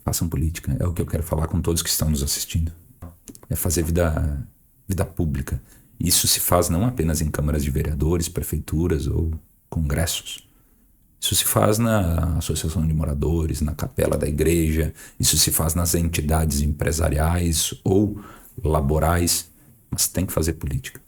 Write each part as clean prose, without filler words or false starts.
Façam política. É o que eu quero falar com todos que estão nos assistindo. É fazer vida pública. Isso se faz não apenas em câmaras de vereadores, prefeituras ou congressos. Isso se faz na associação de moradores, na capela da igreja. Isso se faz nas entidades empresariais ou laborais. Mas tem que fazer política.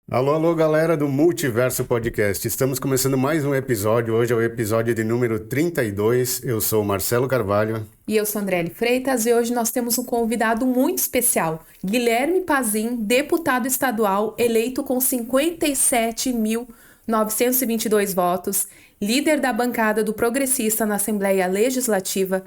Alô, alô, galera do Multiverso Podcast. Estamos começando mais um episódio. Hoje é o episódio de número 32. Eu sou o Marcelo Carvalho. E eu sou Andréele Freitas e hoje nós temos um convidado muito especial, Guilherme Pazin, deputado estadual, eleito com 57.922 votos, líder da bancada do Progressista na Assembleia Legislativa,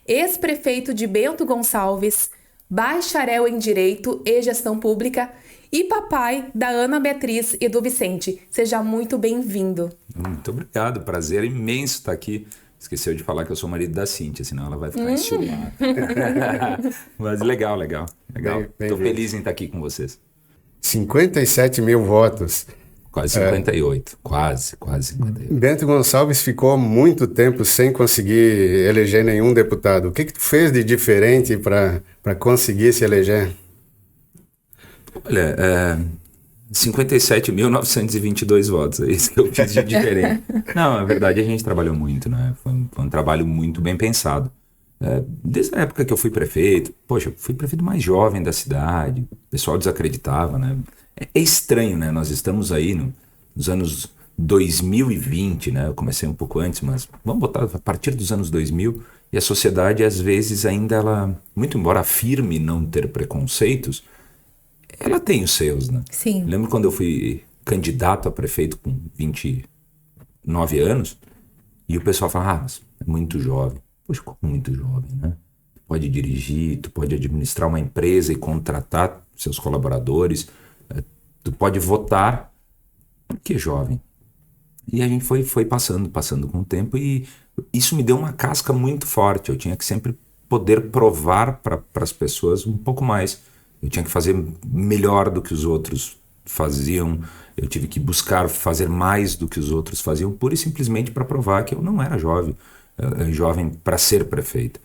ex-prefeito de Bento Gonçalves, bacharel em Direito e Gestão Pública e papai da Ana Beatriz e do Vicente. Seja muito bem-vindo. Muito obrigado, prazer imenso estar aqui. Esqueceu de falar que eu sou marido da Cíntia, senão ela vai ficar enciumada. Mas legal. Estou feliz em estar aqui com vocês. 57 mil votos. Quase 58, quase 58. Bento Gonçalves ficou muito tempo sem conseguir eleger nenhum deputado. O que tu fez de diferente para conseguir se eleger? Olha, 57.922 votos, é isso que eu fiz de diferente. Não, na verdade a gente trabalhou muito, né? Foi um trabalho muito bem pensado. Desde a época que eu fui prefeito, fui prefeito mais jovem da cidade, o pessoal desacreditava, né? É estranho, né? Nós estamos aí nos anos 2020, né? Eu comecei um pouco antes, mas vamos botar a partir dos anos 2000, e a sociedade às vezes ainda, ela, muito embora afirme não ter preconceitos, ela tem os seus, né? Sim. Lembro quando eu fui candidato a prefeito com 29 anos, e o pessoal fala, mas é muito jovem. Poxa, como muito jovem, né? Tu pode dirigir, tu pode administrar uma empresa e contratar seus colaboradores, tu pode votar. Por que jovem? E a gente foi passando com o tempo, e isso me deu uma casca muito forte. Eu tinha que sempre poder provar para as pessoas um pouco mais. Eu tinha que fazer melhor do que os outros faziam. Eu tive que buscar fazer mais do que os outros faziam, pura e simplesmente para provar que eu não era jovem para ser prefeito.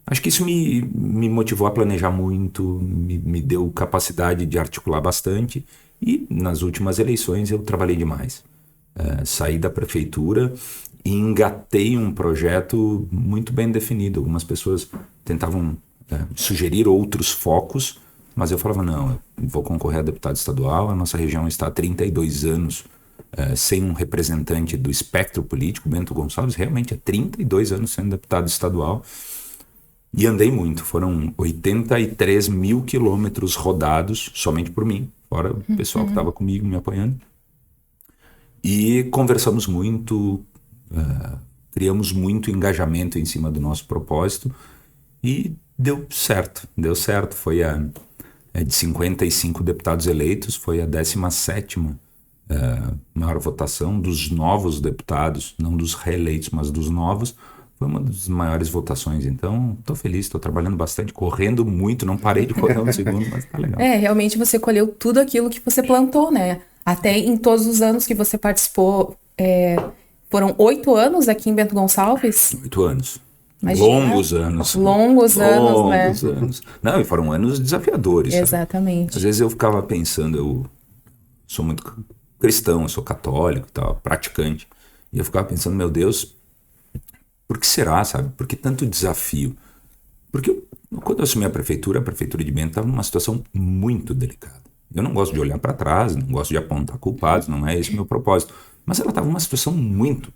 Acho que isso me motivou a planejar muito, me deu capacidade de articular bastante, e nas últimas eleições eu trabalhei demais. Saí da prefeitura e engatei um projeto muito bem definido. Algumas pessoas tentavam sugerir outros focos, mas eu falava, não, eu vou concorrer a deputado estadual. A nossa região está há 32 anos sem um representante do espectro político. Bento Gonçalves realmente há 32 anos sendo deputado estadual. E andei muito, foram 83 mil quilômetros rodados somente por mim, fora o pessoal que estava comigo me apoiando. E conversamos muito, criamos muito engajamento em cima do nosso propósito, e deu certo. Foi de 55 deputados eleitos, foi a 17ª maior votação dos novos deputados, não dos reeleitos, mas dos novos. Foi uma das maiores votações. Então, estou feliz, estou trabalhando bastante, correndo muito, não parei de correr um segundo, mas tá legal. Realmente você colheu tudo aquilo que você plantou, né? Até em todos os anos que você participou, foram 8 anos aqui em Bento Gonçalves? 8 anos. Imagina. Longos anos, né? Anos. Não, e foram anos desafiadores. Exatamente. Sabe? Às vezes eu ficava pensando, eu sou muito cristão, eu sou católico e tal, praticante. E eu ficava pensando, meu Deus, por que será, sabe? Por que tanto desafio? Porque quando eu assumi a prefeitura de Bento estava numa situação muito delicada. Eu não gosto de olhar para trás, não gosto de apontar culpados, não é esse o meu propósito. Mas ela estava numa situação muito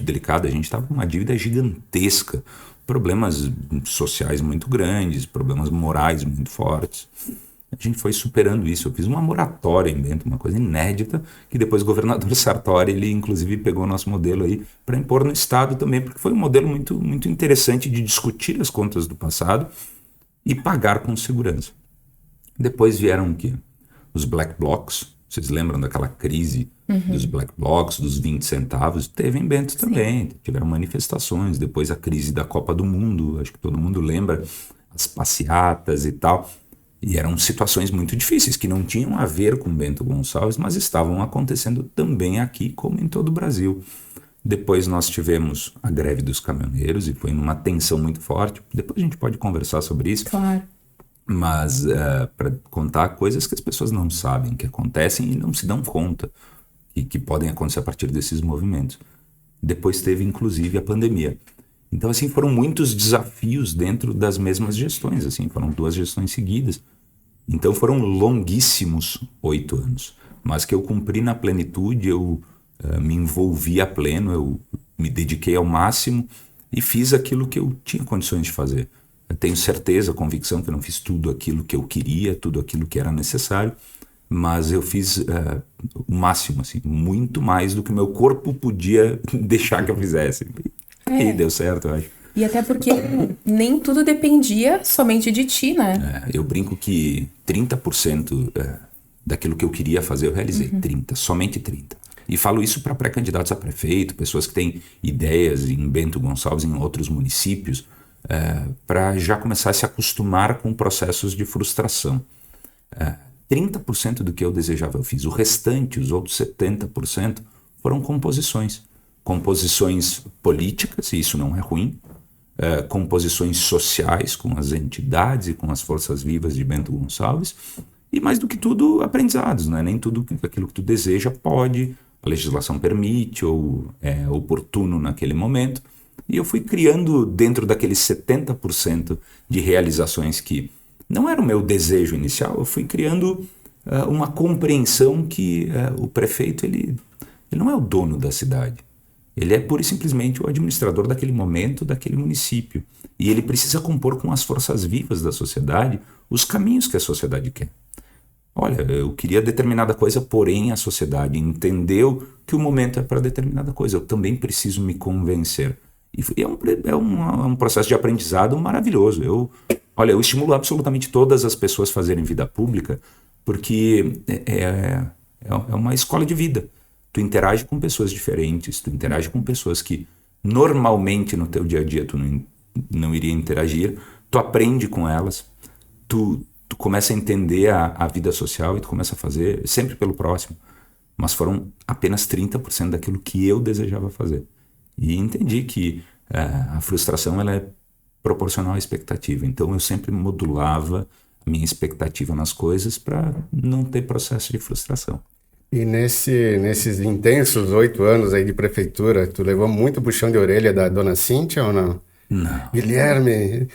delicada. A gente estava com uma dívida gigantesca, problemas sociais muito grandes, problemas morais muito fortes. a gente foi superando isso. Eu fiz uma moratória em Bento, uma coisa inédita, que depois o governador Sartori, ele inclusive pegou o nosso modelo aí para impor no Estado também, porque foi um modelo muito, muito interessante de discutir as contas do passado e pagar com segurança. Depois vieram o quê? Os Black Blocs. Vocês lembram daquela crise dos Black Blocs, dos 20 centavos? Teve em Bento também, tiveram manifestações. Depois a crise da Copa do Mundo, acho que todo mundo lembra, as passeatas e tal. E eram situações muito difíceis, que não tinham a ver com Bento Gonçalves, mas estavam acontecendo também aqui, como em todo o Brasil. Depois nós tivemos a greve dos caminhoneiros, e foi numa tensão muito forte. Depois a gente pode conversar sobre isso. Claro. Mas para contar coisas que as pessoas não sabem, que acontecem e não se dão conta, e que podem acontecer a partir desses movimentos. Depois teve, inclusive, a pandemia. Então, assim, foram muitos desafios dentro das mesmas gestões, assim, foram 2 gestões seguidas. Então, foram longuíssimos 8 anos, mas que eu cumpri na plenitude, eu me envolvi a pleno, eu me dediquei ao máximo e fiz aquilo que eu tinha condições de fazer. Eu tenho certeza, convicção que eu não fiz tudo aquilo que eu queria, tudo aquilo que era necessário, mas eu fiz o máximo, assim, muito mais do que meu corpo podia deixar que eu fizesse. E deu certo, eu acho. E até porque nem tudo dependia somente de ti, né? Eu brinco que 30% daquilo que eu queria fazer eu realizei. 30%, somente 30%. E falo isso para pré-candidatos a prefeito, pessoas que têm ideias em Bento Gonçalves, em outros municípios, para já começar a se acostumar com processos de frustração. 30% do que eu desejava eu fiz. O restante, os outros 70%, foram composições. Composições políticas, e isso não é ruim, composições sociais com as entidades e com as forças vivas de Bento Gonçalves, e mais do que tudo, aprendizados, né? Nem tudo aquilo que tu deseja pode, a legislação permite ou é oportuno naquele momento, e eu fui criando dentro daqueles 70% de realizações que não era o meu desejo inicial, eu fui criando uma compreensão que o prefeito ele não é o dono da cidade. Ele é pura e simplesmente o administrador daquele momento, daquele município. E ele precisa compor com as forças vivas da sociedade os caminhos que a sociedade quer. Olha, eu queria determinada coisa, porém a sociedade entendeu que o momento é para determinada coisa. Eu também preciso me convencer. E é um processo de aprendizado maravilhoso. Eu estimulo absolutamente todas as pessoas a fazerem vida pública, porque é uma escola de vida. Tu interage com pessoas diferentes, tu interage com pessoas que normalmente no teu dia a dia tu não iria interagir, tu aprende com elas, tu começa a entender a vida social e tu começa a fazer sempre pelo próximo. Mas foram apenas 30% daquilo que eu desejava fazer. E entendi que a frustração ela é proporcional à expectativa. Então eu sempre modulava a minha expectativa nas coisas para não ter processo de frustração. E nesses intensos 8 anos aí de prefeitura, tu levou muito puxão de orelha da dona Cíntia ou não? Não. Guilherme,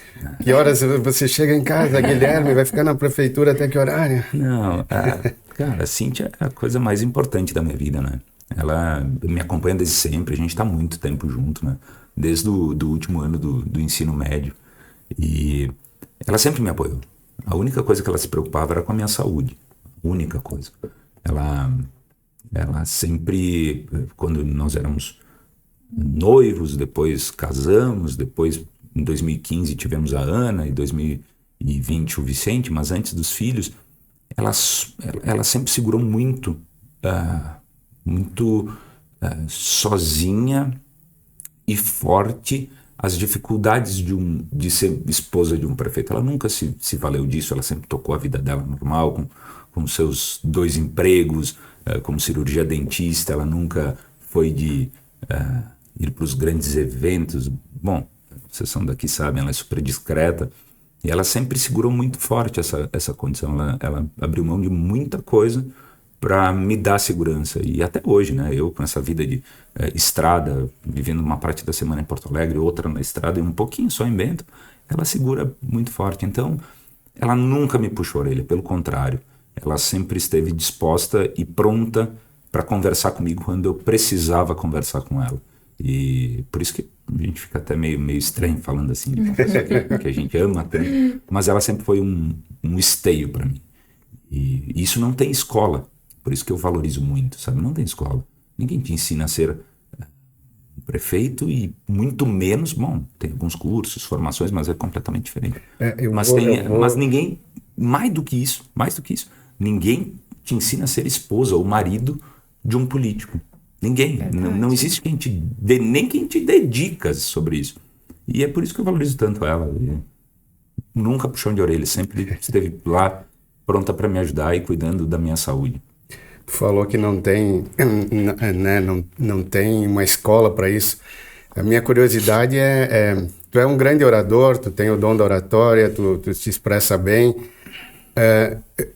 que horas você chega em casa? Guilherme, vai ficar na prefeitura até que horário? Não, cara, a Cíntia é a coisa mais importante da minha vida, né? Ela me acompanha desde sempre, a gente tá muito tempo junto, né? Desde do último ano do ensino médio. E ela sempre me apoiou. A única coisa que ela se preocupava era com a minha saúde. A única coisa. Ela sempre, quando nós éramos noivos, depois casamos, depois em 2015 tivemos a Ana, em 2020 o Vicente, mas antes dos filhos, ela sempre segurou muito sozinha e forte as dificuldades de ser esposa de um prefeito. Ela nunca se valeu disso, ela sempre tocou a vida dela normal, com seus 2 empregos, como cirurgia dentista. Ela nunca foi de ir para os grandes eventos. Bom, vocês são daqui, sabem, ela é super discreta. E ela sempre segurou muito forte essa condição. Ela abriu mão de muita coisa para me dar segurança. E até hoje, né? Eu com essa vida de estrada, vivendo uma parte da semana em Porto Alegre, outra na estrada e um pouquinho só em Bento, ela segura muito forte. Então, ela nunca me puxou a orelha, pelo contrário. Ela sempre esteve disposta e pronta para conversar comigo quando eu precisava conversar com ela. E por isso que a gente fica até meio estranho falando assim, de uma pessoa que a gente ama tanto. Mas ela sempre foi um esteio para mim. E isso não tem escola. Por isso que eu valorizo muito, sabe? Não tem escola. Ninguém te ensina a ser um prefeito e muito menos, bom, tem alguns cursos, formações, mas é completamente diferente. Mas ninguém, mais do que isso, ninguém te ensina a ser esposa ou marido de um político. Ninguém. Não existe nem quem te dê dicas sobre isso. E é por isso que eu valorizo tanto ela. Nunca puxou de orelha, sempre esteve lá pronta para me ajudar e cuidando da minha saúde. Tu falou que não tem, né, não tem uma escola para isso. A minha curiosidade tu é um grande orador, tu tem o dom da oratória, tu te expressa bem.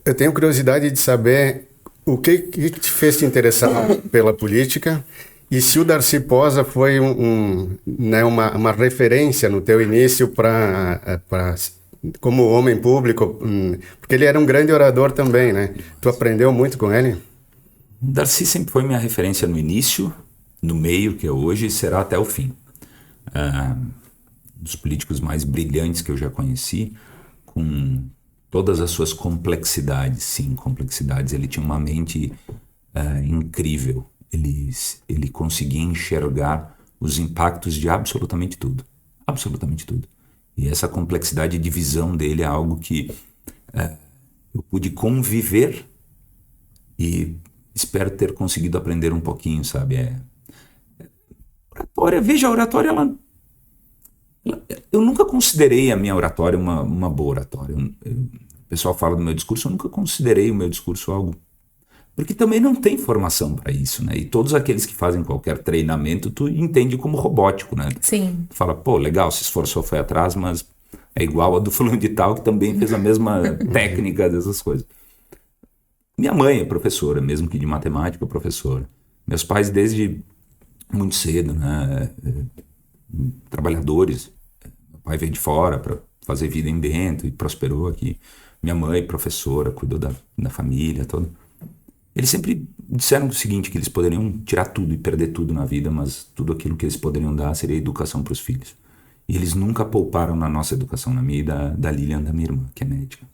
Eu tenho curiosidade de saber o que te fez te interessar pela política e se o Darcy Posa foi uma referência no teu início como homem público, porque ele era um grande orador também, né? Tu aprendeu muito com ele? Darcy sempre foi minha referência no início, no meio, que é hoje, e será até o fim. Dos políticos mais brilhantes que eu já conheci, com todas as suas complexidades, sim, complexidades. Ele tinha uma mente incrível. Ele conseguia enxergar os impactos de absolutamente tudo. Absolutamente tudo. E essa complexidade de visão dele é algo que eu pude conviver e espero ter conseguido aprender um pouquinho, sabe? Oratória, veja, a oratória, eu nunca considerei a minha oratória uma boa oratória. O pessoal fala do meu discurso, eu nunca considerei o meu discurso algo... Porque também não tem formação para isso, né? E todos aqueles que fazem qualquer treinamento, tu entende como robótico, né? Sim. Tu fala, pô, legal, se esforçou, foi atrás, mas é igual a do fulano de tal, que também fez a mesma técnica dessas coisas. Minha mãe é professora, mesmo que de matemática, professora. Meus pais, desde muito cedo, né? Trabalhadores. Meu pai veio de fora para fazer vida em Bento e prosperou aqui. Minha mãe, professora, cuidou da família, toda. Eles sempre disseram o seguinte, que eles poderiam tirar tudo e perder tudo na vida, mas tudo aquilo que eles poderiam dar seria educação para os filhos. E eles nunca pouparam na nossa educação, na minha e da Lilian, da minha irmã, que é médica.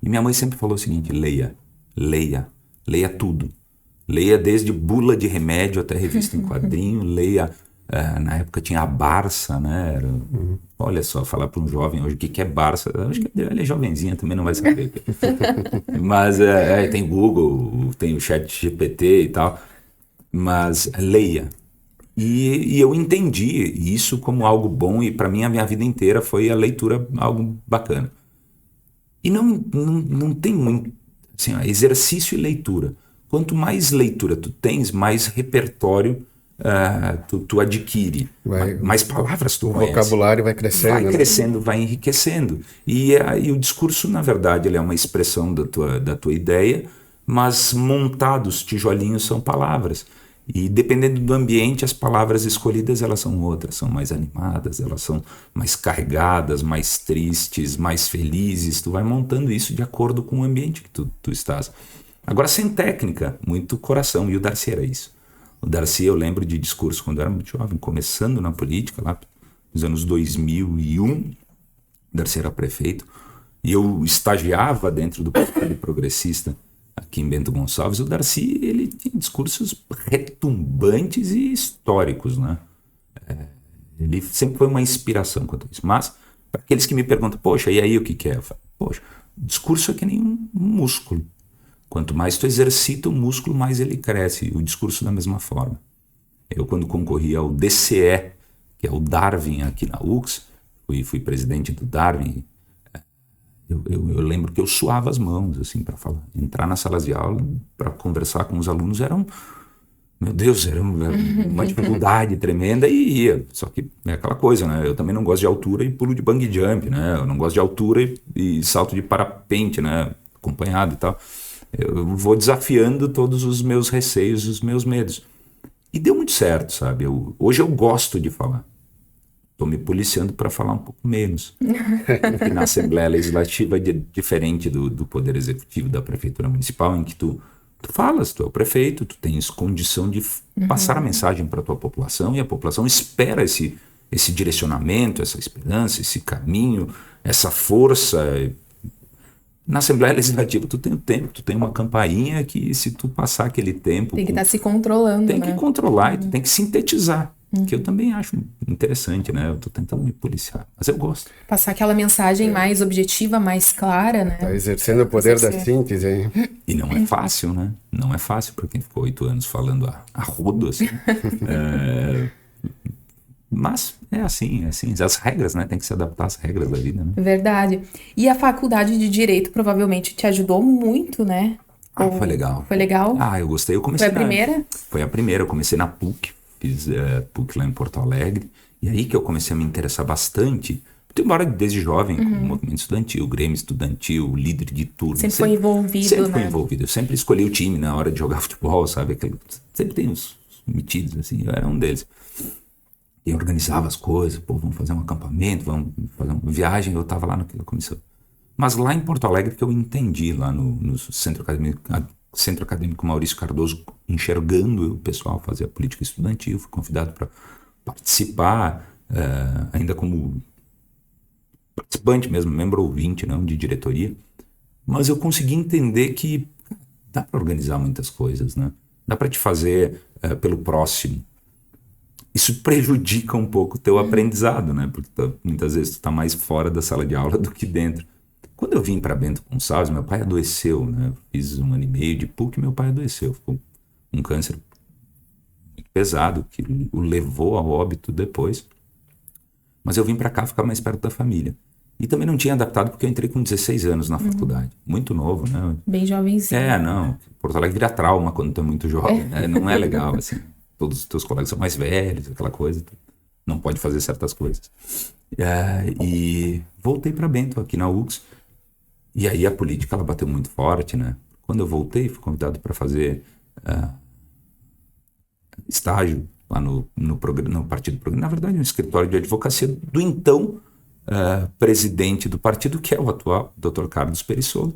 E minha mãe sempre falou o seguinte, leia tudo. Leia desde bula de remédio até revista em quadrinho, leia... na época tinha a Barça, né? Olha só, falar para um jovem hoje o que é Barça. Acho que ele é jovenzinha, também não vai saber. Mas tem Google, tem o ChatGPT e tal. Mas leia. E eu entendi isso como algo bom e para mim a minha vida inteira foi a leitura algo bacana. E não tem muito... Assim, exercício e leitura. Quanto mais leitura tu tens, mais repertório tu adquire, mais palavras tu conhece. O vocabulário vai crescendo. Vai crescendo, vai enriquecendo. E o discurso, na verdade, ele é uma expressão da tua ideia, mas montados, tijolinhos são palavras. E dependendo do ambiente, as palavras escolhidas elas são outras, são mais animadas, elas são mais carregadas, mais tristes, mais felizes. Tu vai montando isso de acordo com o ambiente que tu estás. Agora, sem técnica, muito coração. E o Darcy era isso. O Darcy, eu lembro de discurso quando eu era muito jovem, começando na política, lá nos anos 2001, o Darcy era prefeito, e eu estagiava dentro do Partido Progressista aqui em Bento Gonçalves. O Darcy, ele tinha discursos retumbantes e históricos, né? Ele sempre foi uma inspiração quanto a isso. Mas, para aqueles que me perguntam, poxa, e aí o que é? Eu falo, poxa, o discurso é que nem um músculo. Quanto mais tu exercita o músculo, mais ele cresce. O discurso da mesma forma. Eu, quando concorri ao DCE, que é o Darwin aqui na UX, fui presidente do Darwin, eu lembro que eu suava as mãos, assim, para falar. Entrar nas salas de aula, para conversar com os alunos, meu Deus, era uma dificuldade tremenda e ia. Só que é aquela coisa, né? Eu também não gosto de altura e pulo de bungee jump, né? Eu não gosto de altura e salto de parapente, né? Acompanhado e tal. Eu vou desafiando todos os meus receios, os meus medos. E deu muito certo, sabe? Hoje eu gosto de falar. Estou me policiando para falar um pouco menos. Porque na Assembleia Legislativa é diferente do Poder Executivo, da Prefeitura Municipal, em que tu falas, tu é o prefeito, tu tens condição de passar a mensagem para a tua população e a população espera esse direcionamento, essa esperança, esse caminho, essa força. Na Assembleia Legislativa tu tem o tempo, tu tem uma campainha que se tu passar aquele tempo... Tem que estar se controlando, Tem né? que controlar, e tu tem que sintetizar, que eu também acho interessante, né? Eu tô tentando me policiar, mas eu gosto. Passar aquela mensagem mais objetiva, mais clara, né? Tá exercendo o poder da síntese aí. E não é fácil, né? Não é fácil para quem ficou 8 anos falando a rodo, assim. Mas é assim. As regras, né? Tem que se adaptar às regras da vida, né? Verdade. E a faculdade de Direito provavelmente te ajudou muito, né? Foi legal. Foi legal? Eu gostei. Eu comecei Foi a primeira? Foi a primeira. Eu comecei na PUC. Fiz PUC lá em Porto Alegre. E aí que eu comecei a me interessar bastante. Embora desde jovem, com o movimento estudantil, Grêmio Estudantil, líder de turma. Sempre foi envolvido, sempre né? Fui envolvido. Eu sempre escolhi o time na hora de jogar futebol, sabe? Sempre tem os metidos, assim. Eu era um deles. E organizava as coisas. Pô, vamos fazer um acampamento, vamos fazer uma viagem. Eu estava lá naquela comissão. Mas lá em Porto Alegre que eu entendi, lá no Centro Acadêmico Maurício Cardoso, enxergando o pessoal fazer a política estudantil. Fui convidado para participar, ainda como participante mesmo, membro ouvinte, não de diretoria. Mas eu consegui entender que dá para organizar muitas coisas, né? Dá para te fazer pelo próximo. Isso prejudica um pouco o teu aprendizado, né? Porque muitas vezes tu tá mais fora da sala de aula do que dentro. Quando eu vim para Bento Gonçalves, meu pai adoeceu, né? Eu fiz 1 ano e meio de PUC e meu pai adoeceu. Ficou um câncer muito pesado que o levou ao óbito depois. Mas eu vim para cá ficar mais perto da família. E também não tinha adaptado porque eu entrei com 16 anos na faculdade. Muito novo, né? Bem jovenzinho. Não. Porto Alegre vira trauma quando tu é muito jovem, né? Não é legal, assim. Todos os teus colegas são mais velhos, aquela coisa. Não pode fazer certas coisas. E voltei para Bento, aqui na UX. E aí a política, ela bateu muito forte, né? Quando eu voltei, fui convidado para fazer estágio lá no Partido Progressista. Na verdade, no escritório de advocacia do então presidente do partido, que é o atual, Dr. Carlos Perissolo.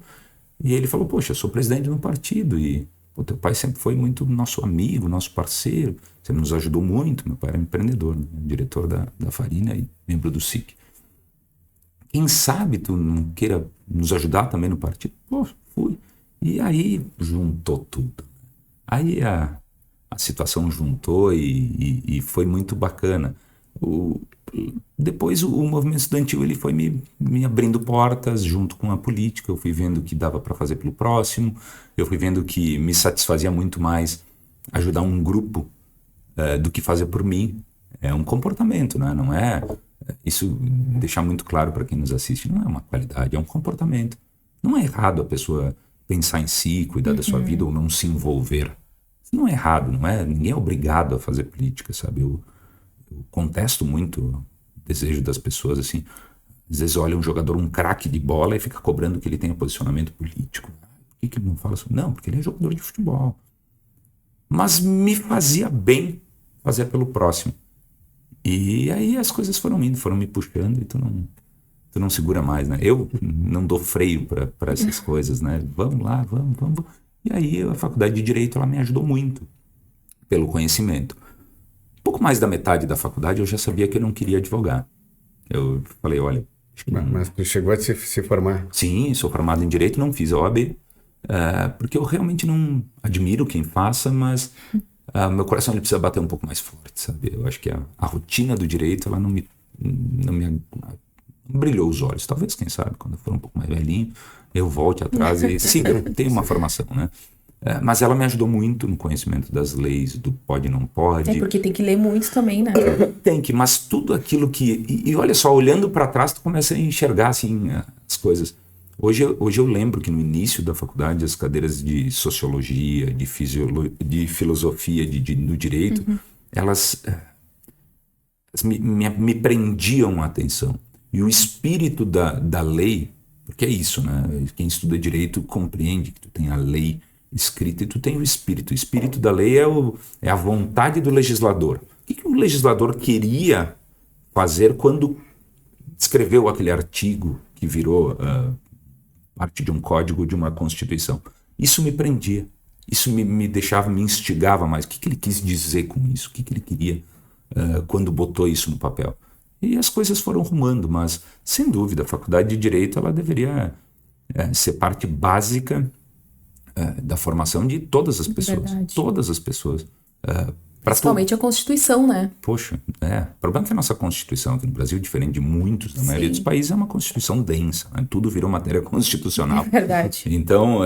E ele falou, poxa, eu sou presidente do partido e o teu pai sempre foi muito nosso amigo, nosso parceiro, você nos ajudou muito. Meu pai era empreendedor, né? Diretor da Farina e membro do SIC. Quem sabe tu não queira nos ajudar também no partido? Pô, fui. E aí juntou tudo. Aí a situação juntou e foi muito bacana. Depois o movimento estudantil ele foi me abrindo portas junto com a política. Eu fui vendo que dava para fazer pelo próximo. Eu fui vendo que me satisfazia muito mais ajudar um grupo do que fazer por mim. É um comportamento, né? Não é... Isso deixar muito claro para quem nos assiste, não é uma qualidade, é um comportamento. Não é errado a pessoa pensar em si, cuidar da sua vida ou não se envolver. Isso não é errado, não é? Ninguém é obrigado a fazer política, sabe? Eu contesto muito o desejo das pessoas, assim. Às vezes olha um jogador, um craque de bola e fica cobrando que ele tenha posicionamento político. Por que ele não fala assim? Não, porque ele é jogador de futebol. Mas me fazia bem fazer pelo próximo. E aí as coisas foram indo, foram me puxando e tu não segura mais, né? Eu não dou freio para essas coisas, né? Vamos lá, vamos. E aí a faculdade de Direito, ela me ajudou muito pelo conhecimento. Pouco mais da metade da faculdade eu já sabia que eu não queria advogar. Eu falei, olha... Mas tu chegou a se formar? Sim, sou formado em Direito, não fiz a OAB, porque eu realmente não admiro quem faça, mas... meu coração ele precisa bater um pouco mais forte, sabe? Eu acho que a rotina do direito, ela não me brilhou os olhos. Talvez, quem sabe, quando eu for um pouco mais velhinho, eu volte atrás e siga, eu tenho uma formação, né? Mas ela me ajudou muito no conhecimento das leis, do pode e não pode. É porque tem que ler muito também, né? Tem que, mas tudo aquilo que... E olha só, olhando para trás, tu começa a enxergar, assim, as coisas... Hoje eu lembro que no início da faculdade as cadeiras de sociologia, de filosofia, do direito, elas me prendiam a atenção. E o espírito da lei, porque é isso, né? Quem estuda direito compreende que tu tem a lei escrita e tu tem o espírito. O espírito da lei é a vontade do legislador. O que o legislador queria fazer quando escreveu aquele artigo que virou... parte de um código, de uma constituição. Isso me prendia. Isso me deixava, me instigava mais. O que ele quis dizer com isso? O que ele queria quando botou isso no papel? E as coisas foram rumando, mas, sem dúvida, a faculdade de Direito ela deveria ser parte básica da formação de todas as pessoas. Verdade. Todas as pessoas. Principalmente a Constituição, né? Poxa, o problema é que a nossa Constituição aqui no Brasil, diferente de muitos, da maioria dos países, é uma Constituição densa, né? Tudo virou matéria constitucional. É verdade. Então,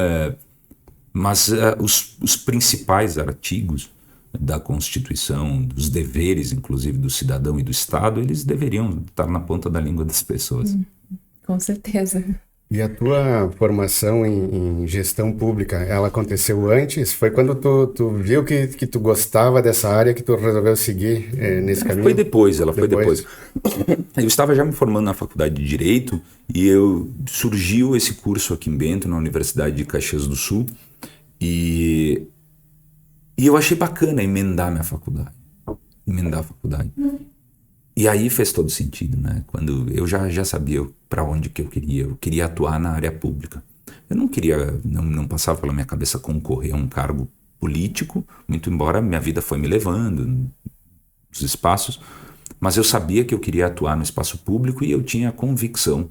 mas os principais artigos da Constituição, dos deveres, inclusive, do cidadão e do Estado, eles deveriam estar na ponta da língua das pessoas. Com certeza. E a tua formação em gestão pública, ela aconteceu antes? Foi quando tu viu que tu gostava dessa área que tu resolveu seguir nesse caminho? Foi depois. Eu estava já me formando na faculdade de Direito e surgiu esse curso aqui em Bento, na Universidade de Caxias do Sul, e eu achei bacana emendar a faculdade. E aí fez todo sentido, né? Quando eu já sabia para onde que eu queria atuar na área pública. Eu não queria, não passava pela minha cabeça concorrer a um cargo político, muito embora minha vida foi me levando nos espaços, mas eu sabia que eu queria atuar no espaço público e eu tinha a convicção.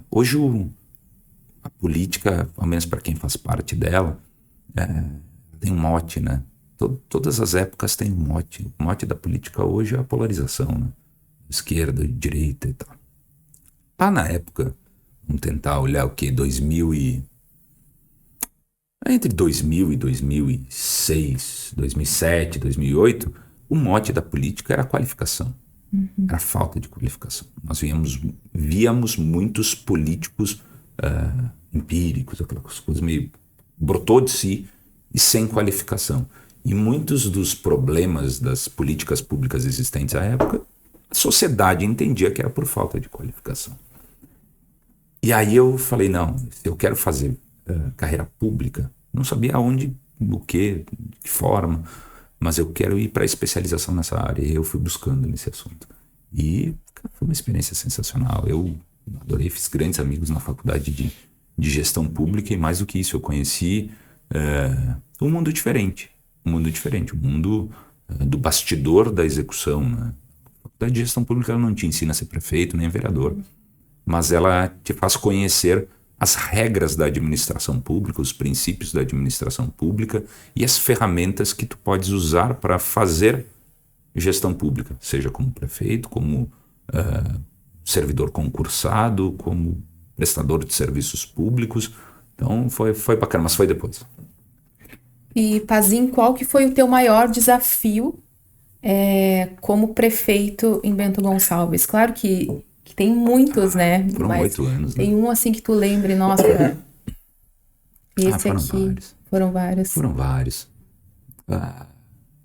Hoje a política, ao menos para quem faz parte dela, tem um mote, né? Todas as épocas têm um mote. O mote da política hoje é a polarização, né? Esquerda, direita e tal. Lá na época, vamos tentar olhar o quê? Entre 2000 e 2006, 2007, 2008, o mote da política era a qualificação. Era a falta de qualificação. Nós víamos muitos políticos empíricos, aquelas coisas meio brotou de si e sem qualificação. E muitos dos problemas das políticas públicas existentes à época, a sociedade entendia que era por falta de qualificação. E aí eu falei, não, eu quero fazer carreira pública. Não sabia aonde, o que, de que forma, mas eu quero ir para a especialização nessa área. E eu fui buscando nesse assunto. E foi uma experiência sensacional. Eu adorei, fiz grandes amigos na faculdade de gestão pública e mais do que isso, eu conheci um mundo diferente. Um mundo do bastidor da execução, né? A faculdade de gestão pública ela não te ensina a ser prefeito nem vereador, mas ela te faz conhecer as regras da administração pública, os princípios da administração pública e as ferramentas que tu podes usar para fazer gestão pública, seja como prefeito, como servidor concursado, como prestador de serviços públicos. Então foi bacana, mas foi depois. E, Pazin, qual que foi o teu maior desafio como prefeito em Bento Gonçalves? Claro que tem muitos, né? Foram 8 anos. Tem um assim que tu lembre, nossa, esse foram aqui. Vários. Foram vários.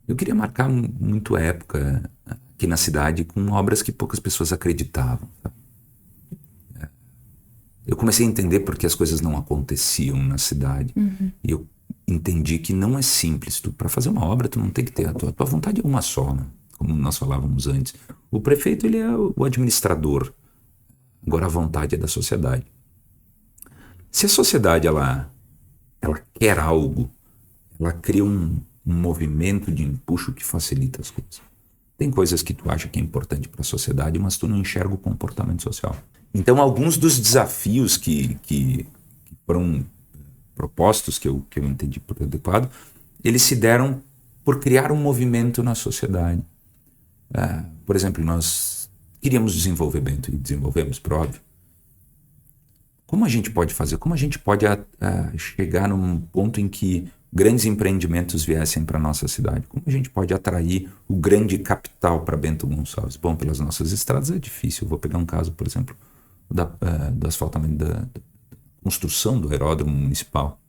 Eu queria marcar muito a época aqui na cidade com obras que poucas pessoas acreditavam. Eu comecei a entender porque as coisas não aconteciam na cidade. E eu entendi que não é simples. Para fazer uma obra, tu não tem que ter a tua vontade é uma só, né? Como nós falávamos antes. O prefeito, ele é o administrador. Agora a vontade é da sociedade. Se a sociedade, ela quer algo, ela cria um movimento de empuxo que facilita as coisas. Tem coisas que tu acha que é importante para a sociedade, mas tu não enxerga o comportamento social. Então, alguns dos desafios que foram propostos, que eu entendi por adequado, eles se deram por criar um movimento na sociedade. Por exemplo, nós queríamos desenvolver Bento e desenvolvemos, por óbvio. Como a gente pode fazer? Como a gente pode chegar num ponto em que grandes empreendimentos viessem para a nossa cidade? Como a gente pode atrair o grande capital para Bento Gonçalves? Bom, pelas nossas estradas é difícil. Eu vou pegar um caso, por exemplo, do asfaltamento da construção do aeródromo municipal.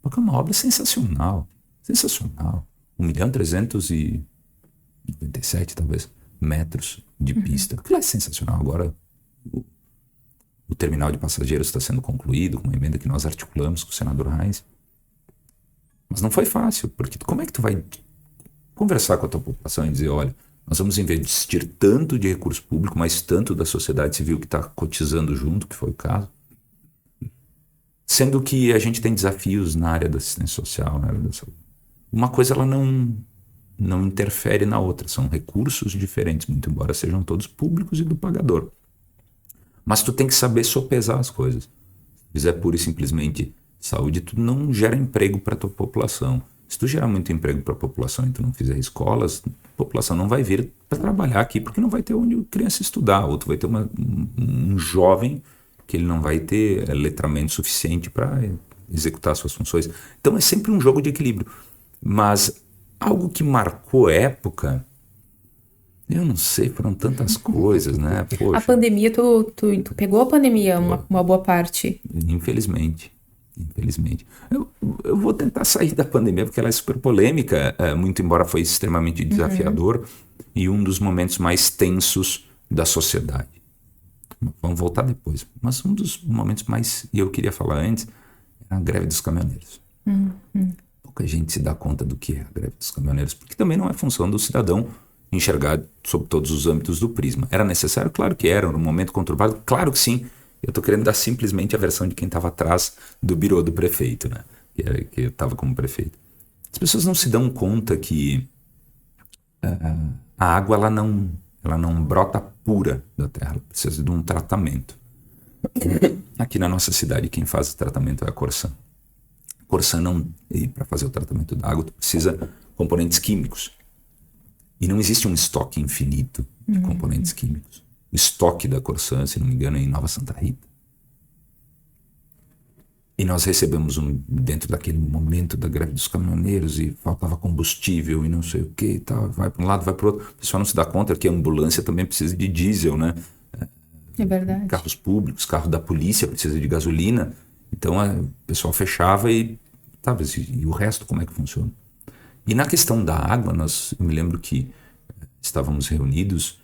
Porque é uma obra sensacional. 1.397.000, talvez, metros de pista. Aquilo é sensacional. Agora, o terminal de passageiros está sendo concluído com uma emenda que nós articulamos com o senador Reis. Mas não foi fácil, porque como é que tu vai conversar com a tua população e dizer, olha, nós vamos investir tanto de recurso público, mas tanto da sociedade civil que está cotizando junto, que foi o caso. Sendo que a gente tem desafios na área da assistência social, na área da saúde. Uma coisa ela não interfere na outra, são recursos diferentes, muito embora sejam todos públicos e do pagador. Mas tu tem que saber sopesar as coisas. fizer pura e simplesmente saúde, tu não gera emprego para tua população. Se tu gerar muito emprego para a população e tu não fizer escolas, a população não vai vir para trabalhar aqui porque não vai ter onde a criança estudar, ou tu vai ter um jovem que ele não vai ter letramento suficiente para executar suas funções. Então é sempre um jogo de equilíbrio. Mas algo que marcou época, eu não sei, foram tantas coisas, né? Poxa, A pandemia, tu pegou a pandemia uma boa parte. infelizmente. Eu vou tentar sair da pandemia porque ela é super polêmica, muito embora foi extremamente desafiador e um dos momentos mais tensos da sociedade. Vamos voltar depois. Mas um dos momentos mais, e eu queria falar antes, é a greve dos caminhoneiros. Pouca gente se dá conta do que é a greve dos caminhoneiros, porque também não é função do cidadão enxergar sob todos os âmbitos do prisma. Era necessário? Claro que era. Um momento conturbado? Claro que sim. Eu estou querendo dar simplesmente a versão de quem estava atrás do birô do prefeito, né? Que eu estava como prefeito. As pessoas não se dão conta que a água ela não brota pura da terra, ela precisa de um tratamento. Aqui na nossa cidade, quem faz o tratamento é a Corsan. A Corsan não, e para fazer o tratamento da água, tu precisa de componentes químicos. E não existe um estoque infinito de componentes químicos. O estoque da Corsan, se não me engano, é em Nova Santa Rita. E nós recebemos dentro daquele momento da greve dos caminhoneiros e faltava combustível e não sei o que e tal, vai para um lado, vai para o outro. O pessoal não se dá conta que a ambulância também precisa de diesel, né? É verdade. Carros públicos, carro da polícia precisa de gasolina. Então o pessoal fechava e o resto como é que funciona? E na questão da água, eu me lembro que estávamos reunidos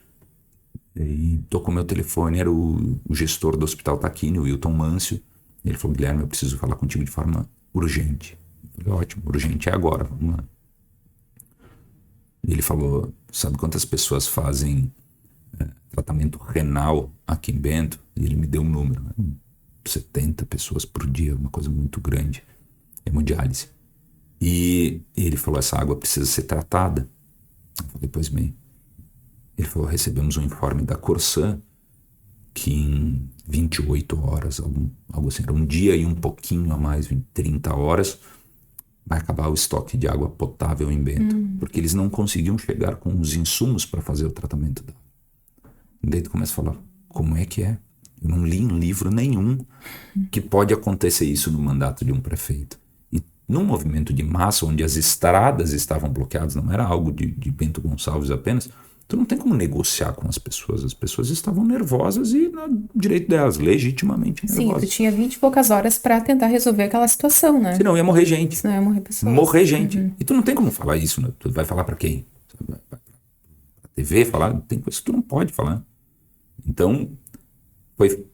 e tocou meu telefone, era o gestor do Hospital Taquini, o Wilton Mâncio. Ele falou: Guilherme, eu preciso falar contigo de forma urgente. Eu falei: ótimo, urgente é agora, vamos lá. Ele falou: sabe quantas pessoas fazem tratamento renal aqui em Bento? E ele me deu um número, 70 pessoas por dia, uma coisa muito grande, hemodiálise. E ele falou: essa água precisa ser tratada. Eu falei: pois bem. Ele falou: recebemos um informe da Corsan que em 28 horas, algo assim, era um dia e um pouquinho a mais, em 30 horas, vai acabar o estoque de água potável em Bento. Porque eles não conseguiam chegar com os insumos para fazer o tratamento da água. E daí tu começa a falar: como é que é? Eu não li em livro nenhum que pode acontecer isso no mandato de um prefeito. E num movimento de massa, onde as estradas estavam bloqueadas, não era algo de Bento Gonçalves apenas, tu não tem como negociar com as pessoas estavam nervosas e no direito delas, legitimamente nervosas. Sim, tu tinha 20 e poucas horas para tentar resolver aquela situação, né? Senão ia morrer gente. Senão ia morrer pessoas. Morrer gente. E tu não tem como falar isso, né? Tu vai falar para quem? Vai pra TV falar? Tem coisa que tu não pode falar. Então,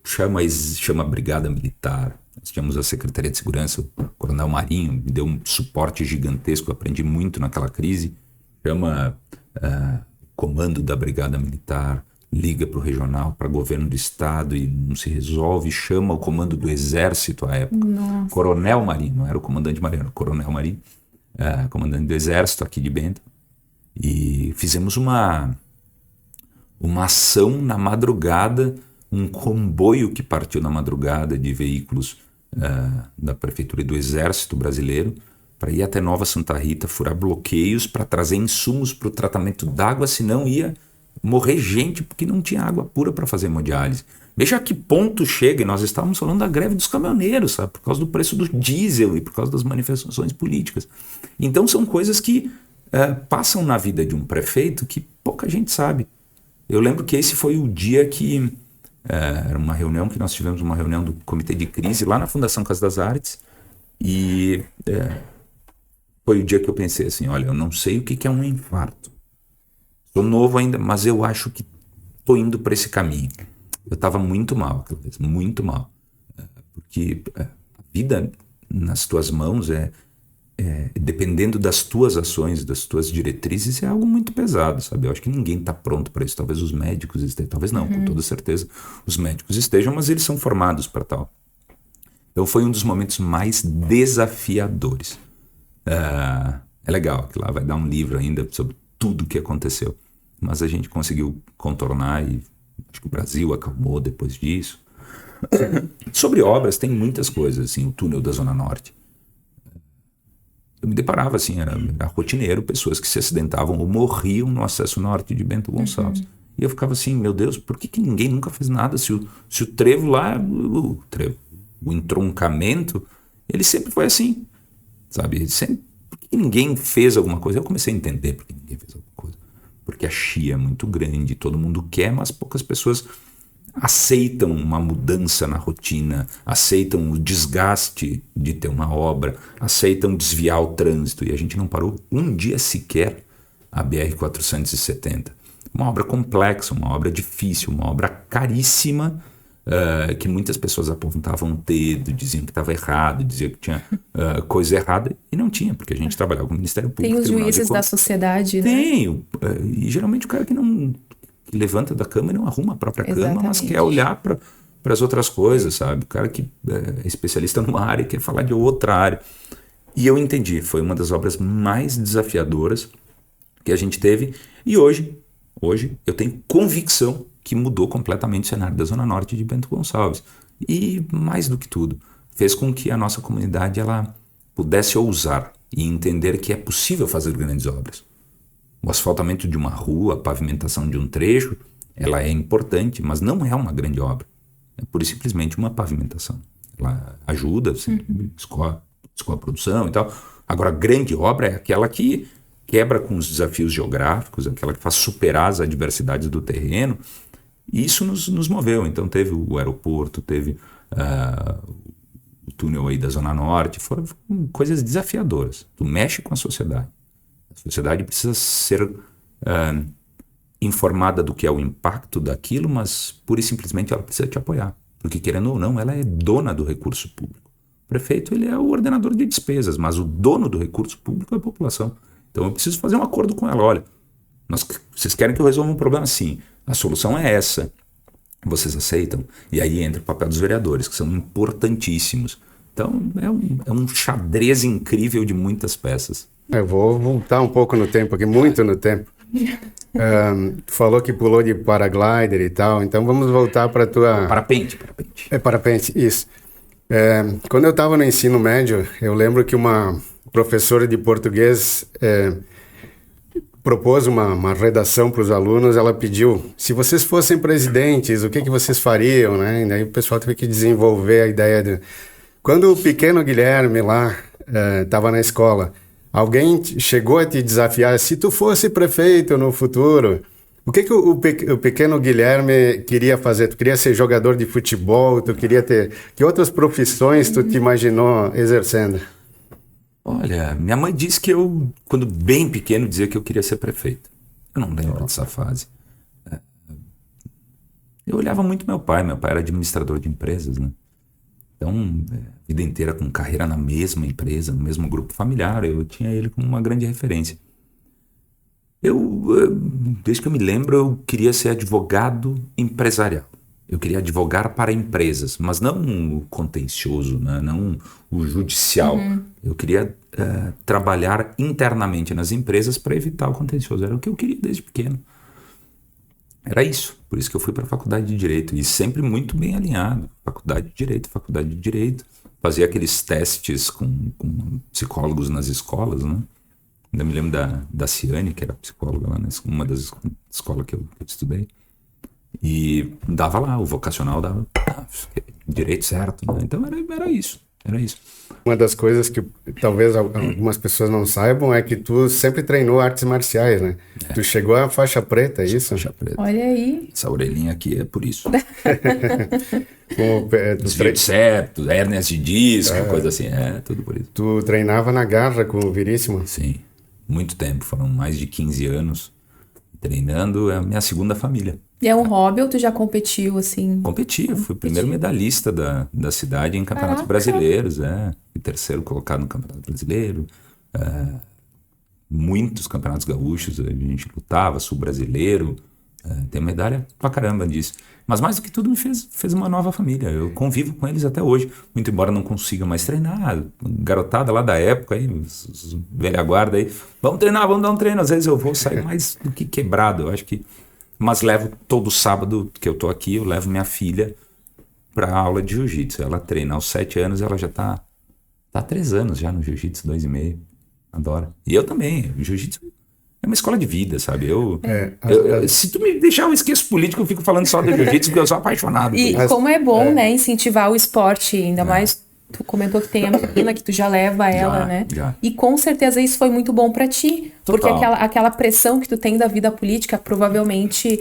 chama a Brigada Militar. Nós tínhamos a Secretaria de Segurança, o Coronel Marinho, me deu um suporte gigantesco, eu aprendi muito naquela crise. Chama comando da Brigada Militar, liga para o regional, para governo do estado e não se resolve, chama o comando do Exército à época. Nossa. Coronel Marinho, não era o comandante Marinho, era o Coronel Marinho, comandante do Exército aqui de Bento. E fizemos uma ação na madrugada, um comboio que partiu na madrugada de veículos da Prefeitura e do Exército Brasileiro para ir até Nova Santa Rita, furar bloqueios para trazer insumos para o tratamento d'água, senão ia morrer gente porque não tinha água pura para fazer hemodiálise. Veja a que ponto chega, e nós estávamos falando da greve dos caminhoneiros, sabe? Por causa do preço do diesel e por causa das manifestações políticas. Então são coisas que passam na vida de um prefeito que pouca gente sabe. Eu lembro que esse foi o dia que era uma reunião que nós tivemos, uma reunião do Comitê de Crise lá na Fundação Casa das Artes, e foi o dia que eu pensei assim: olha, eu não sei o que é um infarto. Sou novo ainda, mas eu acho que estou indo para esse caminho. Eu estava muito mal aquela vez, muito mal. Porque a vida nas tuas mãos dependendo das tuas ações, das tuas diretrizes, é algo muito pesado, sabe? Eu acho que ninguém está pronto para isso. Talvez os médicos estejam, talvez não, com toda certeza os médicos estejam, mas eles são formados para tal. Então foi um dos momentos mais desafiadores. É legal, que lá vai dar um livro ainda sobre tudo o que aconteceu. Mas a gente conseguiu contornar e acho que o Brasil acalmou depois disso. Sobre obras, tem muitas coisas, assim, o túnel da Zona Norte. Eu me deparava, assim, era rotineiro, pessoas que se acidentavam ou morriam no acesso norte de Bento Gonçalves. E eu ficava assim, meu Deus, por que ninguém nunca fez nada? Se o trevo lá, o entroncamento, ele sempre foi assim, sabe? Por que ninguém fez alguma coisa? Eu comecei a entender por que ninguém fez alguma coisa. Porque a chia é muito grande, todo mundo quer, mas poucas pessoas aceitam uma mudança na rotina, aceitam o desgaste de ter uma obra, aceitam desviar o trânsito. E a gente não parou um dia sequer a BR-470. Uma obra complexa, uma obra difícil, uma obra caríssima, que muitas pessoas apontavam o dedo, diziam que estava errado, diziam que tinha coisa errada, e não tinha, porque a gente trabalhava com o Ministério Público. Tem os juízes da sociedade, né? Tem, e geralmente o cara que levanta da cama e não arruma a própria cama, mas quer olhar para as outras coisas, sabe? O cara que é especialista numa área e quer falar de outra área. E eu entendi, foi uma das obras mais desafiadoras que a gente teve, e hoje eu tenho convicção que mudou completamente o cenário da Zona Norte de Bento Gonçalves. E, mais do que tudo, fez com que a nossa comunidade ela pudesse ousar e entender que é possível fazer grandes obras. O asfaltamento de uma rua, a pavimentação de um trecho, ela é importante, mas não é uma grande obra. É pura e simplesmente uma pavimentação. Ela ajuda, escoa a produção e tal. Agora, a grande obra é aquela que quebra com os desafios geográficos, aquela que faz superar as adversidades do terreno. E isso nos moveu. Então teve o aeroporto, teve o túnel aí da Zona Norte, foram coisas desafiadoras. Tu mexe com a sociedade. A sociedade precisa ser informada do que é o impacto daquilo, mas pura e simplesmente ela precisa te apoiar. Porque, querendo ou não, ela é dona do recurso público. O prefeito ele é o ordenador de despesas, mas o dono do recurso público é a população. Então eu preciso fazer um acordo com ela. Olha, vocês querem que eu resolva um problema? Sim. A solução é essa. Vocês aceitam? E aí entra o papel dos vereadores, que são importantíssimos. Então é um xadrez incrível de muitas peças. Eu vou voltar um pouco no tempo aqui, muito no tempo. Tu falou que pulou de paraglider e tal, então vamos voltar para a tua... Parapente. É parapente, isso. Quando eu estava no ensino médio, eu lembro que uma professora de português propôs uma redação para os alunos. Ela pediu, se vocês fossem presidentes, o que vocês fariam, né? E daí o pessoal teve que desenvolver a ideia de... Quando o pequeno Guilherme lá estava na escola, alguém chegou a te desafiar, se tu fosse prefeito no futuro, o que o pequeno Guilherme queria fazer? Tu queria ser jogador de futebol? Tu queria ter... Que outras profissões tu te imaginou exercendo? Olha, minha mãe disse que eu, quando bem pequeno, dizia que eu queria ser prefeito. Eu não lembro dessa fase. Eu olhava muito meu pai era administrador de empresas, né? Então, a vida inteira com carreira na mesma empresa, no mesmo grupo familiar, eu tinha ele como uma grande referência. Desde que eu me lembro, eu queria ser advogado empresarial. Eu queria advogar para empresas, mas não o contencioso, né? Não o judicial. Eu queria trabalhar internamente nas empresas para evitar o contencioso. Era o que eu queria desde pequeno. Era isso. Por isso que eu fui para a faculdade de Direito. E sempre muito bem alinhado. Faculdade de Direito. Fazia aqueles testes com psicólogos nas escolas, né? Ainda me lembro da Ciane, que era psicóloga lá numa das escolas que eu estudei. E dava lá, o vocacional dava direito certo, né? Então era isso. Uma das coisas que talvez algumas pessoas não saibam é que tu sempre treinou artes marciais, né? Tu chegou à faixa preta, é isso? Faixa preta. Olha aí. Essa orelhinha aqui é por isso. Desvio de septo, hérnias de disco, coisa assim, tudo por isso. Tu treinava na garra com o Veríssimo? Sim, muito tempo, foram mais de 15 anos treinando, é a minha segunda família. E é um hobby ou tu já competiu, assim? Competi, fui o primeiro medalhista da cidade em campeonatos brasileiros, fui terceiro colocado no campeonato brasileiro, muitos campeonatos gaúchos, a gente lutava, sul brasileiro, tem medalha pra caramba disso. Mas mais do que tudo me fez uma nova família, eu convivo com eles até hoje, muito embora não consiga mais treinar, garotada lá da época, aí, os velha guarda aí, vamos treinar, vamos dar um treino, às vezes eu vou sair mais do que quebrado, eu acho que... Mas levo todo sábado que eu tô aqui, eu levo minha filha para aula de jiu-jitsu. Ela treina aos 7 anos, ela já tá há 3 anos já no jiu-jitsu, 2,5. Adora. E eu também. O jiu-jitsu é uma escola de vida, sabe? Se tu me deixar, eu esqueço política, eu fico falando só do jiu-jitsu, porque eu sou apaixonado. E como é bom, né, incentivar o esporte, ainda mais tu comentou que tem a menina que tu já leva ela, né? Já. E com certeza isso foi muito bom pra ti. Total. Porque aquela pressão que tu tem da vida política, provavelmente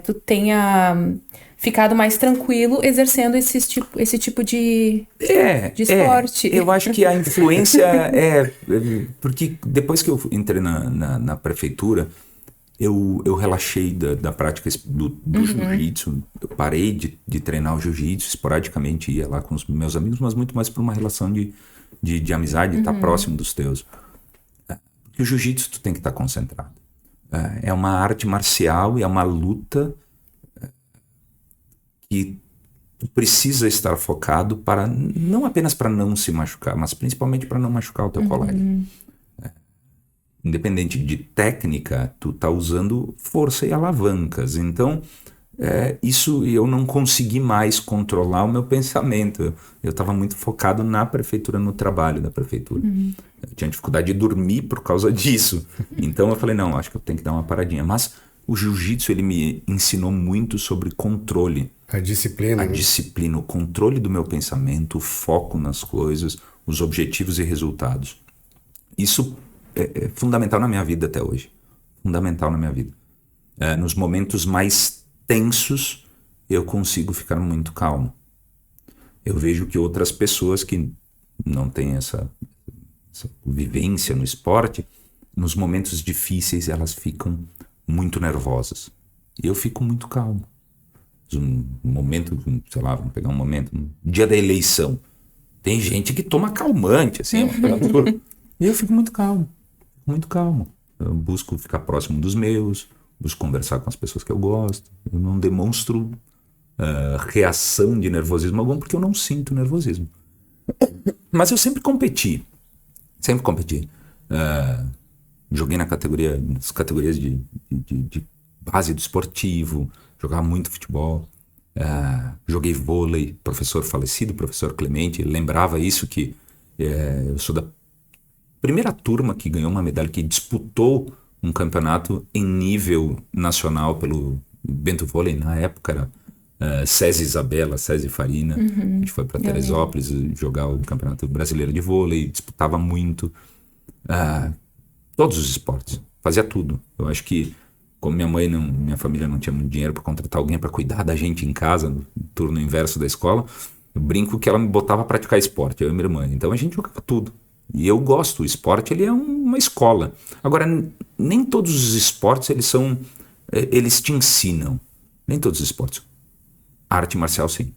tu tenha ficado mais tranquilo exercendo esse tipo de esporte. Eu acho que a influência porque depois que eu entrei na prefeitura, eu relaxei da prática do jiu-jitsu. Eu parei de treinar o jiu-jitsu, esporadicamente ia lá com os meus amigos, mas muito mais por uma relação de amizade, de estar próximo dos teus. Porque o jiu-jitsu tu tem que estar concentrado. É uma arte marcial e é uma luta que tu precisa estar focado não apenas para não se machucar, mas principalmente para não machucar o teu colega. Independente de técnica, tu tá usando força e alavancas. Então, isso eu não consegui mais controlar o meu pensamento. Eu estava muito focado na prefeitura, no trabalho da prefeitura. Eu tinha dificuldade de dormir por causa disso. Então eu falei, não, acho que eu tenho que dar uma paradinha. Mas o jiu-jitsu, ele me ensinou muito sobre controle. A disciplina. Disciplina, o controle do meu pensamento, o foco nas coisas, os objetivos e resultados. Isso é fundamental na minha vida até hoje. Fundamental na minha vida. Nos momentos mais tensos, eu consigo ficar muito calmo. Eu vejo que outras pessoas que não têm essa vivência no esporte, nos momentos difíceis, elas ficam muito nervosas. E eu fico muito calmo. Um momento, sei lá, vamos pegar um momento, um dia da eleição. Tem gente que toma calmante, assim, e eu fico muito calmo. Muito calmo. Eu busco ficar próximo dos meus, busco conversar com as pessoas que eu gosto. Eu não demonstro reação de nervosismo algum, porque eu não sinto nervosismo. Mas eu sempre competi. Sempre competi. Joguei nas categorias de base do esportivo, jogava muito futebol. Joguei vôlei. Falecido professor Clemente, lembrava isso, que eu sou da primeira turma que ganhou uma medalha, que disputou um campeonato em nível nacional pelo Bento Vôlei. Na época era César Isabela, César Farina. A gente foi para Teresópolis jogar o Campeonato Brasileiro de Vôlei, disputava muito. Todos os esportes, fazia tudo. Eu acho que, como minha família não tinha muito dinheiro para contratar alguém para cuidar da gente em casa, no turno inverso da escola, eu brinco que ela me botava a praticar esporte, eu e minha irmã. Então a gente jogava tudo. E eu gosto, o esporte ele é uma escola. Agora, nem todos os esportes eles te ensinam. Nem todos os esportes. A arte marcial, sim.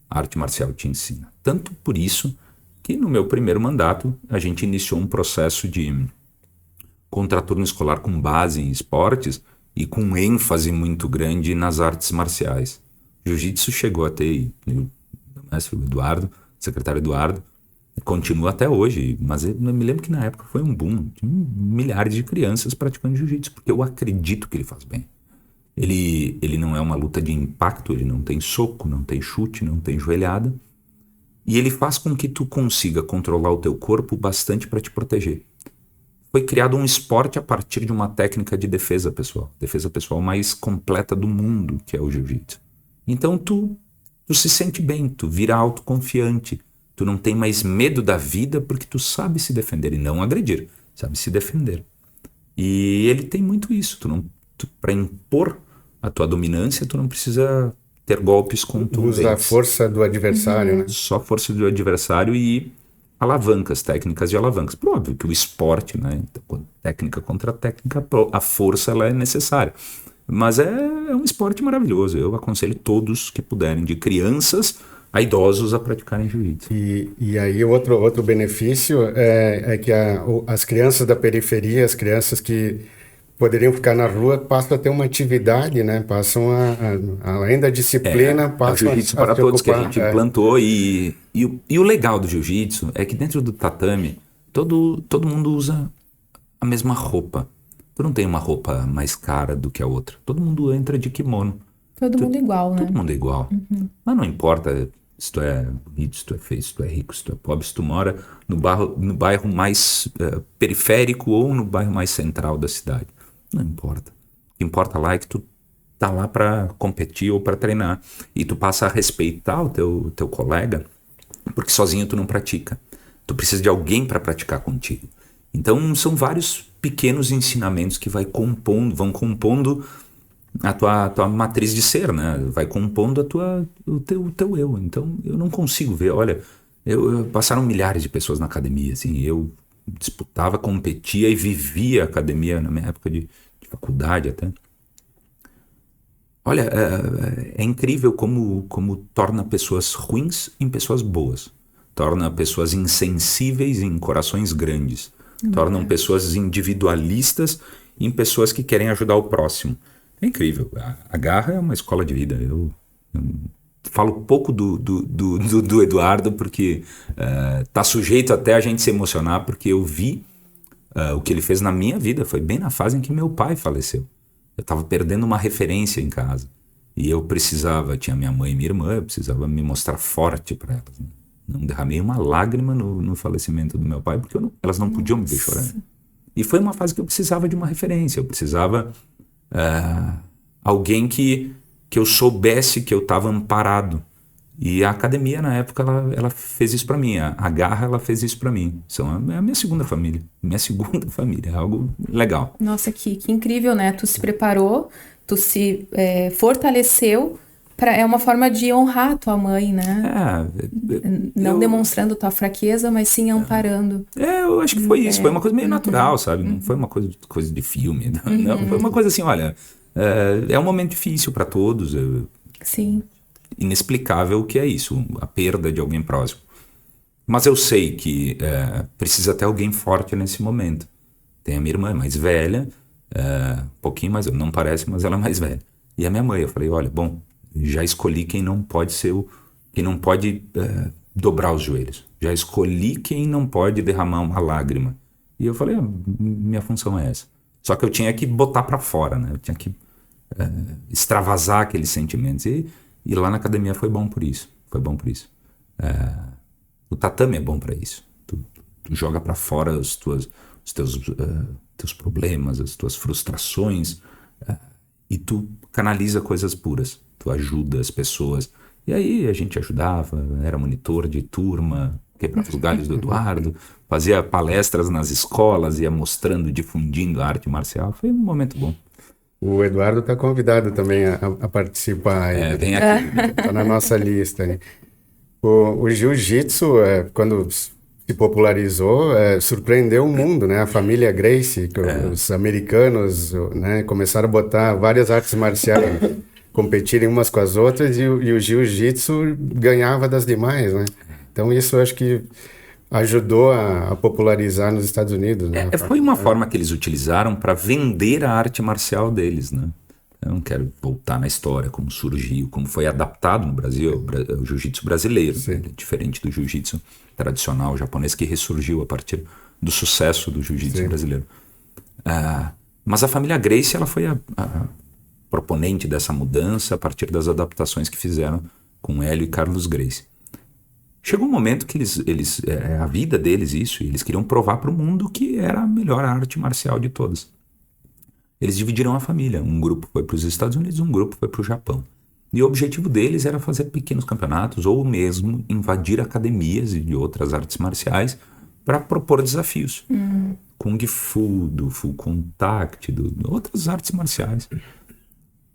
A arte marcial te ensina. Tanto por isso que no meu primeiro mandato a gente iniciou um processo de contraturno escolar com base em esportes e com ênfase muito grande nas artes marciais. Jiu-jitsu chegou a ter o mestre Eduardo, o secretário Eduardo, continua até hoje, mas eu me lembro que na época foi um boom. Tinha milhares de crianças praticando jiu-jitsu, porque eu acredito que ele faz bem. Ele não é uma luta de impacto, ele não tem soco, não tem chute, não tem joelhada. E ele faz com que tu consiga controlar o teu corpo bastante para te proteger. Foi criado um esporte a partir de uma técnica de defesa pessoal. Defesa pessoal mais completa do mundo, que é o jiu-jitsu. Então tu se sente bem, tu vira autoconfiante. Tu não tem mais medo da vida porque tu sabe se defender e não agredir. Sabe se defender. E ele tem muito isso. Para impor a tua dominância, tu não precisa ter golpes contundentes. Usa a força do adversário, né? Só força do adversário e alavancas, técnicas de alavancas. Óbvio que o esporte, né? Então, técnica contra técnica, a força ela é necessária. Mas é um esporte maravilhoso. Eu aconselho todos que puderem, de crianças a idosos, a praticarem jiu-jitsu. E aí outro benefício é que as crianças da periferia, as crianças que poderiam ficar na rua, passam a ter uma atividade, né? Passam além da disciplina, passam o jiu-jitsu para todos que a gente implantou. E o legal do jiu-jitsu é que dentro do tatame, todo mundo usa a mesma roupa. Tu não tem uma roupa mais cara do que a outra. Todo mundo entra de kimono. Todo mundo igual, né? Todo mundo é igual. Mas não importa se tu é bonito, se tu é feio, se tu é rico, se tu é pobre, se tu mora no bairro mais periférico ou no bairro mais central da cidade. Não importa. O que importa lá é que tu tá lá para competir ou para treinar. E tu passa a respeitar o teu colega, porque sozinho tu não pratica. Tu precisa de alguém para praticar contigo. Então são vários pequenos ensinamentos que vão compondo a tua matriz de ser, né? Vai compondo o teu eu. Então eu não consigo ver, olha, passaram milhares de pessoas na academia, assim, eu disputava, competia e vivia a academia na minha época de faculdade até. Olha, é incrível como torna pessoas ruins em pessoas boas. Torna pessoas insensíveis em corações grandes. Tornam pessoas individualistas em pessoas que querem ajudar o próximo. É incrível. A Garra é uma escola de vida. Eu falo pouco do Eduardo porque tá sujeito até a gente se emocionar, porque eu vi o que ele fez na minha vida. Foi bem na fase em que meu pai faleceu. Eu estava perdendo uma referência em casa. E eu precisava, tinha minha mãe e minha irmã, eu precisava me mostrar forte para elas. Né? Não derramei uma lágrima no falecimento do meu pai, porque elas não podiam me ver chorando. E foi uma fase que eu precisava de uma referência. Eu precisava alguém que eu soubesse que eu estava amparado. E a academia, na época, ela fez isso para mim. A Garra, ela fez isso para mim. É a minha segunda família. Minha segunda família. É algo legal. Nossa, que incrível, né? Tu se preparou, tu se fortaleceu. É uma forma de honrar a tua mãe, né? Não demonstrando tua fraqueza, mas sim amparando. Eu acho que foi isso. Foi uma coisa meio natural, sabe? Não foi uma coisa de filme. Não, foi uma coisa assim, olha... É um momento difícil para todos. Sim. Inexplicável o que é isso, a perda de alguém próximo. Mas eu sei que precisa ter alguém forte nesse momento. Tem a minha irmã mais velha, um pouquinho mais, não parece, mas ela é mais velha. E a minha mãe, eu falei, olha, bom, já escolhi quem não pode quem não pode dobrar os joelhos. Já escolhi quem não pode derramar uma lágrima. E eu falei, minha função é essa. Só que eu tinha que botar para fora, né? Eu tinha que extravasar aqueles sentimentos. E lá na academia foi bom por isso. Foi bom por isso. O tatame é bom para isso. Tu joga para fora os teus problemas, as tuas frustrações, e tu canaliza coisas puras. Tu ajuda as pessoas. E aí a gente ajudava, era monitor de turma, quebrava os galhos do Eduardo, fazia palestras nas escolas, ia mostrando, difundindo a arte marcial. Foi um momento bom. O Eduardo está convidado também a participar. Vem aqui. Está na nossa lista. Né? O jiu-jitsu, quando se popularizou, surpreendeu o mundo, né? A família Gracie, os americanos, né? Começaram a botar várias artes marciais competirem umas com as outras e o jiu-jitsu ganhava das demais, né? Então isso eu acho que ajudou a popularizar nos Estados Unidos. Né? Foi uma forma que eles utilizaram para vender a arte marcial deles, né? Eu não quero voltar na história, como surgiu, como foi adaptado no Brasil, o jiu-jitsu brasileiro, né? Diferente do jiu-jitsu tradicional japonês que ressurgiu a partir do sucesso do jiu-jitsu brasileiro. Mas a família Gracie, ela foi a proponente dessa mudança a partir das adaptações que fizeram com Hélio e Carlos Gracie. Chegou um momento que a vida deles isso, e eles queriam provar para o mundo que era a melhor arte marcial de todas. Eles dividiram a família, um grupo foi para os Estados Unidos, um grupo foi para o Japão. E o objetivo deles era fazer pequenos campeonatos ou mesmo invadir academias de outras artes marciais para propor desafios. Kung Fu, do Full Contact, outras artes marciais.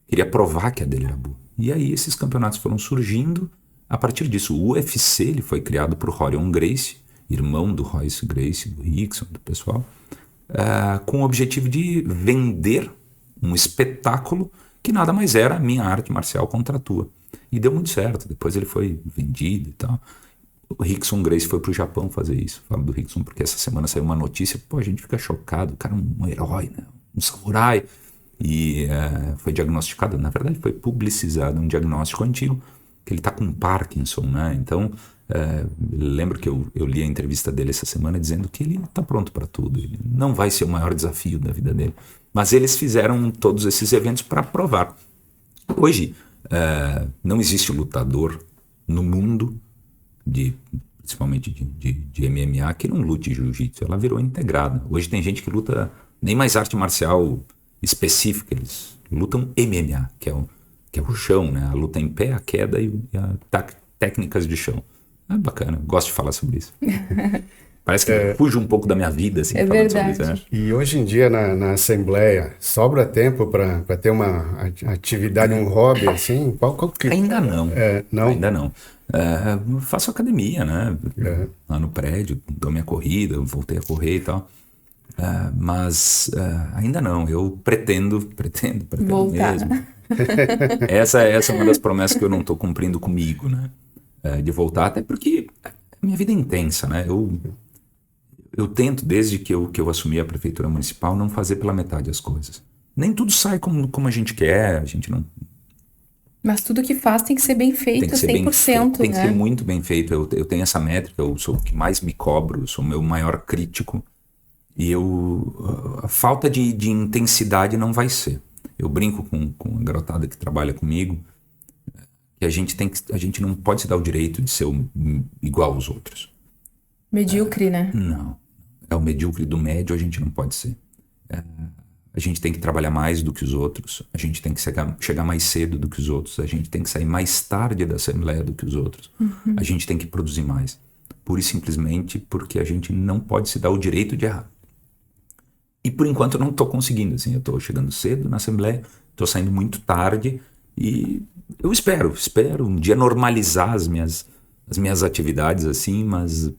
Queria provar que a dele era boa. E aí esses campeonatos foram surgindo. A partir disso, o UFC ele foi criado por Rorion Gracie, irmão do Royce Gracie, do Rickson, do pessoal, com o objetivo de vender um espetáculo que nada mais era a minha arte marcial contra a tua. E deu muito certo. Depois ele foi vendido e tal. O Rickson Gracie foi pro Japão fazer isso. Falo do Rickson porque essa semana saiu uma notícia. Pô, a gente fica chocado. O cara é um herói, né? Um samurai. E foi diagnosticado, na verdade foi publicizado um diagnóstico antigo, que ele está com Parkinson, né? Então, lembro que eu li a entrevista dele essa semana dizendo que ele está pronto para tudo. Ele não vai ser o maior desafio da vida dele. Mas eles fizeram todos esses eventos para provar. Hoje, Não existe lutador no mundo, principalmente de MMA, que não lute jiu-jitsu. Ela virou integrada. Hoje tem gente que luta nem mais arte marcial específica, eles lutam MMA, que é o chão, né? A luta em pé, a queda e técnicas de chão. É bacana, gosto de falar sobre isso. Parece que fuge um pouco da minha vida, assim, falando sobre isso, né? E hoje em dia, na Assembleia, sobra tempo para ter uma atividade, um hobby, assim? Qual que... Ainda não. Não? Ainda não. Faço academia, né? Lá no prédio, dou minha corrida, voltei a correr e tal. Mas ainda não. Eu pretendo voltar mesmo. Essa é uma das promessas que eu não estou cumprindo comigo, né? De voltar, até porque a minha vida é intensa, né? Eu tento, desde que eu assumi a prefeitura municipal, não fazer pela metade as coisas. Nem tudo sai como a gente quer, a gente não... Mas tudo que faz tem que ser bem feito, tem que ser 100%, bem feito, tem que né? ser muito bem feito. Eu tenho essa métrica, eu sou o que mais me cobro, eu sou o meu maior crítico. E a falta de intensidade não vai ser. Eu brinco com a garotada que trabalha comigo, que a gente não pode se dar o direito de ser igual aos outros. Medíocre, né? Não. É o medíocre do médio, a gente não pode ser. A gente tem que trabalhar mais do que os outros, a gente tem que chegar mais cedo do que os outros, a gente tem que sair mais tarde da Assembleia do que os outros, a gente tem que produzir mais. Pura e simplesmente porque a gente não pode se dar o direito de errar. E por enquanto eu não estou conseguindo, assim, eu estou chegando cedo na Assembleia, estou saindo muito tarde e eu espero um dia normalizar as minhas atividades, assim, mas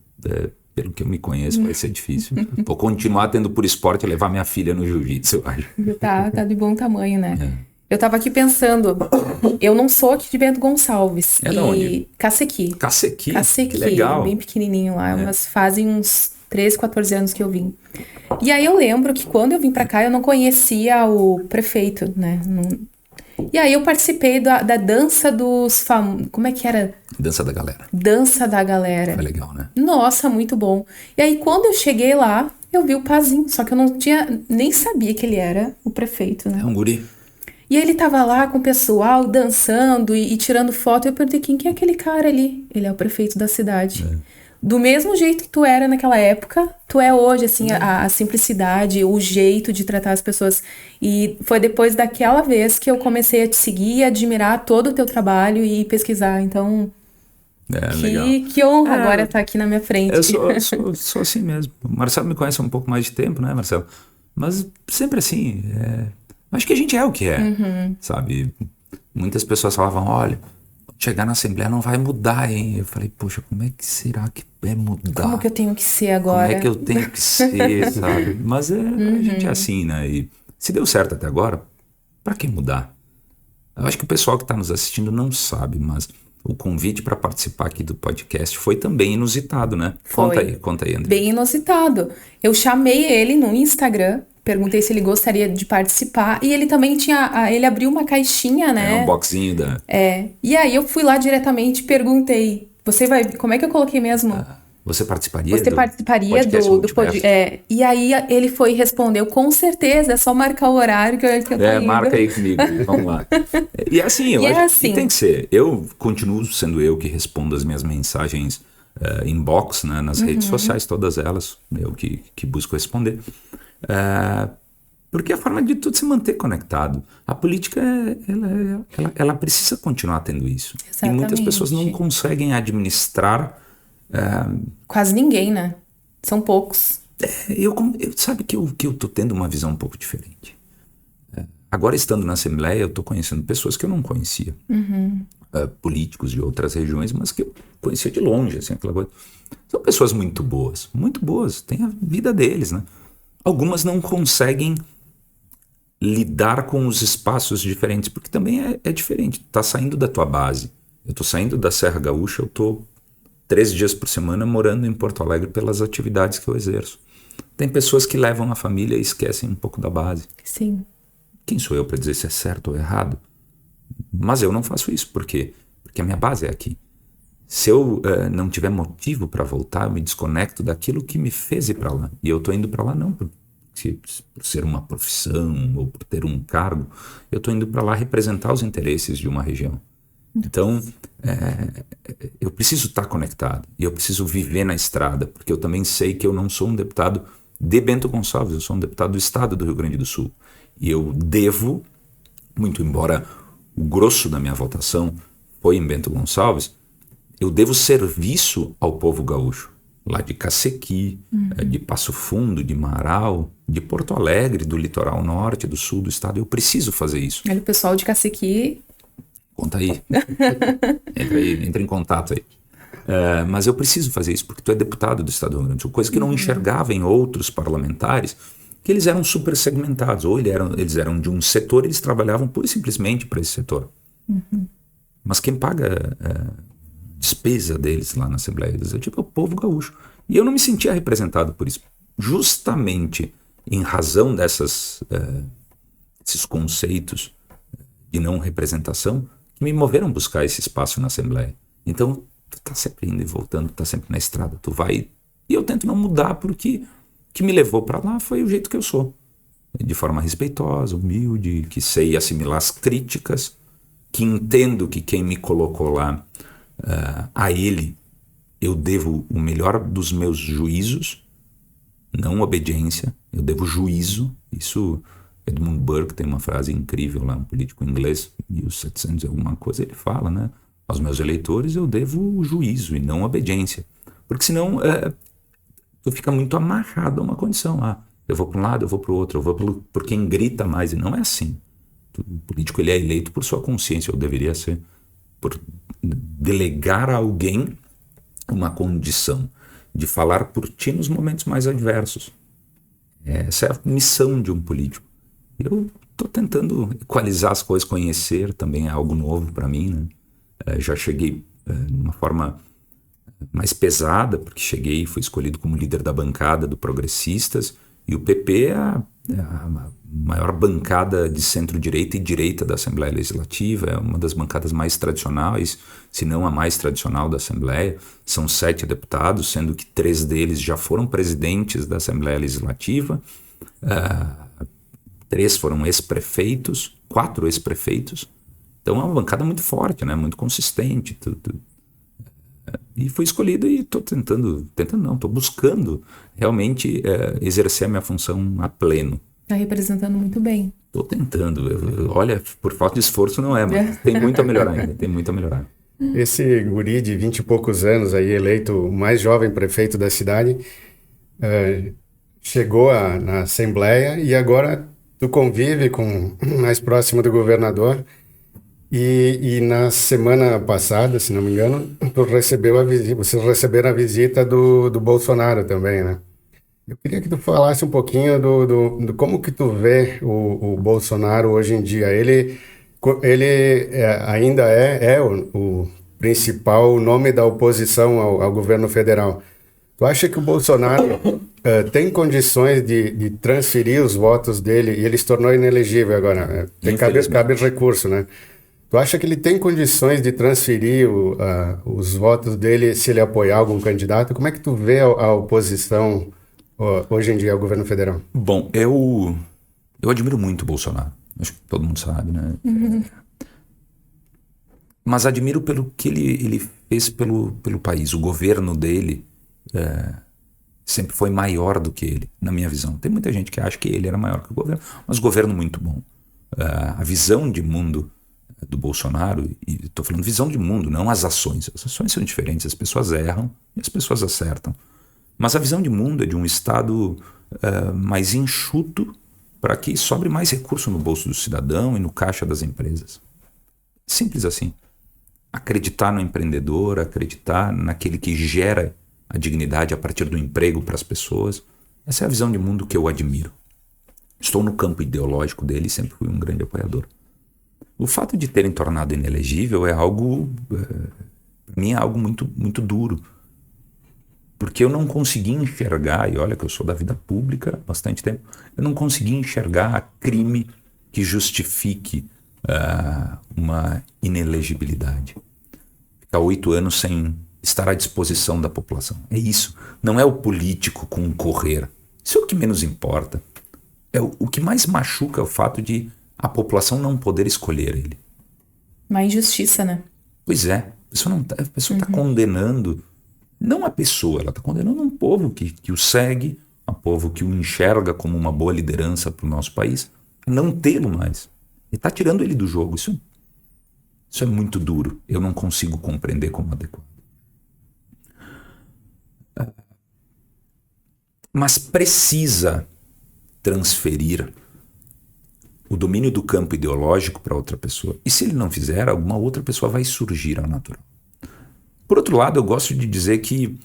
pelo que eu me conheço vai ser difícil. Vou continuar tendo por esporte levar minha filha no jiu-jitsu, eu acho. Tá de bom tamanho, né? Eu tava aqui pensando, eu não sou aqui de Bento Gonçalves. É de onde? Cacequi, que legal. Bem pequenininho lá, mas fazem uns 13, 14 anos que eu vim. E aí eu lembro que quando eu vim pra cá eu não conhecia o prefeito, né? E aí eu participei da dança dos famosos... Como é que era? Dança da galera. Dança da galera. Foi legal, né? Nossa, muito bom. E aí quando eu cheguei lá, eu vi o Pazinho, só que eu nem sabia que ele era o prefeito, né? É um guri. E ele tava lá com o pessoal dançando e tirando foto. E eu perguntei, quem que é aquele cara ali? Ele é o prefeito da cidade. Do mesmo jeito que tu era naquela época, tu é hoje, assim, a simplicidade, o jeito de tratar as pessoas. E foi depois daquela vez que eu comecei a te seguir, admirar todo o teu trabalho e pesquisar. Então, legal. Que honra agora estar aqui na minha frente. Eu sou assim mesmo. O Marcelo me conhece há um pouco mais de tempo, né, Marcelo? Mas sempre assim, acho que a gente é o que é, sabe? Muitas pessoas falavam, olha, chegar na Assembleia não vai mudar, hein? Eu falei, poxa, como é que será que é mudar? Como que eu tenho que ser agora? Como é que eu tenho que ser, sabe? Mas a gente é assim, né? E se deu certo até agora, pra que mudar? Eu acho que o pessoal que tá nos assistindo não sabe, mas o convite para participar aqui do podcast foi também inusitado, né? Foi. Conta aí, André. Bem inusitado. Eu chamei ele no Instagram, perguntei se ele gostaria de participar. E ele também ele abriu uma caixinha, né? Um boxinho da... E aí eu fui lá diretamente e perguntei, como é que eu coloquei mesmo? Você participaria do podcast? E aí ele foi e respondeu, com certeza, é só marcar o horário que eu tô indo. Marca aí comigo, vamos lá. E assim, eu acho que tem que ser. Eu continuo sendo eu que respondo as minhas mensagens inbox, né, nas redes sociais, todas elas, eu que busco responder. Porque é a forma de tudo se manter conectado. A política, ela precisa continuar tendo isso. Exatamente. E muitas pessoas não conseguem administrar... Quase ninguém, né? São poucos. Sabe que eu tô tendo uma visão um pouco diferente. Agora, estando na Assembleia, eu tô conhecendo pessoas que eu não conhecia. Políticos de outras regiões, mas que eu conhecia de longe, assim, aquela coisa. São pessoas muito boas, têm a vida deles, né? Algumas não conseguem lidar com os espaços diferentes, porque também é diferente. Tá saindo da tua base. Eu tô saindo da Serra Gaúcha, eu tô 3 dias por semana morando em Porto Alegre pelas atividades que eu exerço. Tem pessoas que levam a família e esquecem um pouco da base. Sim. Quem sou eu para dizer se é certo ou errado? Mas eu não faço isso. Por quê? Porque a minha base é aqui. Se eu não tiver motivo para voltar, eu me desconecto daquilo que me fez ir para lá. E eu tô indo para lá não, porque por ser uma profissão ou por ter um cargo, eu estou indo para lá representar os interesses de uma região. Então, eu preciso estar conectado e eu preciso viver na estrada, porque eu também sei que eu não sou um deputado de Bento Gonçalves, eu sou um deputado do estado do Rio Grande do Sul. E eu devo, muito embora o grosso da minha votação foi em Bento Gonçalves, eu devo serviço ao povo gaúcho, lá de Cacequi, de Passo Fundo, de Marau, de Porto Alegre, do litoral norte, do sul do estado. Eu preciso fazer isso. Olha, o pessoal de Cacequi... Conta aí. Entra em contato aí. Mas eu preciso fazer isso, porque tu é deputado do estado do Rio Grande do Sul, coisa que não enxergava em outros parlamentares, que eles eram super segmentados, ou eles eram de um setor e eles trabalhavam pura e simplesmente para esse setor. Mas quem paga despesa deles lá na Assembleia Legislativa é o povo gaúcho. E eu não me sentia representado por isso. Justamente em razão desses conceitos de não representação, que me moveram buscar esse espaço na Assembleia. Então, tu tá sempre indo e voltando, tá sempre na estrada, tu vai... E eu tento não mudar, porque o que me levou para lá foi o jeito que eu sou. De forma respeitosa, humilde, que sei assimilar as críticas, que entendo que quem me colocou lá, a ele, eu devo o melhor dos meus juízos, não obediência, eu devo juízo. Isso, Edmund Burke tem uma frase incrível lá, um político inglês, 1700 e alguma coisa, ele fala, né? Aos meus eleitores eu devo juízo e não obediência. Porque senão tu fica muito amarrado a uma condição. Eu vou para um lado, eu vou para o outro, eu vou por quem grita mais. E não é assim. O político ele é eleito por sua consciência, ou deveria ser, por delegar a alguém uma condição de falar por ti nos momentos mais adversos. Essa é a missão de um político. Eu estou tentando equalizar as coisas, conhecer também é algo novo para mim, né? Já cheguei de uma forma mais pesada, porque cheguei e fui escolhido como líder da bancada do Progressistas, e o PP é a maior bancada de centro-direita e direita da Assembleia Legislativa, é uma das bancadas mais tradicionais, se não a mais tradicional da Assembleia. São 7 deputados, sendo que 3 deles já foram presidentes da Assembleia Legislativa, 3 foram ex-prefeitos, 4 ex-prefeitos. Então é uma bancada muito forte, né? Muito consistente. E fui escolhido e estou estou buscando realmente exercer a minha função a pleno. Está representando muito bem. Estou tentando. Olha, por falta de esforço não é, mas tem muito a melhorar ainda, tem muito a melhorar. Esse guri de 20 e poucos anos aí, eleito o mais jovem prefeito da cidade, chegou na Assembleia e agora tu convive mais próximo do governador. E na semana passada, se não me engano, vocês receberam a visita do Bolsonaro também, né? Eu queria que tu falasse um pouquinho do como que tu vê o Bolsonaro hoje em dia. Ele ainda é o principal nome da oposição ao governo federal. Tu acha que o Bolsonaro tem condições de transferir os votos dele, e ele se tornou inelegível agora, cabe recurso, né? Tu acha que ele tem condições de transferir os votos dele se ele apoiar algum candidato? Como é que tu vê a oposição hoje em dia ao governo federal? Bom, eu admiro muito o Bolsonaro. Acho que todo mundo sabe, né? Mas admiro pelo que ele fez pelo país. O governo dele sempre foi maior do que ele, na minha visão. Tem muita gente que acha que ele era maior que o governo, mas o governo muito bom. A visão de mundo do Bolsonaro, e estou falando visão de mundo, não as ações. As ações são diferentes, as pessoas erram e as pessoas acertam. Mas a visão de mundo é de um Estado mais enxuto, para que sobre mais recurso no bolso do cidadão e no caixa das empresas. Simples assim. Acreditar no empreendedor, acreditar naquele que gera a dignidade a partir do emprego para as pessoas. Essa é a visão de mundo que eu admiro. Estou no campo ideológico dele e sempre fui um grande apoiador. O fato de terem tornado inelegível é algo, para mim é algo muito, muito duro. Porque eu não consegui enxergar, e olha que eu sou da vida pública há bastante tempo, eu não consegui enxergar crime que justifique uma inelegibilidade. Ficar 8 anos sem estar à disposição da população. É isso. Não é o político concorrer. Isso é o que menos importa. o que mais machuca é o fato de a população não poder escolher ele. Uma injustiça, né? Pois é, a pessoa está condenando, não a pessoa, ela está condenando um povo que o segue, um povo que o enxerga como uma boa liderança para o nosso país, a não tê-lo mais. E está tirando ele do jogo. Isso é muito duro. Eu não consigo compreender como adequado. Mas precisa transferir o domínio do campo ideológico para outra pessoa. E se ele não fizer, alguma outra pessoa vai surgir ao natural. Por outro lado, eu gosto de dizer que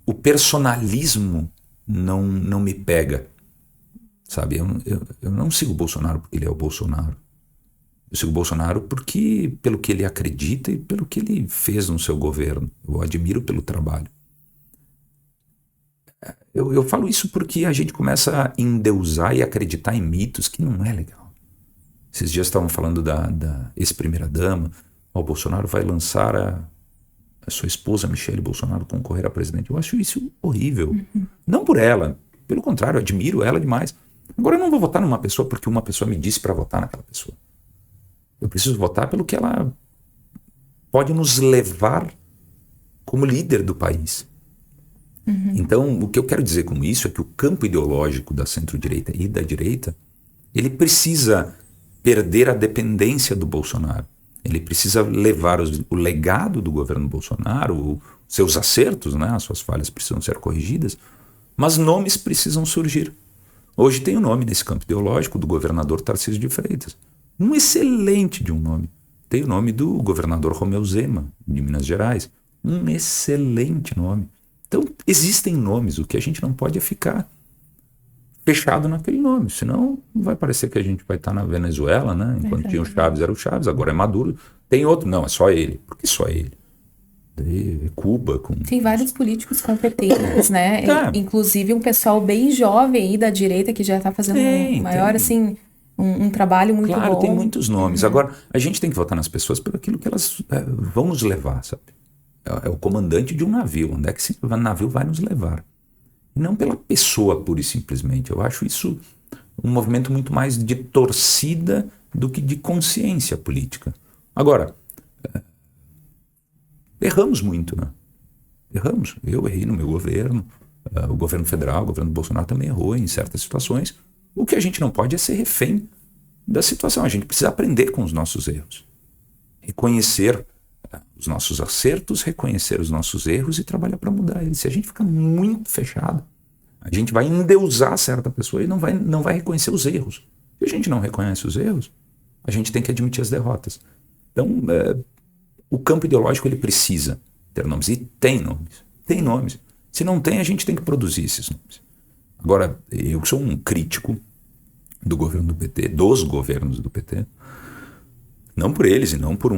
o personalismo não me pega. Sabe, eu não sigo o Bolsonaro porque ele é o Bolsonaro. Eu sigo o Bolsonaro pelo que ele acredita e pelo que ele fez no seu governo. Eu o admiro pelo trabalho. Eu falo isso porque a gente começa a endeusar e acreditar em mitos que não é legal. Esses dias estavam falando da ex-primeira-dama. O Bolsonaro vai lançar a sua esposa, Michele Bolsonaro, concorrer a presidente. Eu acho isso horrível. Não por ela. Pelo contrário, eu admiro ela demais. Agora eu não vou votar numa pessoa porque uma pessoa me disse para votar naquela pessoa. Eu preciso votar pelo que ela pode nos levar como líder do país. Então, o que eu quero dizer com isso é que o campo ideológico da centro-direita e da direita, ele precisa perder a dependência do Bolsonaro. Ele precisa levar o legado do governo Bolsonaro, seus acertos, né? As suas falhas precisam ser corrigidas, mas nomes precisam surgir. Hoje tem o nome nesse campo ideológico do governador Tarcísio de Freitas. Um excelente de um nome. Tem o nome do governador Romeu Zema, de Minas Gerais. Um excelente nome. Então, existem nomes. O que a gente não pode é ficar fechado naquele nome. Senão, vai parecer que a gente vai estar na Venezuela, né? Enquanto tinha o Chaves, era o Chaves. Agora é Maduro. Tem outro. Não, é só ele. Por que só ele? Daí, Cuba com... Tem vários políticos competentes, né? Inclusive um pessoal bem jovem aí da direita que já está fazendo assim, um trabalho muito bom. Claro, tem muitos nomes. Agora, a gente tem que votar nas pessoas por aquilo que elas vão nos levar, sabe? É o comandante de um navio. Onde é que esse navio vai nos levar? E não pela pessoa, pura e simplesmente. Eu acho isso um movimento muito mais de torcida do que de consciência política. Agora, erramos muito, né? Erramos. Eu errei no meu governo. O governo federal, o governo do Bolsonaro também errou em certas situações. O que a gente não pode é ser refém da situação. A gente precisa aprender com os nossos erros. Reconhecer os nossos acertos, reconhecer os nossos erros e trabalhar para mudar eles. Se a gente ficar muito fechado, a gente vai endeusar certa pessoa e não vai reconhecer os erros. Se a gente não reconhece os erros, a gente tem que admitir as derrotas. Então, o campo ideológico ele precisa ter nomes. E tem nomes. Tem nomes. Se não tem, a gente tem que produzir esses nomes. Agora, eu que sou um crítico do governo do PT, dos governos do PT, não por eles e não por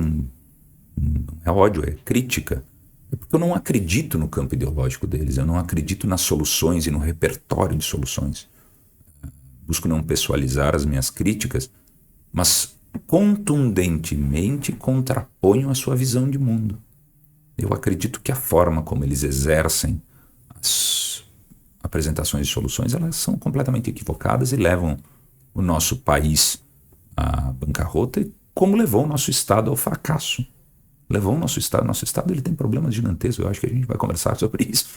não é ódio, é crítica. É porque eu não acredito no campo ideológico deles, eu não acredito nas soluções e no repertório de soluções. Busco não pessoalizar as minhas críticas, mas contundentemente contraponho a sua visão de mundo. Eu acredito que a forma como eles exercem as apresentações de soluções, elas são completamente equivocadas e levam o nosso país à bancarrota, e como levou o nosso Estado ao fracasso. Levou o nosso Estado. Nosso Estado ele tem problemas gigantescos. Eu acho que a gente vai conversar sobre isso.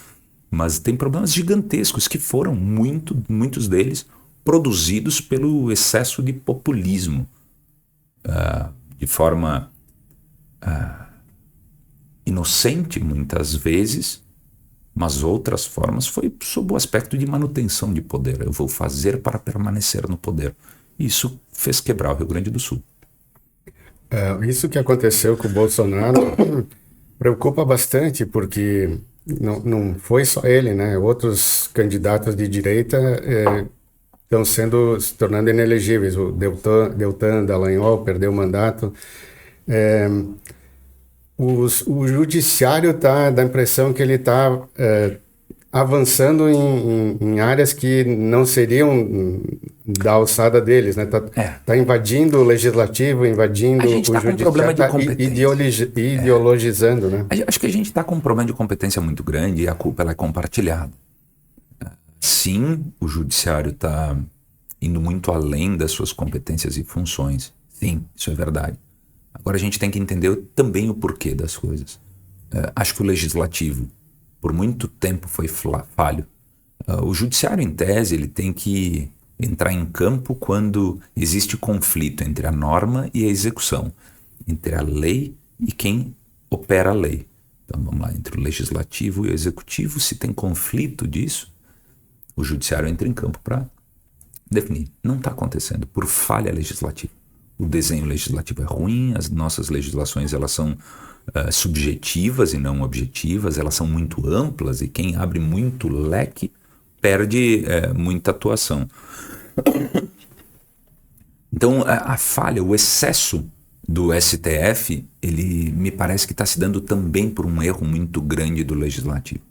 Mas tem problemas gigantescos que foram muitos deles produzidos pelo excesso de populismo. De forma inocente, muitas vezes, mas outras formas foi sob o aspecto de manutenção de poder. Eu vou fazer para permanecer no poder. Isso fez quebrar o Rio Grande do Sul. Isso que aconteceu com o Bolsonaro preocupa bastante, porque não foi só ele, né? Outros candidatos de direita estão se tornando inelegíveis. O Deltan Dallagnol perdeu o mandato. O judiciário dá a impressão que ele está avançando em áreas que não seriam da alçada deles, né? Tá invadindo o legislativo, invadindo o judiciário, ideologizando, né? Acho que a gente está com um problema de competência muito grande e a culpa ela é compartilhada. Sim, o judiciário está indo muito além das suas competências e funções. Sim, isso é verdade. Agora a gente tem que entender também o porquê das coisas. Acho que o legislativo, por muito tempo, foi falho. O judiciário, em tese, ele tem que entrar em campo quando existe conflito entre a norma e a execução, entre a lei e quem opera a lei. Então vamos lá, entre o legislativo e o executivo, se tem conflito disso, o judiciário entra em campo para definir. Não está acontecendo por falha legislativa. O desenho legislativo é ruim, as nossas legislações elas são subjetivas e não objetivas, elas são muito amplas e quem abre muito leque perde muita atuação. Então a falha, o excesso do STF, ele me parece que está se dando também por um erro muito grande do legislativo.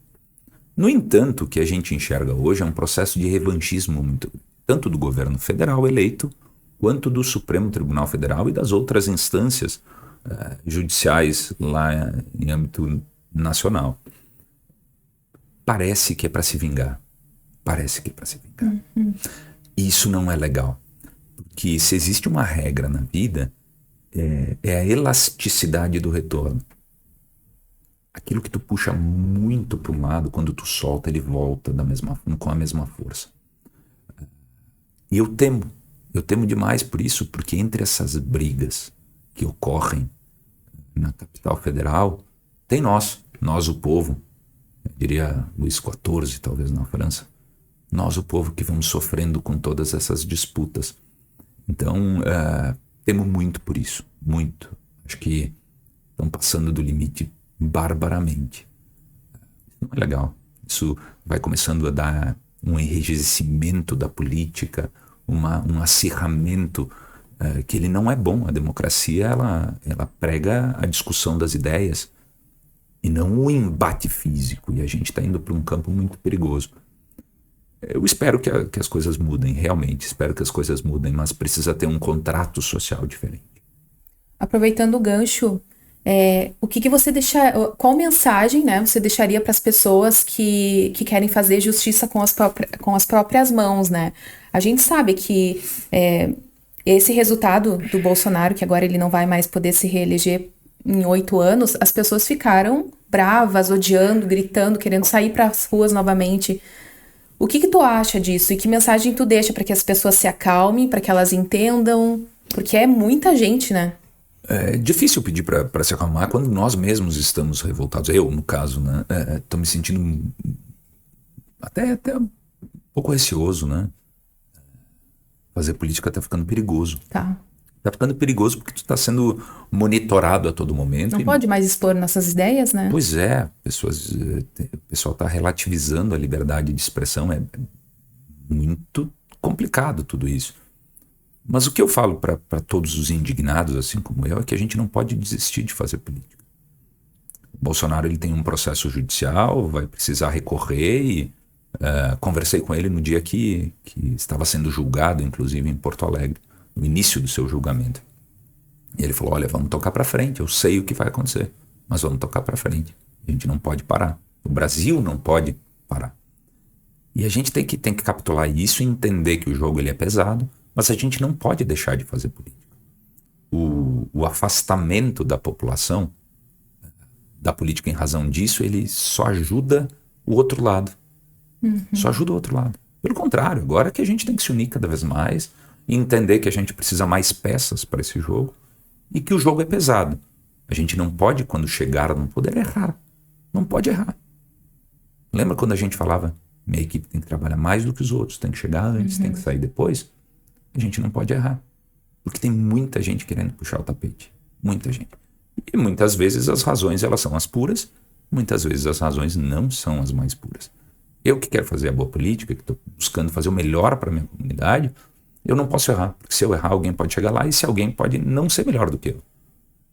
No entanto, o que a gente enxerga hoje é um processo de revanchismo muito, tanto do governo federal eleito, quanto do Supremo Tribunal Federal e das outras instâncias judiciais lá em âmbito nacional. Parece que é para se vingar. Parece que é para se vingar. E isso não é legal. Porque se existe uma regra na vida, é a elasticidade do retorno. Aquilo que tu puxa muito para um lado, quando tu solta, ele volta com a mesma força. E eu temo demais por isso, porque entre essas brigas que ocorrem na capital federal, tem nós o povo, eu diria Luís XIV, talvez na França, nós o povo que vamos sofrendo com todas essas disputas. Então, temo muito por isso, muito. Acho que estão passando do limite barbaramente. Não é legal. Isso vai começando a dar um enrijecimento da política, um acirramento que ele não é bom. A democracia ela prega a discussão das ideias e não o embate físico. E a gente está indo para um campo muito perigoso. Eu espero que as coisas mudem, realmente. Espero que as coisas mudem, mas precisa ter um contrato social diferente. Aproveitando o gancho, qual mensagem, né, você deixaria para as pessoas que querem fazer justiça com as próprias mãos, né? A gente sabe que esse resultado do Bolsonaro, que agora ele não vai mais poder se reeleger em 8 anos, as pessoas ficaram bravas, odiando, gritando, querendo sair para as ruas novamente. O que tu acha disso? E que mensagem tu deixa para que as pessoas se acalmem, para que elas entendam? Porque é muita gente, né? É difícil pedir para se acalmar quando nós mesmos estamos revoltados. Eu, no caso, né? Estou me sentindo até um pouco receoso, né? Fazer política está ficando perigoso. Tá. Está ficando perigoso porque tu está sendo monitorado a todo momento. Não pode mais expor nossas ideias, né? Pois é. O pessoal está relativizando a liberdade de expressão. É muito complicado tudo isso. Mas o que eu falo para todos os indignados, assim como eu, é que a gente não pode desistir de fazer política. O Bolsonaro ele tem um processo judicial, vai precisar recorrer e conversei com ele no dia que estava sendo julgado, inclusive em Porto Alegre, no início do seu julgamento. E ele falou, olha, vamos tocar para frente, eu sei o que vai acontecer, mas vamos tocar para frente. A gente não pode parar. O Brasil não pode parar. E a gente tem que capitular isso e entender que o jogo ele é pesado, mas a gente não pode deixar de fazer política. O afastamento da população da política em razão disso, ele só ajuda o outro lado. Só ajuda o outro lado. Pelo contrário, agora é que a gente tem que se unir cada vez mais e entender que a gente precisa mais peças para esse jogo e que o jogo é pesado. A gente não pode, quando chegar no poder, errar. Não pode errar. Lembra quando a gente falava, minha equipe tem que trabalhar mais do que os outros, tem que chegar antes, tem que sair depois? A gente não pode errar. Porque tem muita gente querendo puxar o tapete. Muita gente. E muitas vezes as razões elas são as puras, muitas vezes as razões não são as mais puras. Eu que quero fazer a boa política, que estou buscando fazer o melhor para a minha comunidade, eu não posso errar. Porque se eu errar, alguém pode chegar lá e se alguém pode não ser melhor do que eu.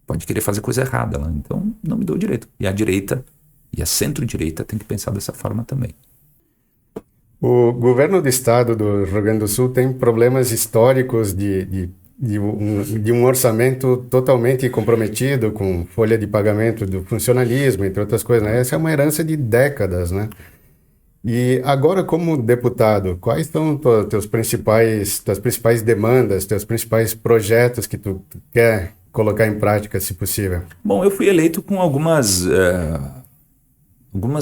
Pode querer fazer coisa errada lá. Então, não me dou direito. E a direita e a centro-direita tem que pensar dessa forma também. O governo do estado do Rio Grande do Sul tem problemas históricos de um orçamento totalmente comprometido com folha de pagamento do funcionalismo, entre outras coisas, né? Essa é uma herança de décadas, né? E agora, como deputado, quais são tuas principais demandas, teus principais projetos que tu quer colocar em prática, se possível? Bom, eu fui eleito com algumas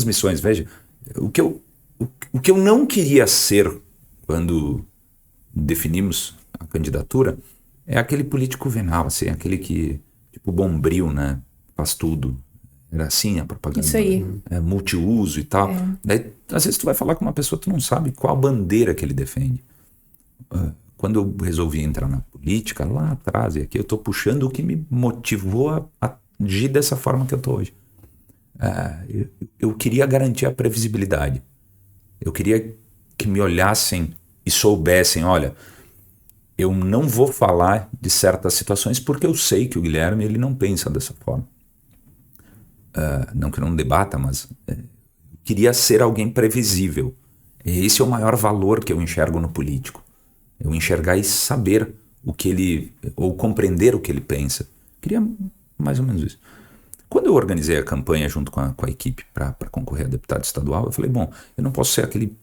missões. Veja, o que eu não queria ser quando definimos a candidatura é aquele político venal, assim, aquele que, tipo, Bombril, né? Faz tudo. Era assim a propaganda. Isso aí. Multiuso e tal. Daí, às vezes tu vai falar com uma pessoa, tu não sabe qual bandeira que ele defende. Quando eu resolvi entrar na política, lá atrás, e aqui eu tô puxando o que me motivou a agir dessa forma que eu tô hoje. Eu queria garantir a previsibilidade. Eu queria que me olhassem e soubessem, olha, eu não vou falar de certas situações porque eu sei que o Guilherme ele não pensa dessa forma. Não que eu não debata, mas queria ser alguém previsível. Esse é o maior valor que eu enxergo no político. Eu enxergar e saber o que ele, ou compreender o que ele pensa. Queria mais ou menos isso. Quando eu organizei a campanha junto com a equipe para concorrer a deputado estadual, eu falei, bom, eu não posso ser aquele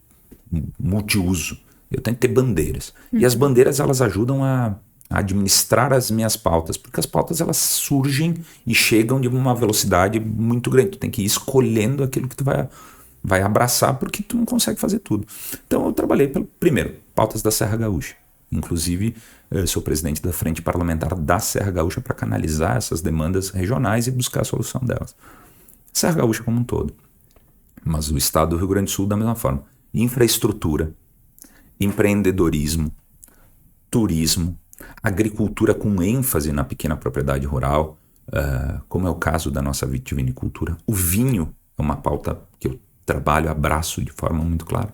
multiuso. Eu tenho que ter bandeiras. E as bandeiras, elas ajudam a administrar as minhas pautas, porque as pautas, elas surgem e chegam de uma velocidade muito grande. Tu tem que ir escolhendo aquilo que tu vai abraçar, porque tu não consegue fazer tudo. Então eu trabalhei primeiro, pautas da Serra Gaúcha. Inclusive, eu sou presidente da Frente Parlamentar da Serra Gaúcha para canalizar essas demandas regionais e buscar a solução delas. Serra Gaúcha como um todo. Mas o estado do Rio Grande do Sul da mesma forma. Infraestrutura, empreendedorismo, turismo, agricultura com ênfase na pequena propriedade rural, como é o caso da nossa vitivinicultura. O vinho é uma pauta que eu trabalho, abraço de forma muito clara.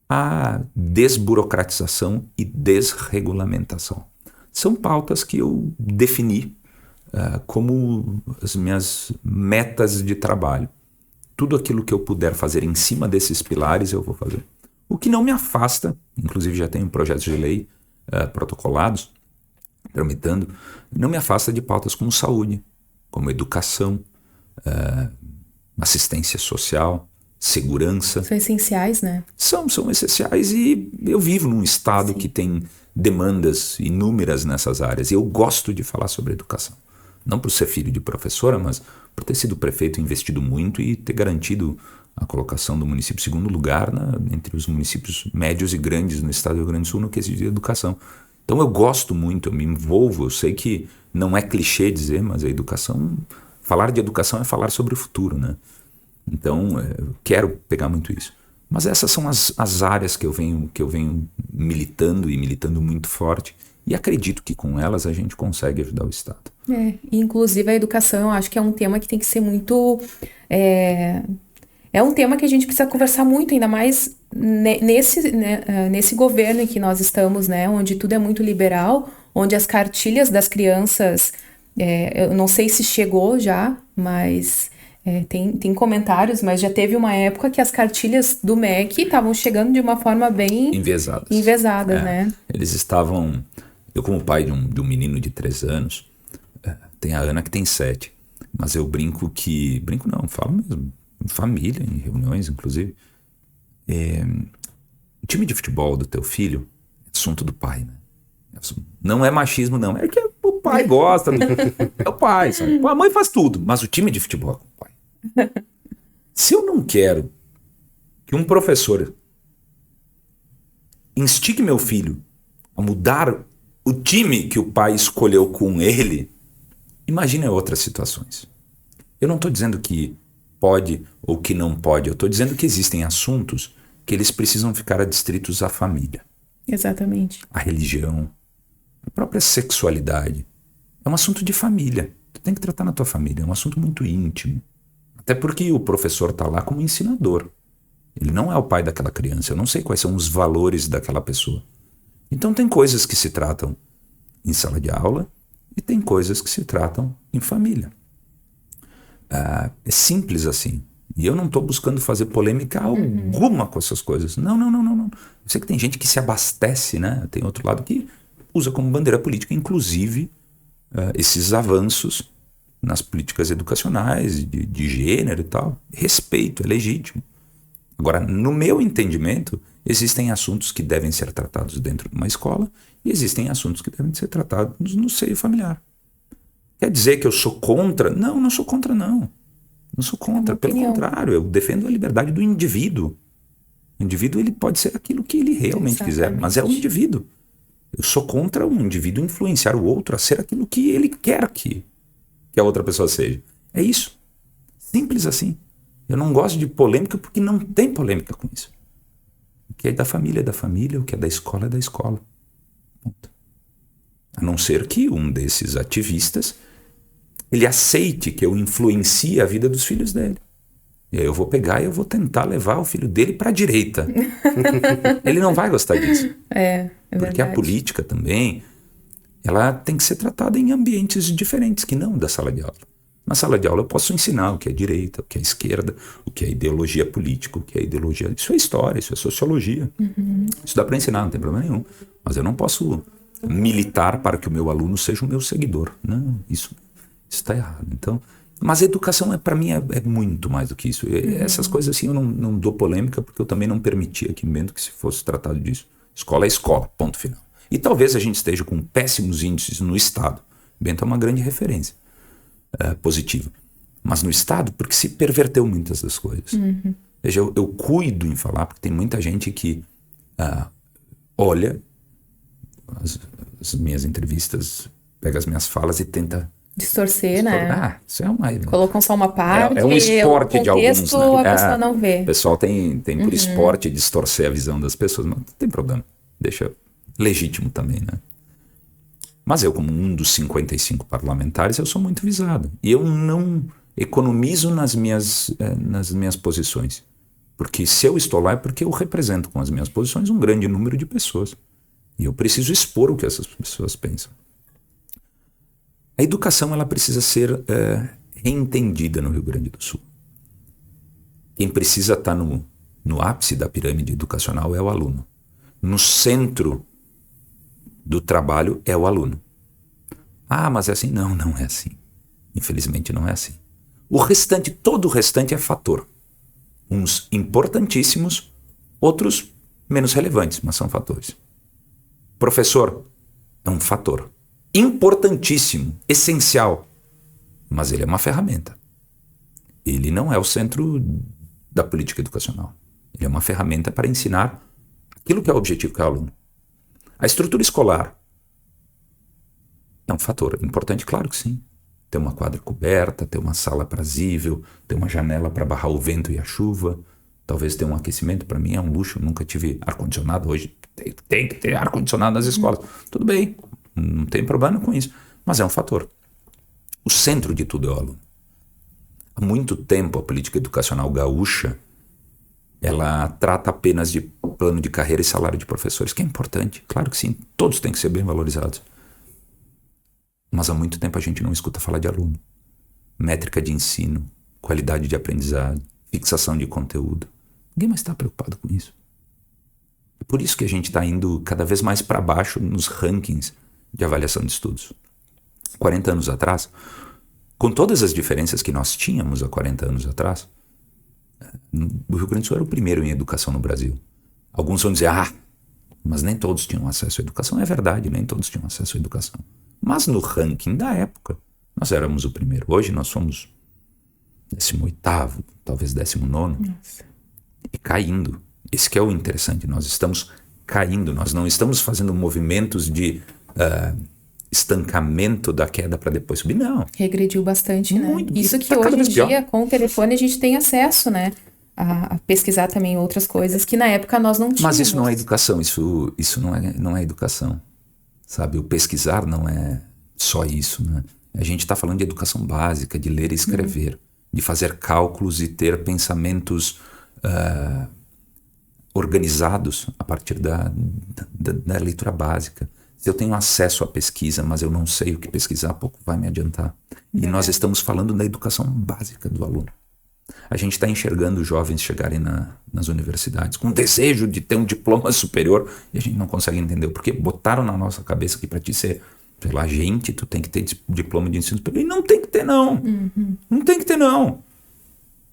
A desburocratização e desregulamentação. São pautas que eu defini como as minhas metas de trabalho. Tudo aquilo que eu puder fazer em cima desses pilares eu vou fazer. O que não me afasta, inclusive já tenho projetos de lei protocolados, tramitando, não me afasta de pautas como saúde, como educação, assistência social, segurança. São essenciais, né? São essenciais e eu vivo num estado que tem demandas inúmeras nessas áreas. E eu gosto de falar sobre educação. Não por ser filho de professora, mas por ter sido prefeito, investido muito e ter garantido a colocação do município em segundo lugar entre os municípios médios e grandes no estado do Rio Grande do Sul no quesito de educação. Então eu gosto muito, eu me envolvo, eu sei que não é clichê dizer, mas a educação, falar de educação é falar sobre o futuro, né? Então eu quero pegar muito isso. Mas essas são as áreas que eu venho militando e militando muito forte e acredito que com elas a gente consegue ajudar o Estado. Inclusive a educação, eu acho que é um tema que tem que ser muito... É um tema que a gente precisa conversar muito, ainda mais nesse governo em que nós estamos, né, onde tudo é muito liberal, onde as cartilhas das crianças, eu não sei se chegou já, mas tem comentários, mas já teve uma época que as cartilhas do MEC estavam chegando de uma forma bem... Enviesadas, né? Eles estavam... Eu, como pai de um menino de 3 anos, tem a Ana que tem 7, mas eu brinco que... Brinco não, falo mesmo. Em família, em reuniões, inclusive. O time de futebol do teu filho é assunto do pai, né? Não é machismo, não. É que o pai gosta. É o pai, sabe? A mãe faz tudo, mas o time de futebol é com o pai. Se eu não quero que um professor instigue meu filho a mudar o time que o pai escolheu com ele, imagine outras situações. Eu não estou dizendo que pode ou que não pode. Eu estou dizendo que existem assuntos que eles precisam ficar adstritos à família. Exatamente. A religião, a própria sexualidade. É um assunto de família. Tu tem que tratar na tua família. É um assunto muito íntimo. Até porque o professor está lá como ensinador. Ele não é o pai daquela criança. Eu não sei quais são os valores daquela pessoa. Então tem coisas que se tratam em sala de aula e tem coisas que se tratam em família. É simples assim. E eu não estou buscando fazer polêmica alguma com essas coisas. Não. Eu sei que tem gente que se abastece, né? Tem outro lado que usa como bandeira política, inclusive, esses avanços nas políticas educacionais, de gênero e tal. Respeito, é legítimo. Agora, no meu entendimento, existem assuntos que devem ser tratados dentro de uma escola e existem assuntos que devem ser tratados no seio familiar. Quer dizer que eu sou contra? Não, não sou contra, não. Não sou contra. Pelo contrário, eu defendo a liberdade do indivíduo. O indivíduo ele pode ser aquilo que ele realmente quiser, mas é o indivíduo. Eu sou contra um indivíduo influenciar o outro a ser aquilo que ele quer que a outra pessoa seja. É isso. Simples assim. Eu não gosto de polêmica porque não tem polêmica com isso. O que é da família é da família, o que é da escola é da escola. Ponto. A não ser que um desses ativistas ele aceite que eu influencie a vida dos filhos dele. E aí eu vou pegar e eu vou tentar levar o filho dele para a direita. Ele não vai gostar disso. É porque verdade. a política também, ela tem que ser tratada em ambientes diferentes que não da sala de aula. Na sala de aula eu posso ensinar o que é direita, o que é esquerda, o que é ideologia política, o que é ideologia... Isso é história, isso é sociologia. Isso dá para ensinar, não tem problema nenhum. Mas eu não posso militar para que o meu aluno seja o meu seguidor. Não, isso está errado. Então, mas a educação, para mim, é muito mais do que isso. Essas coisas assim eu não dou polêmica porque eu também não permitia aqui em Bento que se fosse tratado disso. Escola é escola, ponto final. E talvez a gente esteja com péssimos índices no Estado. Bento é uma grande referência. Positiva. Mas no Estado, porque se perverteu muitas das coisas. Veja, eu cuido em falar, porque tem muita gente que olha as minhas entrevistas, pega as minhas falas e tenta distorcer, né? Isso é uma... Colocam só uma parte. É um esporte de alguns, né? A pessoa não vê. O pessoal tem por esporte distorcer a visão das pessoas, mas não tem problema. Deixa legítimo também, né? Mas eu, como um dos 55 parlamentares, eu sou muito visado. E eu não economizo nas minhas posições. Porque se eu estou lá é porque eu represento com as minhas posições um grande número de pessoas. E eu preciso expor o que essas pessoas pensam. A educação ela precisa ser reentendida no Rio Grande do Sul. Quem precisa estar no ápice da pirâmide educacional é o aluno. No centro do trabalho é o aluno. Mas é assim? Não, não é assim. Infelizmente não é assim. Todo o restante é fator. Uns importantíssimos, outros menos relevantes, mas são fatores. Professor é um fator. Importantíssimo, essencial, mas ele é uma ferramenta. Ele não é o centro da política educacional. Ele é uma ferramenta para ensinar aquilo que é o objetivo que é o aluno. A estrutura escolar é um fator importante, claro que sim. Ter uma quadra coberta, ter uma sala aprazível, ter uma janela para barrar o vento e a chuva, talvez ter um aquecimento, para mim é um luxo, nunca tive ar-condicionado, hoje tem que ter ar-condicionado nas escolas. Tudo bem, não tem problema com isso, mas é um fator. O centro de tudo é o aluno. Há muito tempo a política educacional gaúcha ela trata apenas de plano de carreira e salário de professores, que é importante. Claro que sim, todos têm que ser bem valorizados. Mas há muito tempo a gente não escuta falar de aluno. Métrica de ensino, qualidade de aprendizado, fixação de conteúdo. Ninguém mais está preocupado com isso. É por isso que a gente está indo cada vez mais para baixo nos rankings de avaliação de estudos. 40 anos atrás, com todas as diferenças que nós tínhamos há 40 anos atrás, o Rio Grande do Sul era o primeiro em educação no Brasil. Alguns vão dizer, mas nem todos tinham acesso à educação. É verdade, nem todos tinham acesso à educação. Mas no ranking da época, nós éramos o primeiro. Hoje nós somos 18º, talvez 19º. Nossa. E caindo. Esse que é o interessante. Nós estamos caindo. Nós não estamos fazendo movimentos de estancamento da queda para depois subir. Não. Regrediu bastante, muito, né? Isso que hoje em dia, com o telefone, a gente tem acesso, né? A pesquisar também outras coisas que na época nós não tínhamos. Mas isso não é educação. Isso não é educação. Sabe, o pesquisar não é só isso, né? A gente está falando de educação básica, de ler e escrever, de fazer cálculos e ter pensamentos organizados a partir da leitura básica. Se eu tenho acesso à pesquisa, mas eu não sei o que pesquisar, pouco vai me adiantar. E nós estamos falando da educação básica do aluno. A gente está enxergando os jovens chegarem nas universidades com desejo de ter um diploma superior e a gente não consegue entender o porquê. Botaram na nossa cabeça que para ti ser, sei lá, gente, tu tem que ter diploma de ensino superior. E não tem que ter, não. Não tem que ter, não.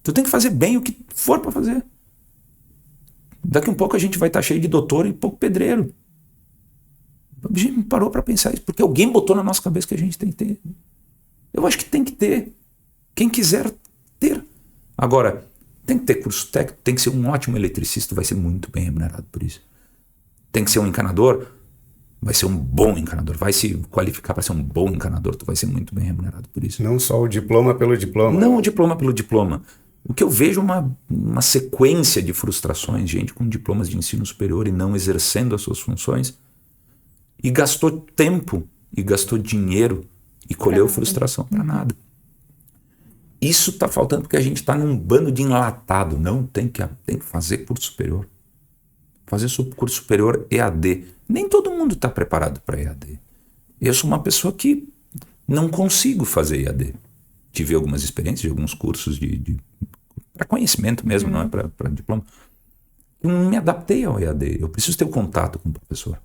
Tu tem que fazer bem o que for para fazer. Daqui um pouco a gente vai estar cheio de doutor e pouco pedreiro. A gente parou para pensar isso, porque alguém botou na nossa cabeça que a gente tem que ter. Eu acho que tem que ter. Quem quiser ter. Agora, tem que ter curso técnico, tem que ser um ótimo eletricista, vai ser muito bem remunerado por isso. Tem que ser um encanador, vai ser um bom encanador. Vai se qualificar para ser um bom encanador, tu vai ser muito bem remunerado por isso. Não só o diploma pelo diploma. Não o diploma pelo diploma. O que eu vejo é uma sequência de frustrações, gente com diplomas de ensino superior e não exercendo as suas funções, e gastou tempo, e gastou dinheiro, e colheu frustração para nada. Isso está faltando porque a gente está num bando de enlatado. Não, tem que fazer curso superior. Fazer curso superior EAD. Nem todo mundo está preparado para EAD. Eu sou uma pessoa que não consigo fazer EAD. Tive algumas experiências de alguns cursos para conhecimento mesmo, não é para diploma. Eu não me adaptei ao EAD. Eu preciso ter o contato com o professor.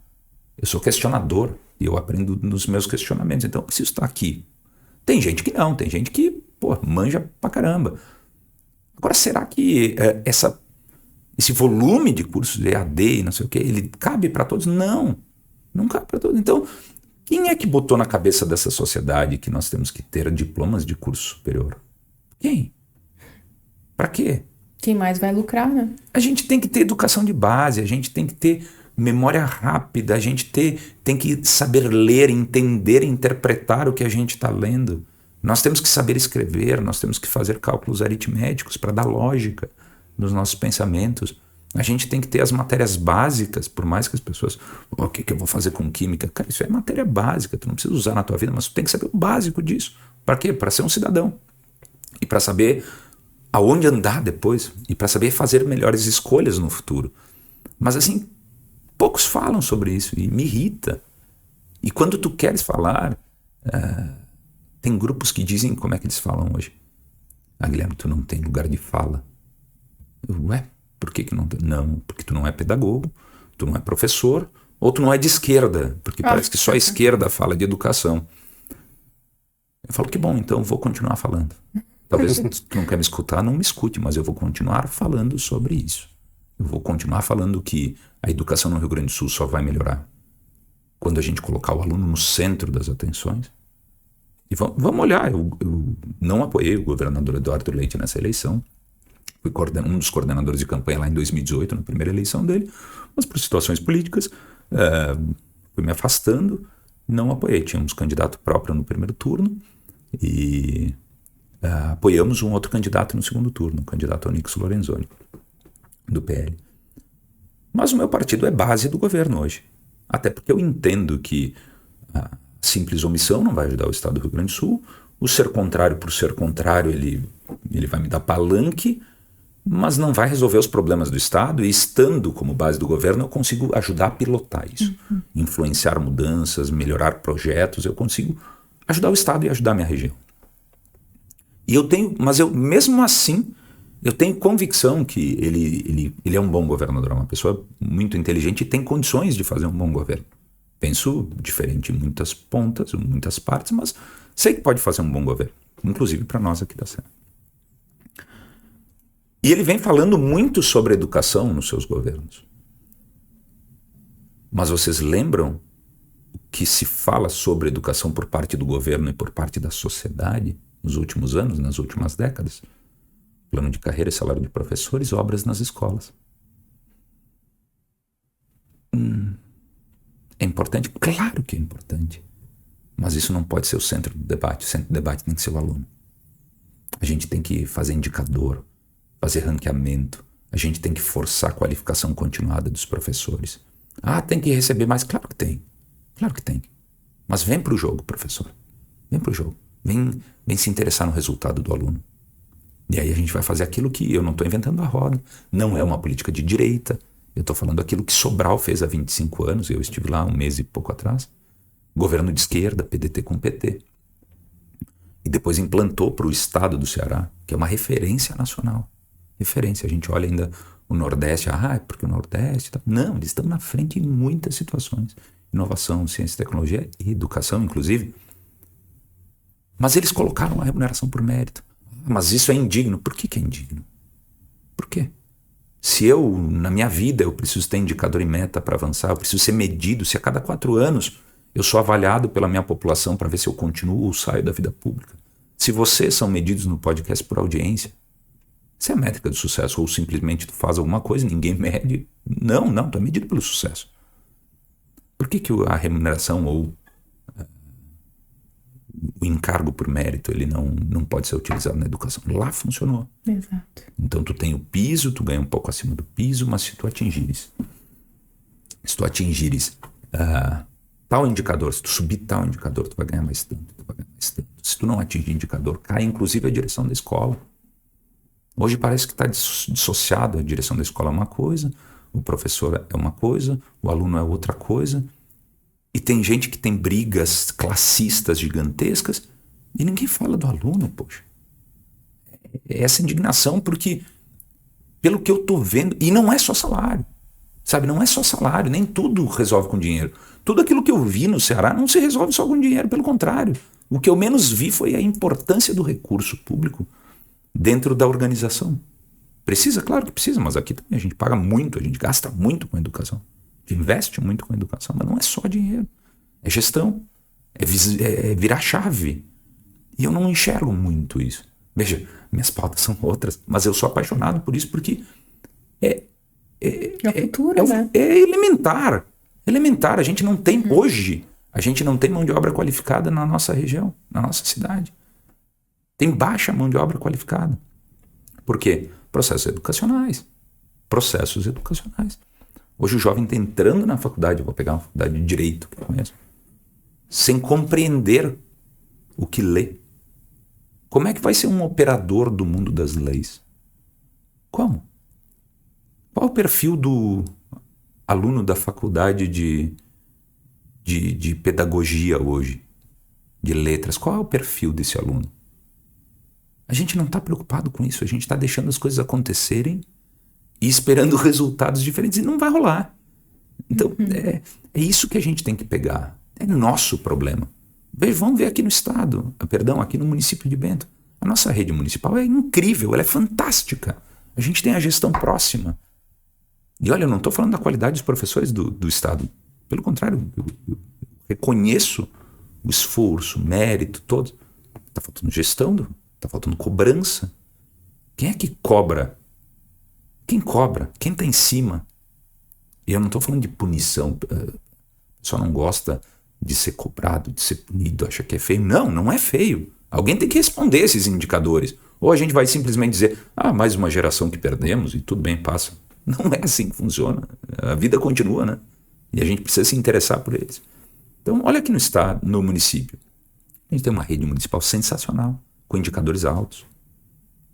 Eu sou questionador e eu aprendo nos meus questionamentos. Então eu preciso estar aqui. Tem gente que não, tem gente que manja pra caramba. Agora, será que esse volume de cursos de EAD e não sei o que, ele cabe para todos? Não cabe para todos. Então, quem é que botou na cabeça dessa sociedade que nós temos que ter diplomas de curso superior? Quem? Para quê? Quem mais vai lucrar, né? A gente tem que ter educação de base, a gente tem que ter memória rápida, a gente tem que saber ler, entender, interpretar o que a gente está lendo. Nós temos que saber escrever, nós temos que fazer cálculos aritméticos para dar lógica nos nossos pensamentos. A gente tem que ter as matérias básicas, por mais que as pessoas... O que eu vou fazer com química? Cara, isso é matéria básica, tu não precisa usar na tua vida, mas tu tem que saber o básico disso. Para quê? Para ser um cidadão. E para saber aonde andar depois. E para saber fazer melhores escolhas no futuro. Mas assim, poucos falam sobre isso e me irrita. E quando tu queres falar... Tem grupos que dizem como é que eles falam hoje. Guilherme, tu não tem lugar de fala. Ué, por que não tem? Não, porque tu não é pedagogo, tu não é professor, ou tu não é de esquerda, porque parece que só a esquerda fala de educação. Eu falo que bom, então vou continuar falando. Talvez tu não quer me escutar, não me escute, mas eu vou continuar falando sobre isso. Eu vou continuar falando que a educação no Rio Grande do Sul só vai melhorar quando a gente colocar o aluno no centro das atenções. E vamos olhar, eu não apoiei o governador Eduardo Leite nessa eleição. Fui um dos coordenadores de campanha lá em 2018, na primeira eleição dele, mas por situações políticas fui me afastando, não apoiei. Tínhamos candidato próprio no primeiro turno e apoiamos um outro candidato no segundo turno, o candidato Onyx Lorenzoni, do PL. Mas o meu partido é base do governo hoje, até porque eu entendo que simples omissão não vai ajudar o estado do Rio Grande do Sul. O ser contrário por ser contrário, ele vai me dar palanque, mas não vai resolver os problemas do estado. E estando como base do governo, eu consigo ajudar a pilotar isso. Influenciar mudanças, melhorar projetos. Eu consigo ajudar o estado e ajudar a minha região. Mas mesmo assim, eu tenho convicção que ele é um bom governador, é uma pessoa muito inteligente e tem condições de fazer um bom governo. Penso diferente em muitas pontas, em muitas partes, mas sei que pode fazer um bom governo, inclusive para nós aqui da Serra. E ele vem falando muito sobre educação nos seus governos. Mas vocês lembram o que se fala sobre educação por parte do governo e por parte da sociedade nos últimos anos, nas últimas décadas? Plano de carreira e salário de professores, obras nas escolas. É importante? Claro que é importante. Mas isso não pode ser o centro do debate. O centro do debate tem que ser o aluno. A gente tem que fazer indicador, fazer ranqueamento. A gente tem que forçar a qualificação continuada dos professores. Tem que receber mais? Claro que tem. Claro que tem. Mas vem para o jogo, professor. Vem para o jogo. Vem se interessar no resultado do aluno. E aí a gente vai fazer aquilo que eu não estou inventando a roda. Não é uma política de direita. Eu estou falando aquilo que Sobral fez há 25 anos. Eu estive lá um mês e pouco atrás. Governo de esquerda, PDT com PT. E depois implantou para o estado do Ceará, que é uma referência nacional. Referência. A gente olha ainda o Nordeste. É porque o Nordeste... Tá... Não, eles estão na frente em muitas situações. Inovação, ciência e tecnologia e educação, inclusive. Mas eles colocaram a remuneração por mérito. Mas isso é indigno. Por que é indigno? Por quê? Se eu, na minha vida, eu preciso ter indicador e meta para avançar, eu preciso ser medido, se a cada 4 anos eu sou avaliado pela minha população para ver se eu continuo ou saio da vida pública. Se vocês são medidos no podcast por audiência, isso é a métrica do sucesso, ou simplesmente tu faz alguma coisa e ninguém mede. Não, tu é medido pelo sucesso. Por que a remuneração ou o encargo por mérito ele não pode ser utilizado na educação? Lá funcionou. Exato. Então tu tem o piso, tu ganha um pouco acima do piso, mas se tu atingires tal indicador, se tu subir tal indicador, tu vai ganhar mais tanto, tu vai ganhar mais tanto. Se tu não atingir indicador, cai inclusive a direção da escola. Hoje parece que está dissociado. A direção da escola é uma coisa, o professor é uma coisa, o aluno é outra coisa. E tem gente que tem brigas classistas gigantescas e ninguém fala do aluno, poxa. Essa indignação, porque pelo que eu tô vendo, e não é só salário, sabe? Não é só salário, nem tudo resolve com dinheiro. Tudo aquilo que eu vi no Ceará não se resolve só com dinheiro, pelo contrário. O que eu menos vi foi a importância do recurso público dentro da organização. Precisa? Claro que precisa, mas aqui também a gente paga muito, a gente gasta muito com a educação. A gente investe muito com a educação, mas não é só dinheiro. É gestão, é virar chave. E eu não enxergo muito isso. Veja, minhas pautas são outras, mas eu sou apaixonado por isso porque é o futuro, né? É elementar. Elementar. A gente não tem hoje, a gente não tem mão de obra qualificada na nossa região, na nossa cidade. Tem baixa mão de obra qualificada. Por quê? Processos educacionais. Hoje o jovem está entrando na faculdade, eu vou pegar uma faculdade de direito, que eu conheço, sem compreender o que lê. Como é que vai ser um operador do mundo das leis? Como? Qual o perfil do aluno da faculdade de pedagogia hoje, de letras? Qual é o perfil desse aluno? A gente não está preocupado com isso, a gente está deixando as coisas acontecerem e esperando resultados diferentes, e não vai rolar. Então, é isso que a gente tem que pegar. É nosso problema. Veja, vamos ver aqui no estado, aqui no município de Bento. A nossa rede municipal é incrível, ela é fantástica. A gente tem a gestão próxima. E olha, eu não estou falando da qualidade dos professores do estado. Pelo contrário, eu reconheço o esforço, o mérito, todo. Está faltando gestão, está faltando cobrança. Quem é que cobra? Quem cobra? Quem está em cima? E eu não estou falando de punição. O pessoal não gosta de ser cobrado, de ser punido, acha que é feio. Não é feio. Alguém tem que responder esses indicadores. Ou a gente vai simplesmente dizer, mais uma geração que perdemos e tudo bem, passa. Não é assim que funciona. A vida continua, né? E a gente precisa se interessar por eles. Então, olha aqui no estado, no município. A gente tem uma rede municipal sensacional, com indicadores altos.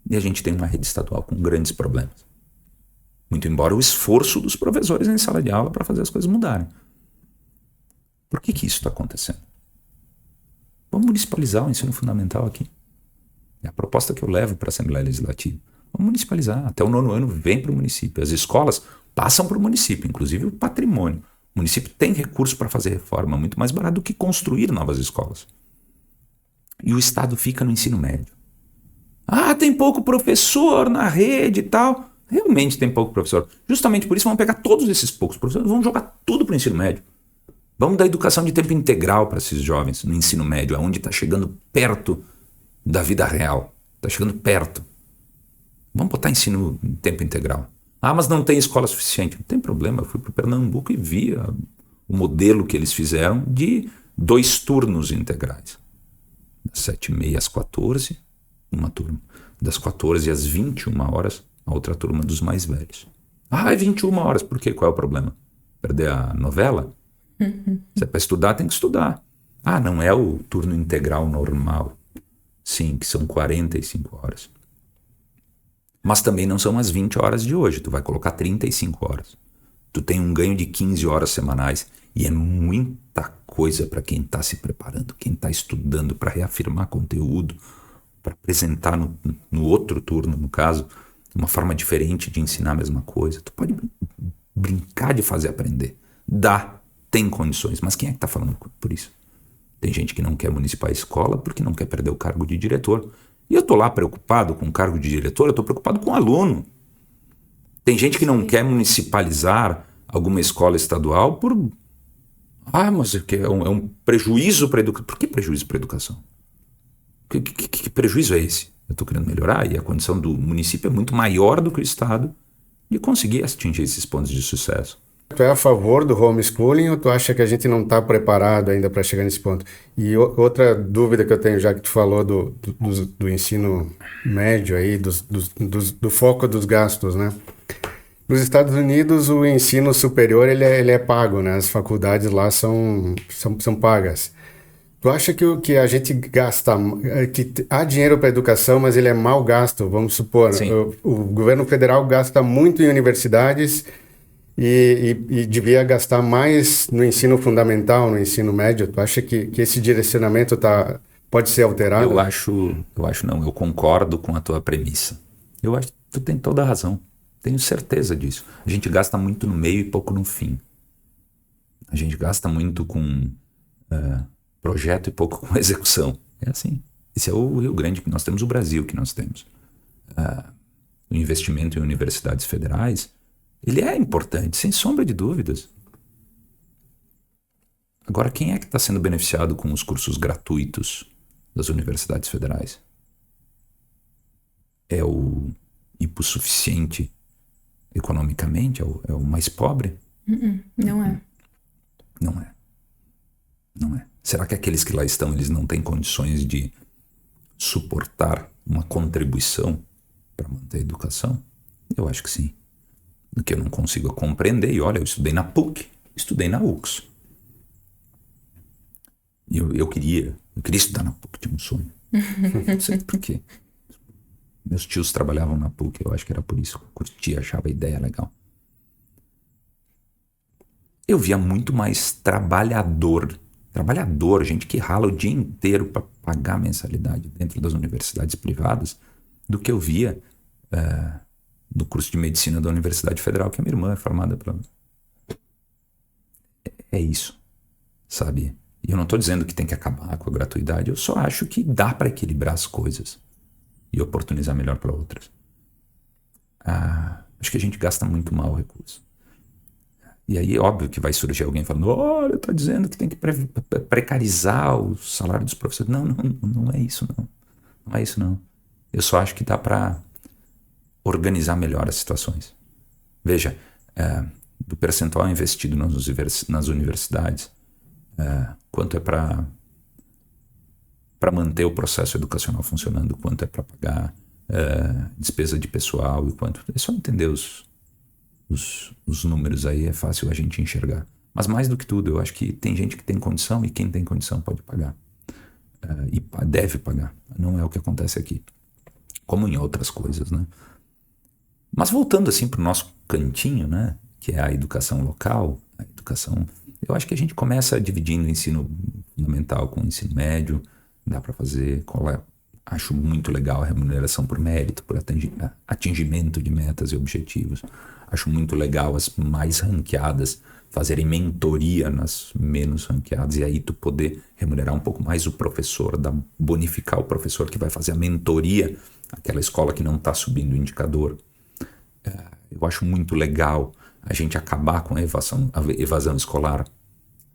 E a gente tem uma rede estadual com grandes problemas. Muito embora o esforço dos professores em sala de aula para fazer as coisas mudarem. Por que isso está acontecendo? Vamos municipalizar o ensino fundamental aqui. É a proposta que eu levo para a Assembleia Legislativa. Vamos municipalizar. Até o 9º ano vem para o município. As escolas passam para o município, inclusive o patrimônio. O município tem recurso para fazer reforma muito mais barato do que construir novas escolas. E o Estado fica no ensino médio. Tem pouco professor na rede e tal. Realmente tem pouco professor. Justamente por isso vamos pegar todos esses poucos professores e vamos jogar tudo para o ensino médio. Vamos dar educação de tempo integral para esses jovens no ensino médio, onde está chegando perto da vida real. Está chegando perto. Vamos botar ensino em tempo integral. Mas não tem escola suficiente. Não tem problema. Eu fui para o Pernambuco e vi o modelo que eles fizeram de 2 turnos integrais. Das 7h30 às 14h, uma turma. Das 14h às 21h, a outra turma dos mais velhos. É 21 horas. Por quê? Qual é o problema? Perder a novela? Se é para estudar, tem que estudar. Não é o turno integral normal. Sim, que são 45 horas. Mas também não são as 20 horas de hoje. Tu vai colocar 35 horas. Tu tem um ganho de 15 horas semanais. E é muita coisa para quem está se preparando, quem está estudando para reafirmar conteúdo, para apresentar no outro turno, no caso, uma forma diferente de ensinar a mesma coisa. Tu pode brincar de fazer aprender. Tem condições, mas quem é que está falando por isso? Tem gente que não quer municipar a escola porque não quer perder o cargo de diretor. E eu estou lá preocupado com o cargo de diretor, eu estou preocupado com o aluno. Tem gente que não quer municipalizar alguma escola estadual por... mas é um prejuízo para a educação. Por que prejuízo para a educação? Que prejuízo é esse? Eu estou querendo melhorar e a condição do município é muito maior do que o Estado de conseguir atingir esses pontos de sucesso. Tu é a favor do homeschooling ou tu acha que a gente não está preparado ainda para chegar nesse ponto? E outra dúvida que eu tenho, já que tu falou do ensino médio aí, do foco dos gastos, né? Nos Estados Unidos, o ensino superior ele é pago, né? As faculdades lá são pagas. Tu acha que a gente gasta, que há dinheiro para educação, mas ele é mal gasto? Vamos supor, o governo federal gasta muito em universidades e devia gastar mais no ensino fundamental, no ensino médio. Tu acha que esse direcionamento pode ser alterado? Eu acho não, eu concordo com a tua premissa. Eu acho que tu tem toda a razão. Tenho certeza disso. A gente gasta muito no meio e pouco no fim. A gente gasta muito com projeto e pouco com execução. É assim. Esse é o Rio Grande que nós temos, o Brasil que nós temos. O investimento em universidades federais, ele é importante, sem sombra de dúvidas. Agora, quem é que está sendo beneficiado com os cursos gratuitos das universidades federais? É o hipossuficiente economicamente? É o mais pobre? Não é. Não é. Não é. Será que aqueles que lá estão, eles não têm condições de suportar uma contribuição para manter a educação? Eu acho que sim. Do que eu não consigo compreender. E olha, eu estudei na PUC, estudei na UX. E eu queria estudar na PUC, tinha um sonho. Não sei por quê. Meus tios trabalhavam na PUC, eu acho que era por isso que eu curtia, achava a ideia legal. Eu via muito mais trabalhador, gente que rala o dia inteiro para pagar mensalidade dentro das universidades privadas, do que eu via no curso de medicina da Universidade Federal, que a minha irmã é formada para... É isso, sabe? E eu não estou dizendo que tem que acabar com a gratuidade, eu só acho que dá para equilibrar as coisas e oportunizar melhor para outras. Acho que a gente gasta muito mal o recurso. E aí, óbvio que vai surgir alguém falando, olha, tá dizendo que tem que precarizar o salário dos professores. Não é isso, não. Não é isso, não. Eu só acho que dá para organizar melhor as situações. Veja, do percentual investido nas universidades, quanto é para manter o processo educacional funcionando, quanto é para pagar despesa de pessoal e quanto... É só entender os números aí, é fácil a gente enxergar. Mas mais do que tudo, eu acho que tem gente que tem condição e quem tem condição pode pagar. E deve pagar. Não é o que acontece aqui. Como em outras coisas, né? Mas voltando assim para o nosso cantinho, né? Que é a educação local, a educação... Eu acho que a gente começa dividindo o ensino fundamental com o ensino médio. Dá para fazer... Acho muito legal a remuneração por mérito, por atingimento de metas e objetivos. Acho muito legal as mais ranqueadas fazerem mentoria nas menos ranqueadas e aí tu poder remunerar um pouco mais o professor, bonificar o professor que vai fazer a mentoria, aquela escola que não está subindo o indicador. Eu acho muito legal a gente acabar com a evasão escolar.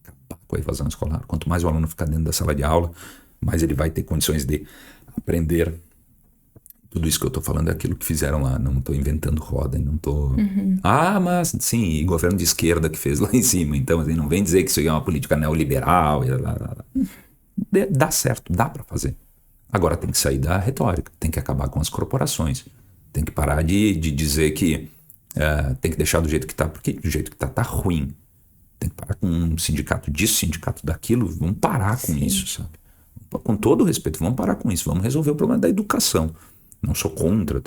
Acabar com a evasão escolar. Quanto mais o aluno ficar dentro da sala de aula, mais ele vai ter condições de aprender. Tudo isso que eu estou falando é aquilo que fizeram lá. Não estou inventando roda, não estou... mas sim, e governo de esquerda que fez lá em cima. Então, assim, não vem dizer que isso é uma política neoliberal. Dá certo, dá para fazer. Agora tem que sair da retórica, tem que acabar com as corporações. Tem que parar de dizer que tem que deixar do jeito que está, porque do jeito que está ruim. Tem que parar com um sindicato disso, sindicato daquilo. Vamos parar com isso, sabe? Com todo o respeito, vamos parar com isso. Vamos resolver o problema da educação. Não sou contra,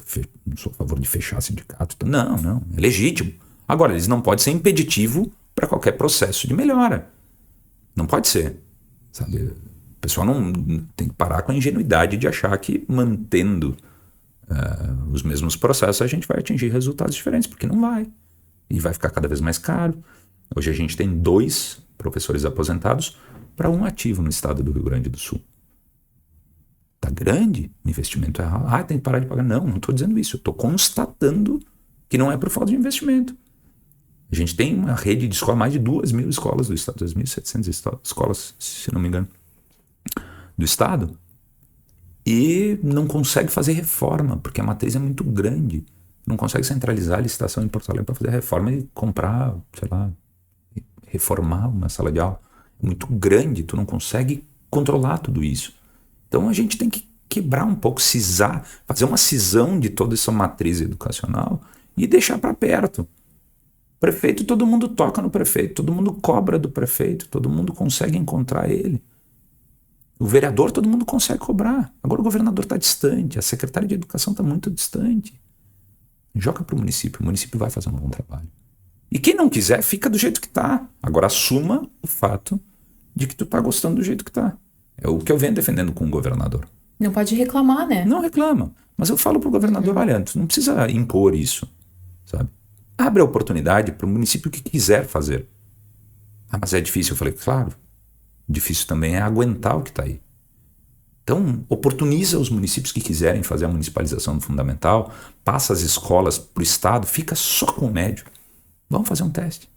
não sou a favor de fechar sindicato. Não, é legítimo. Agora, eles não podem ser impeditivo para qualquer processo de melhora. Não pode ser, sabe? O pessoal não tem que parar com a ingenuidade de achar que mantendo os mesmos processos a gente vai atingir resultados diferentes, porque não vai. E vai ficar cada vez mais caro. Hoje a gente tem 2 professores aposentados para 1 ativo no estado do Rio Grande do Sul. Tá grande, o investimento é alto. Tem que parar de pagar. Não estou dizendo isso. Eu estou constatando que não é por falta de investimento. A gente tem uma rede de escola, mais de 2.000 escolas do Estado, 2.700 escolas, se não me engano, do Estado, e não consegue fazer reforma, porque a matriz é muito grande. Não consegue centralizar a licitação em Porto Alegre para fazer a reforma e comprar, sei lá, reformar uma sala de aula. É muito grande, tu não consegue controlar tudo isso. Então a gente tem que quebrar um pouco, cisar, fazer uma cisão de toda essa matriz educacional e deixar para perto. Prefeito, todo mundo toca no prefeito, todo mundo cobra do prefeito, todo mundo consegue encontrar ele. O vereador, todo mundo consegue cobrar. Agora o governador está distante, a secretária de educação está muito distante. Joga para o município vai fazer um bom trabalho. E quem não quiser, fica do jeito que está. Agora assuma o fato de que tu está gostando do jeito que está. É o que eu venho defendendo com o governador. Não pode reclamar, né? Não reclama. Mas eu falo para o governador, olha, tu não precisa impor isso, sabe? Abre a oportunidade para o município que quiser fazer. Ah, mas é difícil. Eu falei, claro. Difícil também é aguentar o que está aí. Então, oportuniza os municípios que quiserem fazer a municipalização do fundamental, passa as escolas para o Estado, fica só com o médio. Vamos fazer um teste.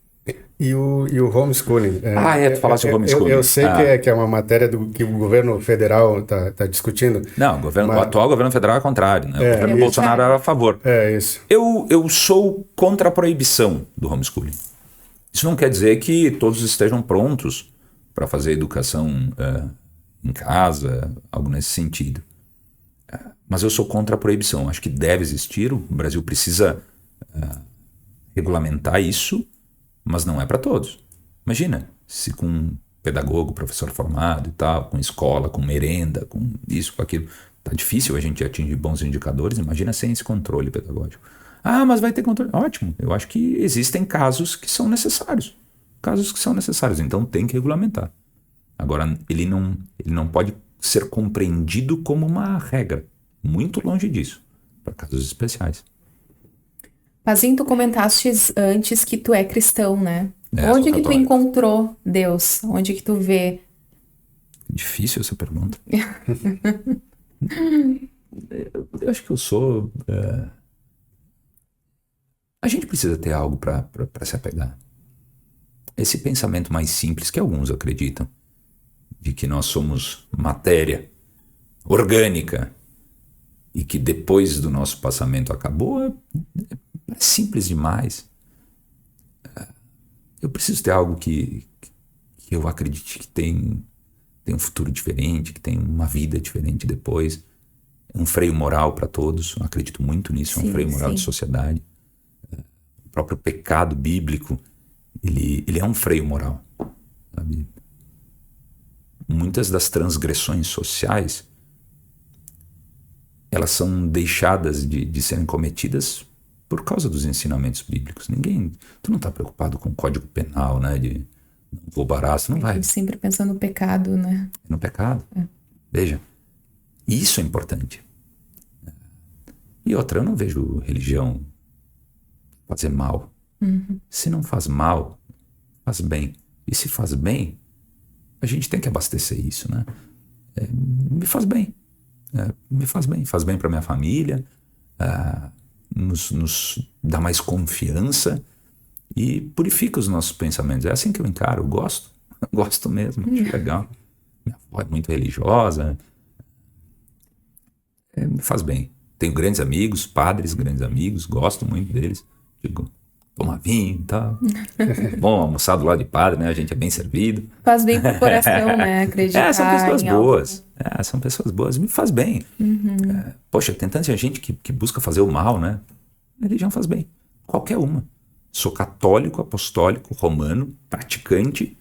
E o homeschooling? Tu falaste do homeschooling. Eu sei que é uma matéria que o governo federal está discutindo. Não, o atual governo federal é contrário, né? O governo Bolsonaro era a favor. É isso. Eu sou contra a proibição do homeschooling. Isso não quer dizer que todos estejam prontos para fazer educação em casa, algo nesse sentido. Mas eu sou contra a proibição. Acho que deve existir. O Brasil precisa regulamentar isso, mas não é para todos. Imagina, se com um pedagogo, professor formado e tal, com escola, com merenda, com isso, com aquilo, tá difícil a gente atingir bons indicadores. Imagina sem esse controle pedagógico. Ah, mas vai ter controle. Ótimo. Eu acho que existem casos que são necessários. Então tem que regulamentar. Agora, ele não pode ser compreendido como uma regra. Muito longe disso. Para casos especiais. Pazinho, tu comentaste antes que tu é cristão, né? Onde que tu encontrou Deus? Onde que tu vê? Difícil essa pergunta. Eu acho que eu sou... A gente precisa ter algo para se apegar. Esse pensamento mais simples que alguns acreditam, de que nós somos matéria orgânica e que depois do nosso passamento acabou, é simples demais. Eu preciso ter algo que eu acredite que tem um futuro diferente, que tem uma vida diferente depois. É um freio moral para todos. Eu acredito muito nisso, é um freio moral de sociedade. O próprio pecado bíblico, ele é um freio moral, sabe? Muitas das transgressões sociais, elas são deixadas de serem cometidas por causa dos ensinamentos bíblicos. Tu não está preocupado com o Código Penal, né? De não roubarás, não vai. Sempre pensando no pecado, né? No pecado. Veja, isso é importante. E outra, eu não vejo religião fazer mal. Se não faz mal, faz bem. E se faz bem, a gente tem que abastecer isso, né? Me faz bem. Faz bem para minha família, nos dá mais confiança e purifica os nossos pensamentos. É assim que eu encaro, eu gosto mesmo, acho legal. Minha avó é muito religiosa, me faz bem. Tenho grandes amigos, padres, grandes amigos, gosto muito deles. Digo, toma vinho e tal. Bom, almoçar do lado de padre, né? A gente é bem servido. Faz bem pro coração, né? Acreditar são pessoas em boas. São pessoas boas. Me faz bem. Poxa, tem tanta gente que busca fazer o mal, né? A religião faz bem. Qualquer uma. Sou católico, apostólico, romano, praticante.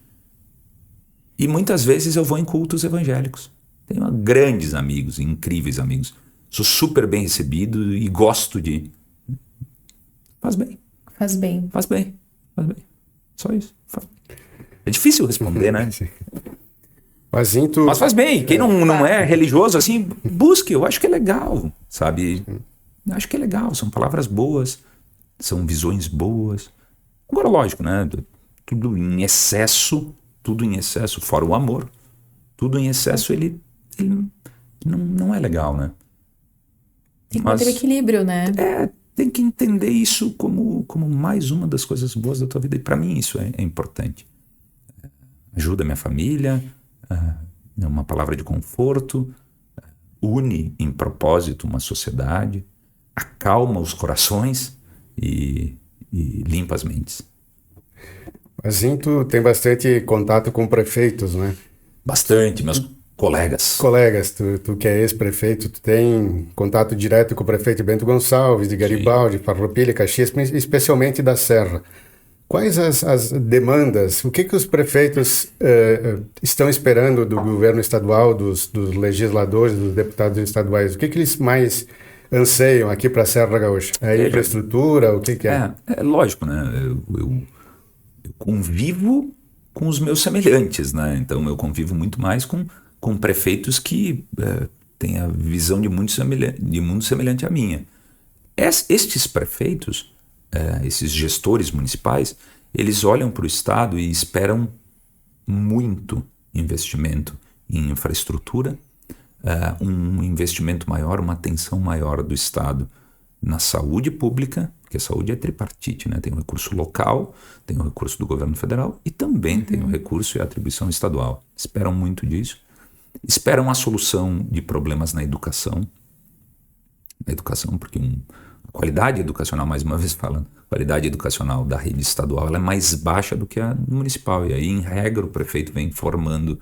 E muitas vezes eu vou em cultos evangélicos. Tenho grandes amigos, incríveis amigos. Sou super bem recebido e gosto de... Faz bem. Faz bem. Faz bem. Só isso. É difícil responder, né? Mas faz bem. Quem não é religioso, assim, busque. Eu acho que é legal, sabe? Eu acho que é legal. São palavras boas. São visões boas. Agora, lógico, né? Tudo em excesso, fora o amor. Tudo em excesso, ele não é legal, né? Tem que manter o equilíbrio, né? tem que entender isso como mais uma das coisas boas da tua vida. E para mim isso é importante. Ajuda a minha família, é uma palavra de conforto, une em propósito uma sociedade, acalma os corações e limpa as mentes. Assim, tu tem bastante contato com prefeitos, né? Bastante, meus colegas. Colegas, tu que é ex-prefeito, tu tem contato direto com o prefeito Bento Gonçalves, de Garibaldi, Farroupilha, Caxias, especialmente da Serra. Quais as demandas, o que os prefeitos estão esperando do governo estadual, dos legisladores, dos deputados estaduais? O que eles mais anseiam aqui para a Serra Gaúcha? É infraestrutura, o que é? É lógico, né? Eu convivo com os meus semelhantes, né? Então eu convivo muito mais com prefeitos que têm a visão de mundo semelhante à minha. Estes prefeitos, esses gestores municipais, eles olham para o Estado e esperam muito investimento em infraestrutura, um investimento maior, uma atenção maior do Estado na saúde pública, porque a saúde é tripartite, né? Tem o recurso local, tem o recurso do governo federal e também tem o recurso e a atribuição estadual. Esperam muito disso. Esperam a solução de problemas na educação. Porque a qualidade educacional, mais uma vez falando, a qualidade educacional da rede estadual ela é mais baixa do que a municipal. E aí, em regra, o prefeito vem formando,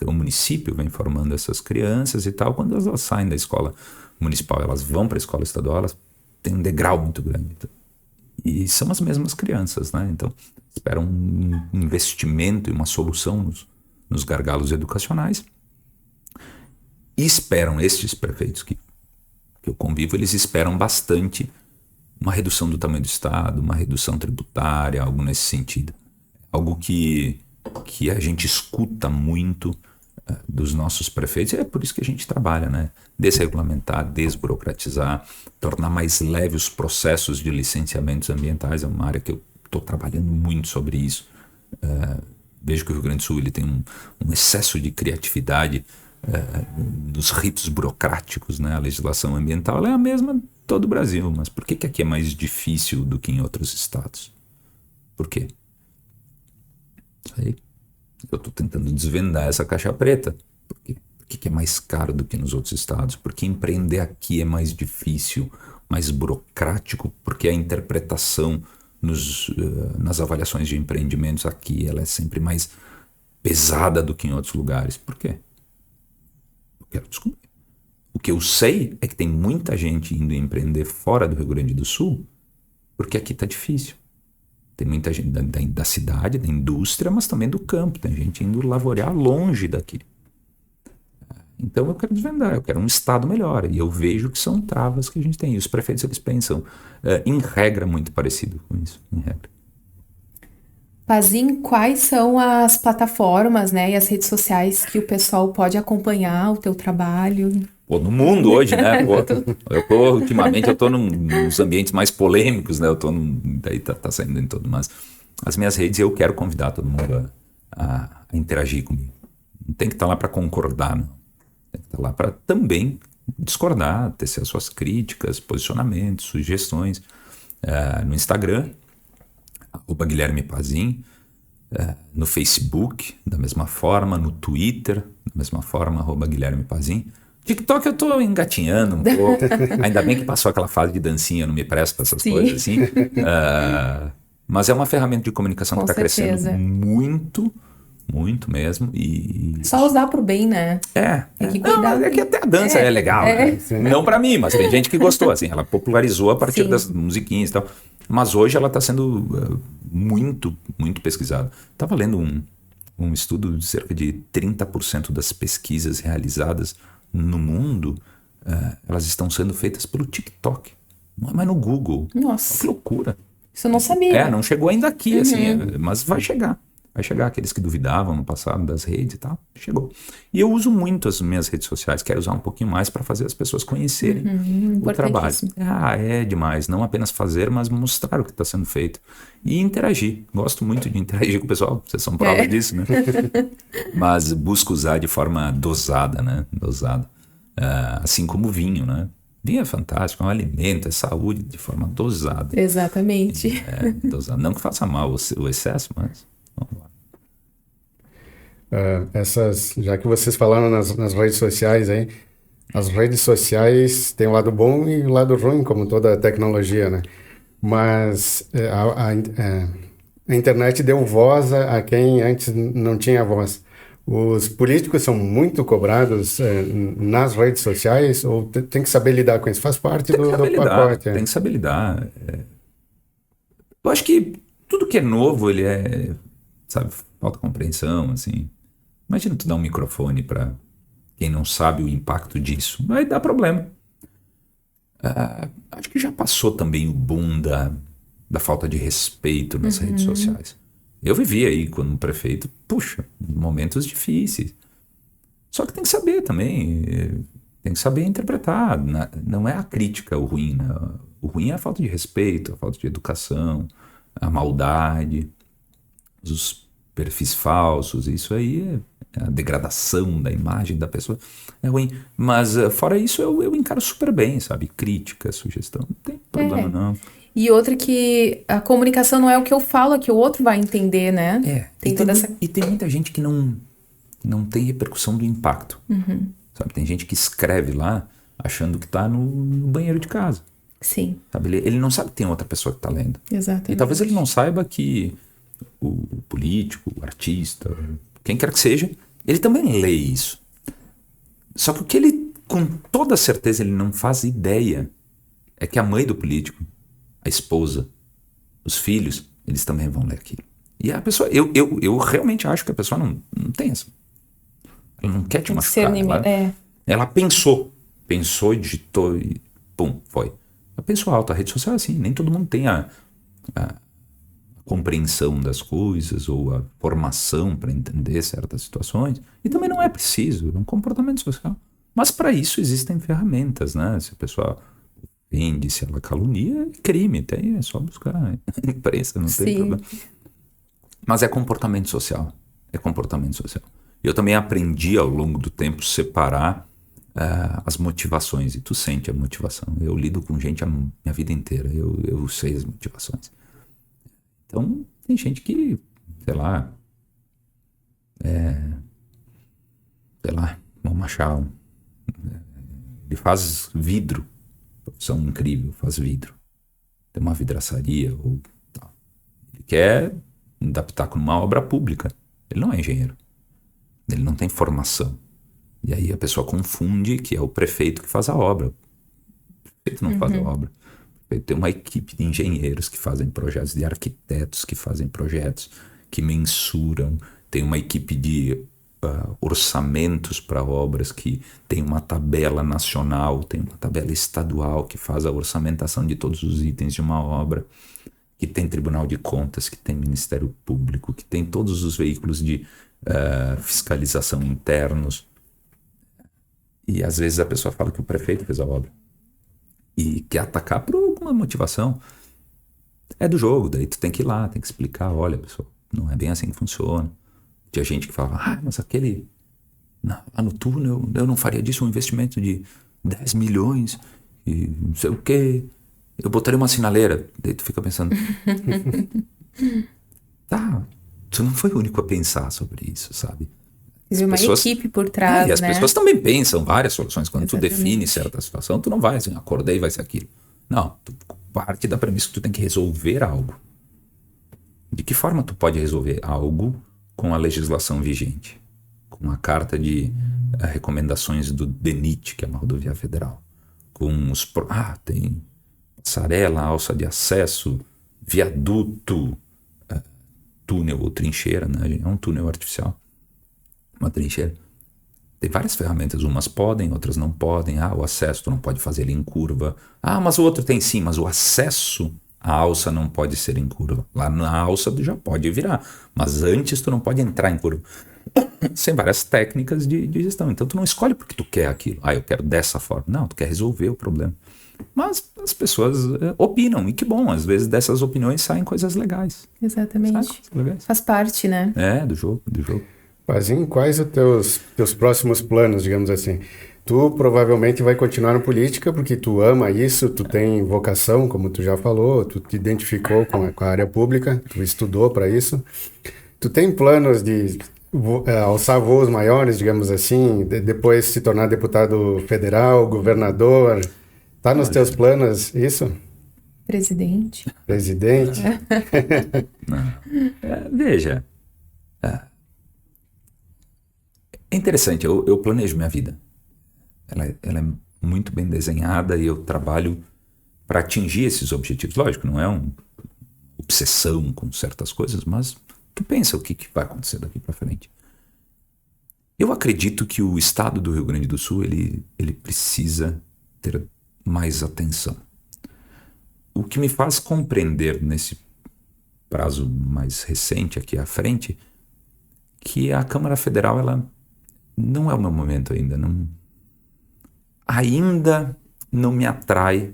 o município vem formando essas crianças e tal. Quando elas saem da escola municipal, elas vão para a escola estadual, elas têm um degrau muito grande. E são as mesmas crianças, né? Então, esperam um investimento e uma solução nos gargalos educacionais. E esperam, estes prefeitos que eu convivo, eles esperam bastante uma redução do tamanho do Estado, uma redução tributária, algo nesse sentido. Algo que a gente escuta muito dos nossos prefeitos, e é por isso que a gente trabalha, né? Desregulamentar, desburocratizar, tornar mais leve os processos de licenciamentos ambientais. É uma área que eu estou trabalhando muito sobre isso. Vejo que o Rio Grande do Sul ele tem um excesso de criatividade nos ritos burocráticos, né? A legislação ambiental ela é a mesma em todo o Brasil, mas por que aqui é mais difícil do que em outros estados? Por quê? Isso aí. Eu estou tentando desvendar essa caixa preta. Por quê? Por que é mais caro do que nos outros estados? Porque empreender aqui é mais difícil, mais burocrático, porque a interpretação nas avaliações de empreendimentos aqui ela é sempre mais pesada do que em outros lugares. Por quê? Eu quero descobrir. O que eu sei é que tem muita gente indo empreender fora do Rio Grande do Sul porque aqui está difícil. Tem muita gente da cidade, da indústria, mas também do campo. Tem gente indo lavoriar longe daqui. Então eu quero desvendar, eu quero um estado melhor. E eu vejo que são travas que a gente tem. E os prefeitos eles pensam, em regra, muito parecido com isso. Em regra. Pazin, quais são as plataformas, né, e as redes sociais que o pessoal pode acompanhar o teu trabalho? Pô, no mundo hoje, né? Ultimamente eu tô nos ambientes mais polêmicos, né? Daí tá saindo em todo, mas as minhas redes eu quero convidar todo mundo a interagir comigo. Não tem que estar lá para concordar, não. Tem que estar lá para também discordar, tecer as suas críticas, posicionamentos, sugestões. No Instagram, @Guilherme Pazin, no Facebook, da mesma forma, no Twitter, da mesma forma, @Guilherme Pazin. TikTok eu tô engatinhando um pouco. Ainda bem que passou aquela fase de dancinha, eu não me presto para essas coisas assim. Mas é uma ferramenta de comunicação que está crescendo muito, muito mesmo. Só usar pro bem, né? Tem que cuidar. Não, é que até a dança é legal. Né? Não para mim, mas tem gente que gostou. Assim, ela popularizou a partir das musiquinhas e tal. Mas hoje ela está sendo muito, muito pesquisada. Estava lendo um estudo de cerca de 30% das pesquisas realizadas no mundo, elas estão sendo feitas pelo TikTok. Não é mais no Google. Nossa. Que loucura. Isso eu não sabia. Não chegou ainda aqui, assim, mas vai chegar. Vai chegar aqueles que duvidavam no passado das redes e tal. Chegou. E eu uso muito as minhas redes sociais. Quero usar um pouquinho mais para fazer as pessoas conhecerem o trabalho. É demais. Não apenas fazer, mas mostrar o que está sendo feito. E interagir. Gosto muito de interagir com o pessoal. Vocês são prova disso, né? Mas busco usar de forma dosada, né? Dosada. Assim como o vinho, né? Vinho é fantástico, é um alimento, é saúde de forma dosada. Exatamente. Dosada. Não que faça mal o excesso, mas vamos lá. Já que vocês falaram nas redes sociais aí, as redes sociais têm o lado bom e o lado ruim, como toda tecnologia, né? Mas a internet deu voz a quem antes não tinha voz. Os políticos são muito cobrados nas redes sociais ou tem que saber lidar com isso? Faz parte do pacote. Tem que saber lidar. Eu acho que tudo que é novo, ele é, sabe, falta compreensão, assim. Imagina tu dar um microfone para quem não sabe o impacto disso. Vai dar problema. Acho que já passou também o boom da falta de respeito nas redes sociais. Eu vivi aí quando prefeito, puxa, momentos difíceis. Só que tem que saber também, tem que saber interpretar. Não é a crítica o ruim, né? O ruim é a falta de respeito, a falta de educação, a maldade, os perfis falsos, isso aí é a degradação da imagem da pessoa, é ruim. Mas fora isso eu encaro super bem, sabe? Crítica, sugestão, não tem problema não. E outra que a comunicação não é o que eu falo, é que o outro vai entender, né? E tem muita gente que não tem repercussão do impacto. Sabe? Tem gente que escreve lá achando que tá no banheiro de casa. Sim. Sabe? Ele não sabe que tem outra pessoa que tá lendo. Exatamente. E talvez ele não saiba que o político, o artista, quem quer que seja, ele também lê isso. Só que o que ele, com toda certeza, ele não faz ideia é que a mãe do político, a esposa, os filhos, eles também vão ler aquilo. E a pessoa, eu realmente acho que a pessoa não tem essa. Ela não quer te machucar. Ela pensou e digitou e pum, foi. Ela pensou alto, a rede social é assim, nem todo mundo tem a compreensão das coisas ou a formação para entender certas situações. E também não é preciso, é um comportamento social. Mas para isso existem ferramentas, né? Se a pessoa ofende, se ela calunia, é crime, é só buscar a imprensa, não tem problema. Mas é comportamento social. É comportamento social. Eu também aprendi ao longo do tempo separar as motivações. E tu sente a motivação. Eu lido com gente a minha vida inteira. Eu sei as motivações. Então, tem gente que, sei lá, o Machado, ele faz vidro, profissão incrível, faz vidro. Tem uma vidraçaria, ou tal. Ele quer dar pitaco numa obra pública. Ele não é engenheiro. Ele não tem formação. E aí a pessoa confunde que é o prefeito que faz a obra. O prefeito não faz a obra. Tem uma equipe de engenheiros que fazem projetos, de arquitetos que fazem projetos, que mensuram. Tem uma equipe de orçamentos para obras que tem uma tabela nacional, tem uma tabela estadual que faz a orçamentação de todos os itens de uma obra, que tem Tribunal de Contas, que tem Ministério Público, que tem todos os veículos de fiscalização internos. E às vezes a pessoa fala que o prefeito fez a obra e quer atacar por alguma motivação. É do jogo, daí tu tem que ir lá, tem que explicar, olha pessoal, não é bem assim que funciona. Tinha gente que falava, mas aquele lá no túnel, eu não faria disso um investimento de 10 milhões e não sei o quê, eu botaria uma sinaleira. Daí tu fica pensando, tá, tu não foi o único a pensar sobre isso, sabe? Teve uma equipe por trás, e as pessoas também pensam várias soluções. Quando tu define certa situação, tu não vai assim, acordei e vai ser aquilo. Não, tu parte da premissa que tu tem que resolver algo. De que forma tu pode resolver algo com a legislação vigente? Com a carta de recomendações do DENIT, que é uma rodovia federal. Com os... tem passarela, alça de acesso, viaduto, túnel ou trincheira, né? É um túnel artificial. Uma trincheira. Tem várias ferramentas, umas podem, outras não podem. O acesso tu não pode fazer ele em curva. Mas o outro tem sim, mas o acesso à alça não pode ser em curva. Lá na alça tu já pode virar, mas antes tu não pode entrar em curva. Sem várias técnicas de gestão. Então tu não escolhe porque tu quer aquilo. Eu quero dessa forma. Não, tu quer resolver o problema. Mas as pessoas opinam, e que bom, às vezes dessas opiniões saem coisas legais. Exatamente. Legais. Faz parte, né? Do jogo. Pazinho, quais os teus próximos planos, digamos assim? tu provavelmente vai continuar na política porque tu ama isso, tu tem vocação, como tu já falou, tu te identificou com a área pública, tu estudou para isso. Tu tem planos de alçar voos maiores, digamos assim, depois se tornar deputado federal, governador? Tá nos teus planos isso? Presidente. Presidente? Veja, é interessante, eu planejo minha vida. Ela é muito bem desenhada e eu trabalho para atingir esses objetivos. Lógico, não é uma obsessão com certas coisas, mas tu pensa o que vai acontecer daqui para frente. Eu acredito que o estado do Rio Grande do Sul ele precisa ter mais atenção. O que me faz compreender nesse prazo mais recente aqui à frente que a Câmara Federal ela não é o meu momento ainda não me atrai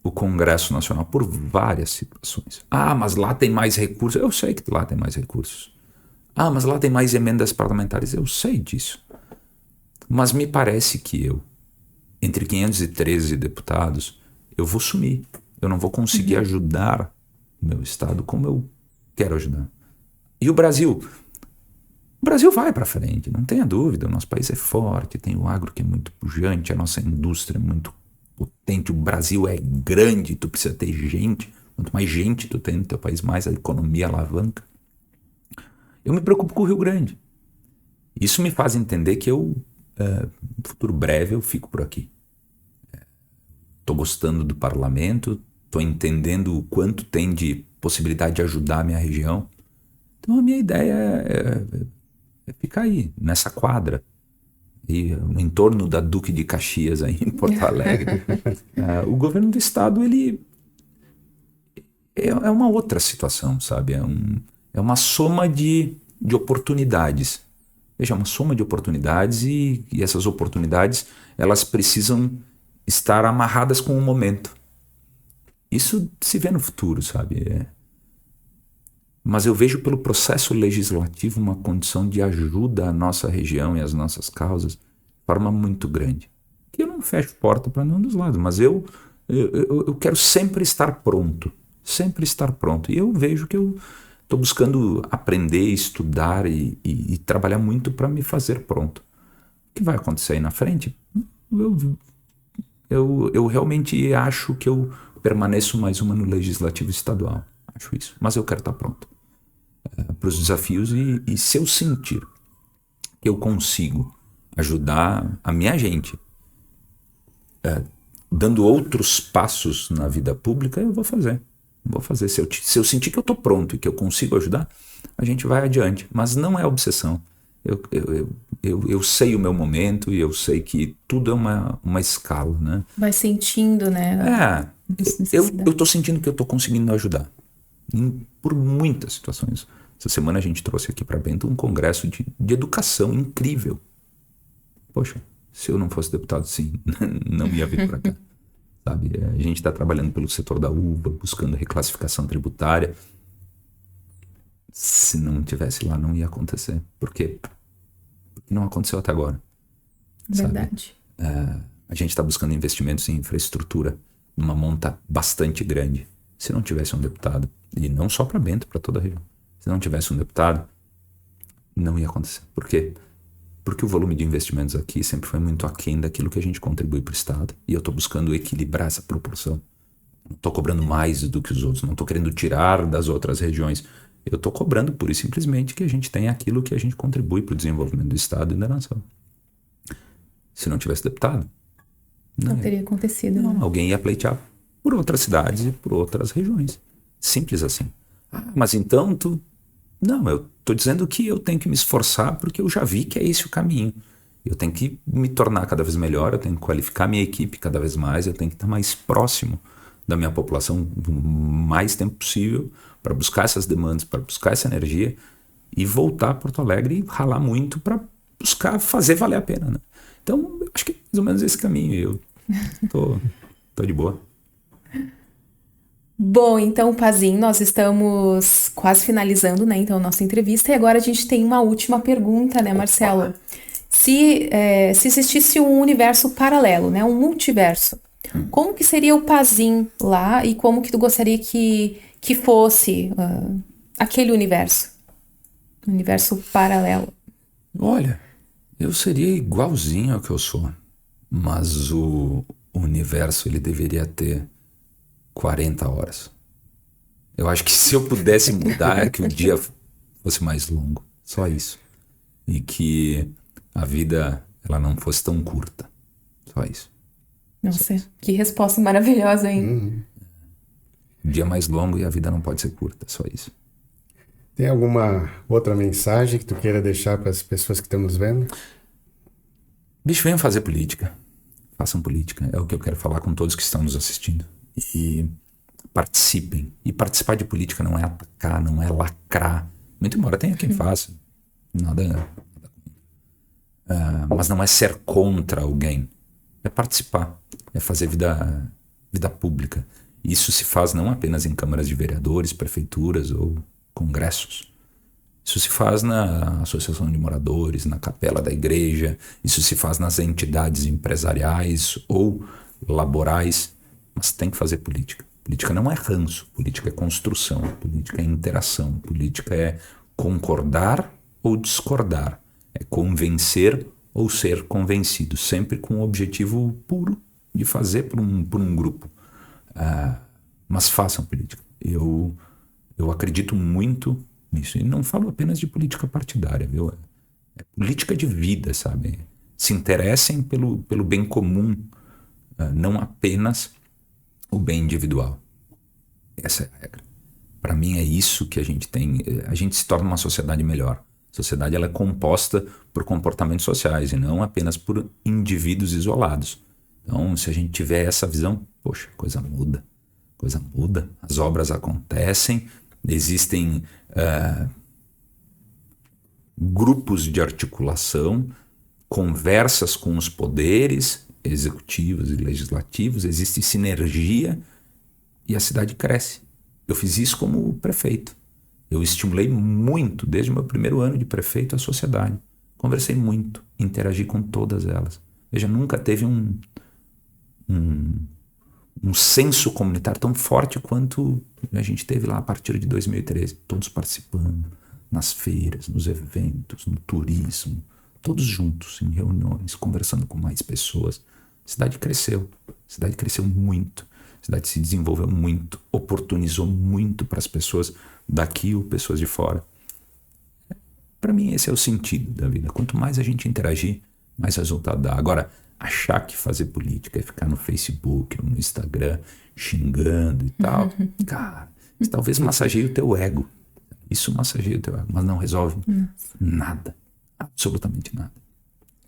o Congresso Nacional por várias situações. Mas lá tem mais recursos. Eu sei que lá tem mais recursos. Mas lá tem mais emendas parlamentares. Eu sei disso. Mas me parece que entre 513 deputados, eu vou sumir. Eu não vou conseguir ajudar o meu estado como eu quero ajudar. E o Brasil vai para frente, não tenha dúvida. O nosso país é forte, tem o agro que é muito pujante, a nossa indústria é muito potente, o Brasil é grande, tu precisa ter gente. Quanto mais gente tu tem no teu país, mais a economia alavanca. Eu me preocupo com o Rio Grande. Isso me faz entender que no futuro breve, eu fico por aqui. Estou gostando do parlamento, estou entendendo o quanto tem de possibilidade de ajudar a minha região. Então a minha ideia é ficar aí, nessa quadra, e em torno da Duque de Caxias, aí em Porto Alegre. O governo do estado, ele é uma outra situação, sabe? É uma soma de oportunidades. Veja, uma soma de oportunidades e essas oportunidades, elas precisam estar amarradas com o momento. Isso se vê no futuro, sabe? Mas eu vejo pelo processo legislativo uma condição de ajuda à nossa região e às nossas causas de forma muito grande. Que eu não fecho porta para nenhum dos lados, mas eu quero sempre estar pronto. Sempre estar pronto. E eu vejo que eu estou buscando aprender, estudar e trabalhar muito para me fazer pronto. O que vai acontecer aí na frente? Eu realmente acho que eu permaneço mais uma no legislativo estadual. Acho isso. Mas eu quero estar pronto para os desafios e se eu sentir que eu consigo ajudar a minha gente dando outros passos na vida pública, eu vou fazer. Se eu sentir que eu estou pronto e que eu consigo ajudar, a gente vai adiante. Mas não é obsessão. Eu sei o meu momento e eu sei que tudo é uma escala, né? Vai sentindo, né? Eu estou sentindo que eu estou conseguindo ajudar. Por muitas situações. Essa semana a gente trouxe aqui para Bento um congresso de educação incrível. Poxa, se eu não fosse deputado, sim, não ia vir para cá. Sabe? A gente está trabalhando pelo setor da uva, buscando reclassificação tributária. Se não tivesse lá, não ia acontecer. Por quê? Porque não aconteceu até agora. Verdade. A gente está buscando investimentos em infraestrutura numa monta bastante grande. Se não tivesse um deputado, e não só para Bento, para toda a região, se não tivesse um deputado, não ia acontecer. Por quê? Porque o volume de investimentos aqui sempre foi muito aquém daquilo que a gente contribui para o Estado. E eu estou buscando equilibrar essa proporção. Não estou cobrando mais do que os outros, não estou querendo tirar das outras regiões. Eu estou cobrando pura e simplesmente que a gente tenha aquilo que a gente contribui para o desenvolvimento do Estado e da nação. Se não tivesse deputado, não teria acontecido. Não, alguém ia pleitear por outras cidades e por outras regiões. Simples assim. Mas então tu... Não, eu estou dizendo que eu tenho que me esforçar porque eu já vi que é esse o caminho. Eu tenho que me tornar cada vez melhor, eu tenho que qualificar minha equipe cada vez mais, eu tenho que estar mais próximo da minha população o mais tempo possível para buscar essas demandas, para buscar essa energia e voltar a Porto Alegre e ralar muito para buscar fazer valer a pena, né? Então, eu acho que é mais ou menos esse caminho. Eu tô de boa. Bom, então, Pazin, nós estamos quase finalizando, né, então, a nossa entrevista. E agora a gente tem uma última pergunta, né, Marcelo? Se existisse um universo paralelo, né, um multiverso, como que seria o Pazin lá e como que tu gostaria que fosse aquele universo paralelo? Olha, eu seria igualzinho ao que eu sou, mas o universo ele deveria ter 40 horas. Eu acho que se eu pudesse mudar é que o dia fosse mais longo, só isso. E que a vida ela não fosse tão curta, só isso. Nossa, que resposta maravilhosa, hein? O dia é mais longo e a vida não pode ser curta, só isso. Tem alguma outra mensagem que tu queira deixar para as pessoas que estão nos vendo? Bicho, venham fazer política. Façam política. É o que eu quero falar com todos que estão nos assistindo. E participem. E participar de política não é atacar, não é lacrar. Muito embora tenha quem faça. Nada. Mas não é ser contra alguém. É participar. É fazer vida pública. Isso se faz não apenas em câmaras de vereadores, prefeituras ou congressos. Isso se faz na associação de moradores, na capela da igreja. Isso se faz nas entidades empresariais ou laborais. Mas tem que fazer política. Política não é ranço. Política é construção. Política é interação. Política é concordar ou discordar. É convencer ou ser convencido. Sempre com o objetivo puro de fazer por um grupo. Mas façam política. Eu acredito muito nisso. E não falo apenas de política partidária, viu? É política de vida, sabe? Se interessem pelo bem comum, não apenas o bem individual. Essa é a regra. Para mim é isso que a gente tem. A gente se torna uma sociedade melhor. A sociedade ela é composta por comportamentos sociais e não apenas por indivíduos isolados. Então, se a gente tiver essa visão, poxa, coisa muda, as obras acontecem, existem grupos de articulação, conversas com os poderes executivos e legislativos, existe sinergia e a cidade cresce. Eu fiz isso como prefeito. Eu estimulei muito, desde o meu primeiro ano de prefeito, a sociedade. Conversei muito, interagi com todas elas. Veja, nunca teve um senso comunitário tão forte quanto a gente teve lá a partir de 2013. Todos participando, nas feiras, nos eventos, no turismo, todos juntos, em reuniões, conversando com mais pessoas. A cidade cresceu muito. A cidade se desenvolveu muito, oportunizou muito para as pessoas daqui ou pessoas de fora. Para mim, esse é o sentido da vida. Quanto mais a gente interagir, mais resultado dá. Agora, achar que fazer política é ficar no Facebook, no Instagram, xingando e tal, cara, isso talvez massageie o teu ego. Isso massageia o teu ego, mas não resolve nada. Absolutamente nada.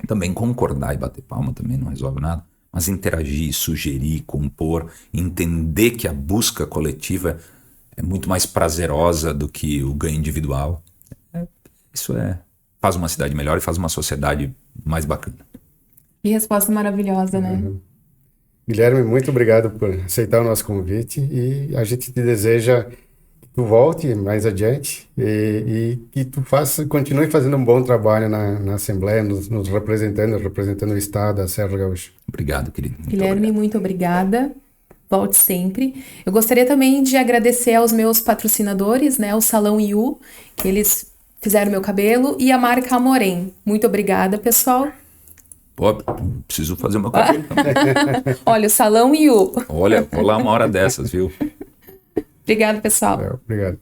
Também concordar e bater palma também não resolve nada. Mas interagir, sugerir, compor, entender que a busca coletiva é muito mais prazerosa do que o ganho individual. Faz uma cidade melhor e faz uma sociedade mais bacana. Que resposta maravilhosa, né? Guilherme, muito obrigado por aceitar o nosso convite e a gente te deseja que tu volte mais adiante e que tu continue fazendo um bom trabalho na Assembleia, nos representando o Estado, a Serra Gaúcha. Obrigado, querido. Guilherme, muito obrigada. Volte sempre. Eu gostaria também de agradecer aos meus patrocinadores, né? O Salão Iu, que eles fizeram meu cabelo, e a marca Amorém. Muito obrigada, pessoal. Pô, preciso fazer uma cabelo também. Olha, o Salão Iu. Olha, vou lá uma hora dessas, viu? Obrigada, pessoal. Obrigado.